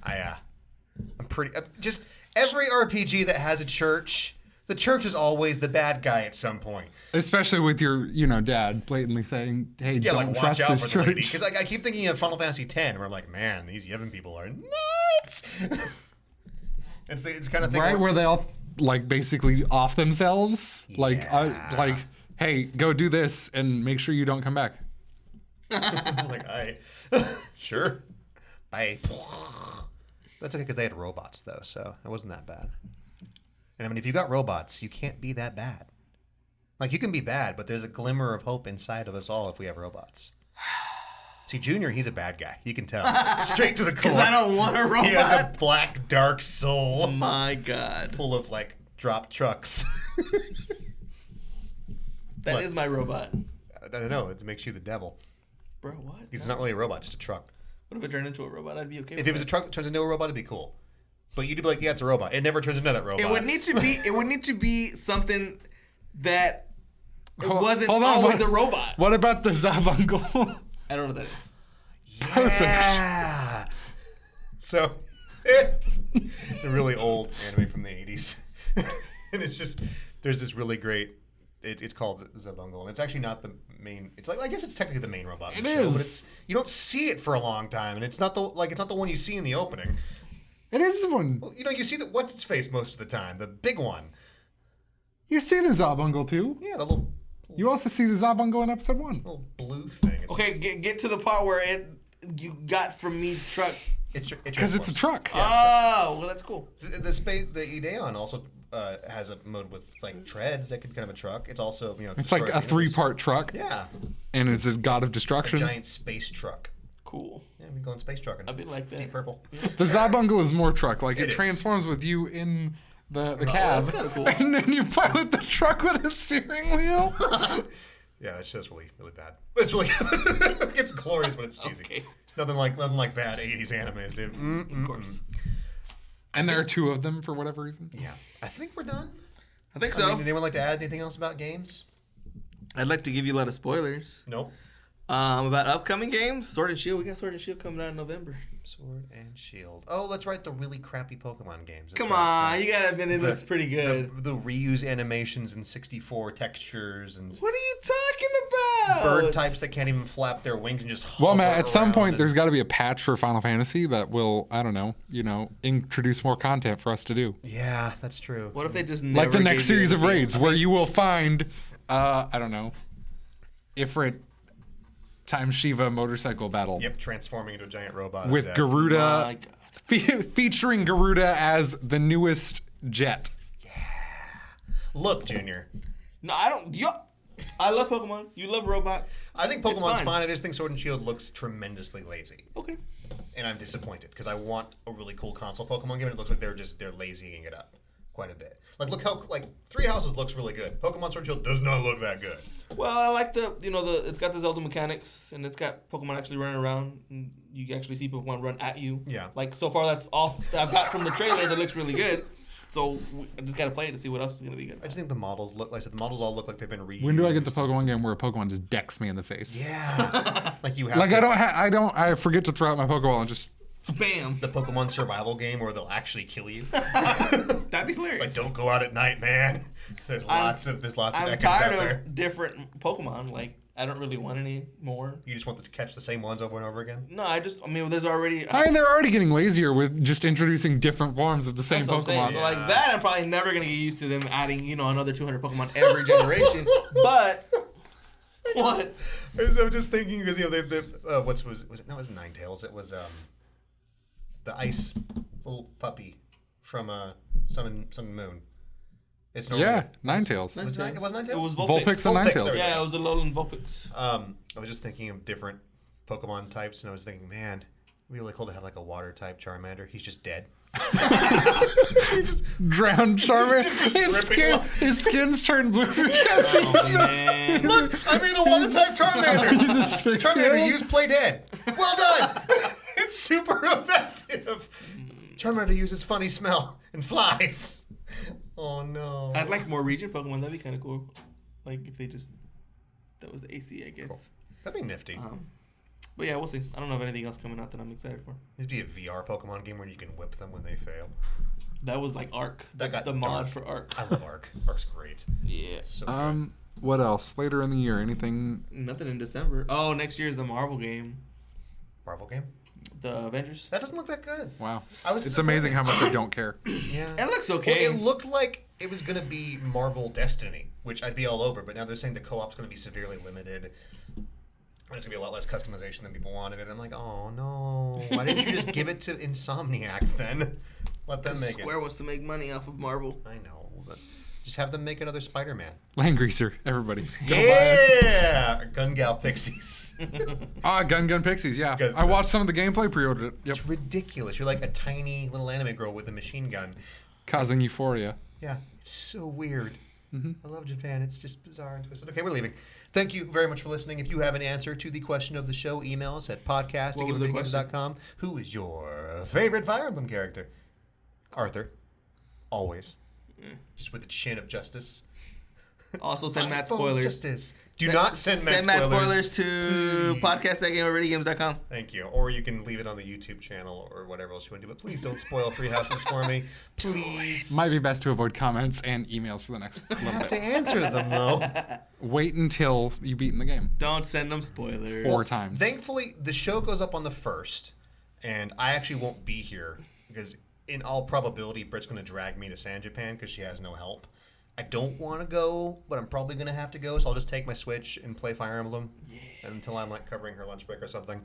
I'm pretty just every RPG that has a church. The church is always the bad guy at some point. Especially with your, dad blatantly saying, "Hey, Yeah, don't like trust watch out this for the lady. church." Because I keep thinking of Final Fantasy X, where I'm like, man, these Yevon people are nuts. it's kind of thing. Right, where they all basically off themselves, Yeah. hey, go do this and make sure you don't come back. I'm like, all right, sure, bye. That's okay because they had robots though, so it wasn't that bad. And I mean, if you got robots, you can't be that bad. Like, you can be bad, but there's a glimmer of hope inside of us all if we have robots. See, Junior, he's a bad guy. You can tell. Straight to the core. Because I don't want a robot. He has a black, dark soul. Oh my God. Full of, like, drop trucks. That is my robot. I don't know. It makes you the devil. Bro, what? It's not really a robot, just a truck. What if it turned into a robot? I'd be okay with If it was a truck that turns into a robot, it'd be cool. But you'd be like, yeah, it's a robot. It never turns into that robot. It would need to be something that it wasn't hold on, always a robot. What about the Zabungle? I don't know what that is. Yeah. So, it's a really old anime from the 80s. And it's just, there's this really great, it's called Zabungle. And it's actually not the main, it's like, I guess it's technically the main robot in the show. is. But it's, you don't see it for a long time. And it's not the one you see in the opening. It is the one. Well, you know, you see what's its face most of the time, the big one. You see the Zabungle too. Yeah, the little You also see the Zabungle in episode 1. little blue thing. It's, Okay, get to the part where you got from me truck. Because it's a truck. Oh, well, that's cool. The Ideon also has a mode with like treads that could kind of a truck. It's also It's like a 3-part truck. Yeah, And is a god of a destruction. giant space truck. Cool. Yeah, we go in space trucking. I'd be like that. Deep purple. The Zabungle is more truck. Like it is. transforms with you in the cab. that's kinda cool. And then you pilot the truck with a steering wheel. Yeah, that show's really bad. But it's really it's glorious, but it's cheesy. Okay. Nothing like bad 80s animes, dude. Of course. And there are 2 of them for whatever reason. Yeah, I think we're done. I think I so. mean, did anyone like to add anything else about games? I'd like to give you a lot of spoilers. Nope. About upcoming games. Sword and Shield. We got Sword and Shield coming out in November. Sword and Shield. Oh, that's right. The really crappy Pokemon games. That's Come right. on, you gotta admit it looks pretty good. The reuse animations and 64 textures and What are you talking about? bird types that can't even flap their wings and just Well, hover Matt, at some around point and- there's got to be a patch for Final Fantasy that will, I don't know, introduce more content for us to do. Yeah, that's true. What if they just Like the never next gave you series of the game? raids where you will find, I don't know, Ifrit times Shiva motorcycle battle Yep, transforming into a giant robot. with Exact- Garuda, My God. featuring Garuda as the newest jet. Look, Junior. No, I don't. I love Pokemon. You love robots. I think It's Pokemon's fine. fine. I just think Sword and Shield looks tremendously lazy. Okay. And I'm disappointed because I want a really cool console Pokemon game and it looks like they're lazying it up quite a bit. Like, look how, Three Houses looks really good. Pokemon Sword and Shield does not look that good. Well, I like it's got the Zelda mechanics and it's got Pokemon actually running around and you can actually see Pokemon run at you. Yeah. Like so far, that's all that I've got from the trailer that looks really good. So I just gotta play it to see what else is gonna be good. I just think the models look, like I said, the models all look like they've been reused. When do I get the Pokemon game where a Pokemon just decks me in the face? Yeah. Like you have Like to, I forget to throw out my Pokeball and just Bam. the Pokemon survival game where they'll actually kill you. That'd be hilarious. Like, don't go out at night, man. There's lots of I'm Ekans tired out of there. different Pokemon. Like I don't really want any more. You just want to catch the same ones over and over again? No, I mean, there's already. I mean, they're already getting lazier with just introducing different forms of the same That's what I'm saying. Pokemon. So like that, I'm probably never gonna get used to them adding, another 200 Pokemon every generation. But what? I'm just thinking because was it? No, it was Ninetales. It was the ice little puppy from Sun and Moon. It's Yeah, Ninetales. It was Ninetales. It was Vulpix and Vulpix, Ninetales. sorry. Yeah, it was a Alolan Vulpix. I was just thinking of different Pokemon types, and I was thinking, man, it'd be really cool to have like a water type Charmander. He's just dead. He's just Drowned Charmander. just dripping His skin's turned blue because Oh man. look. I mean, a water type Charmander. he's asphyxiated. Charmander, use play dead. Well done. It's super effective. Charmander uses funny smell and flies. Oh no. I'd like more region Pokemon. That'd be kind of cool. Like if they just that was the AC, I guess. Cool. That'd be nifty. But yeah, we'll see. I don't know of anything else coming out that I'm excited for. This would be a VR Pokemon game where you can whip them when they fail. That was like Arc. That got the mod dark. for Arc. I love Arc. Arc's great. Yeah. So good. What else? Later in the year, anything? Nothing in December. Oh, next year is the Marvel game, Marvel game? the Avengers. That doesn't look that good. Wow. I was It's amazing how disappointed. much they don't care. Yeah. It looks okay. Well, it looked like it was going to be Marvel Destiny, which I'd be all over, but now they're saying the co-op's going to be severely limited. There's going to be a lot less customization than people wanted, and I'm like, oh no. Why didn't you just give it to Insomniac then? Let them make Square wants to make money off of Marvel. it. I know. Just have them make another Spider-Man. Land Greaser, everybody. Yeah! Gun Gal Pixies. Gun Pixies, yeah. Guys, I watched some of the gameplay, pre-ordered it. Yep. It's ridiculous. You're like a tiny little anime girl with a machine gun. Causing euphoria. Yeah, it's so weird. Mm-hmm. I love Japan. It's just bizarre and twisted. Okay, we're leaving. Thank you very much for listening. If you have an answer to the question of the show, email us at podcast@gameovervideogames.com. Who is your favorite Fire Emblem character? Arthur. Always. Just with a chin of justice. Also, send Matt Fireball spoilers. Justice. Do not send Matt Matt spoilers. spoilers to podcast@gameovervideogames.com. Thank you. Or you can leave it on the YouTube channel or whatever else you want to do. But please don't spoil Three Houses for me. Please. Might be best to avoid comments and emails for the next I little have to bit. answer them, though. Wait until you beat in the game. Don't send them spoilers. Four times. Thankfully, the show goes up on the 1st, and I actually won't be here because, in all probability, Britt's going to drag me to San Japan because she has no help. I don't want to go, but I'm probably going to have to go, so I'll just take my Switch and play Fire Emblem until I'm like covering her lunch break or something.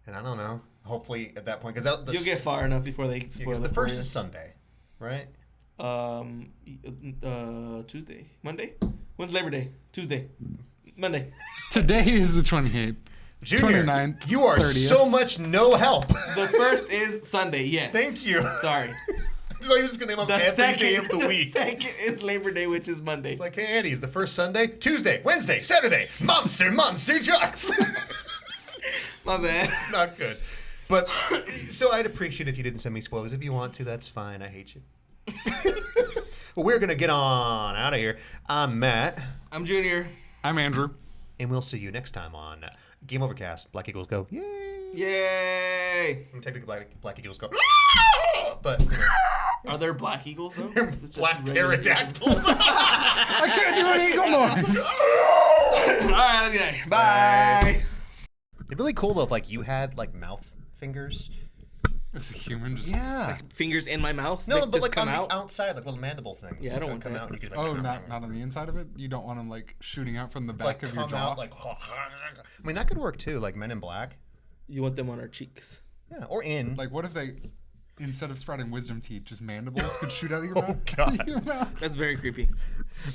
And I don't know. Hopefully at that point, because You'll get far enough before they spoil the it first for is Sunday, right? Tuesday, Monday. When's Labor Day? Tuesday, Monday. Today is the 28th. Junior, 29th, you are 30th. so much no help. The first is Sunday. Yes. Thank you. Sorry. It's like you're just going to name The off every second, day of the week. The second is Labor Day, which is Monday. It's like, hey, Andy, is the first Sunday? Tuesday, Wednesday, Saturday, monster trucks. My bad. It's not good. But, so I'd appreciate if you didn't send me spoilers. If you want to, that's fine. I hate you. But we're going to get on out of here. I'm Matt. I'm Junior. I'm Andrew. And we'll see you next time on Game Overcast. Black Eagles go, yay. Yay! And technically, Black Eagles go, but, you know. Are there black eagles, though? They're Is it just black regular pterodactyls. I can't do an eagle noise. eagles? All right, let's get out. Bye. It'd be really cool, though, if, like, you had, like, mouth fingers. It's a human just... Yeah. Fingers in my mouth? No, They but, just like, come on out? the outside, like, little mandible things. Yeah, I don't That want come that. out and you could, like, Oh, not on the inside of it? You don't want them, like, shooting out from the back like, of your come jaw? out, like, I mean, that could work, too, like Men in Black. You want them on our cheeks. Yeah, or in. Like, what if they, instead of sprouting wisdom teeth, just mandibles could shoot out of your Oh, mouth? God. Your mouth. That's very creepy.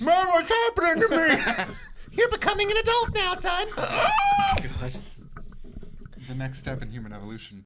Man, what's happening to me? You're becoming an adult now, son. God. The next step in human evolution.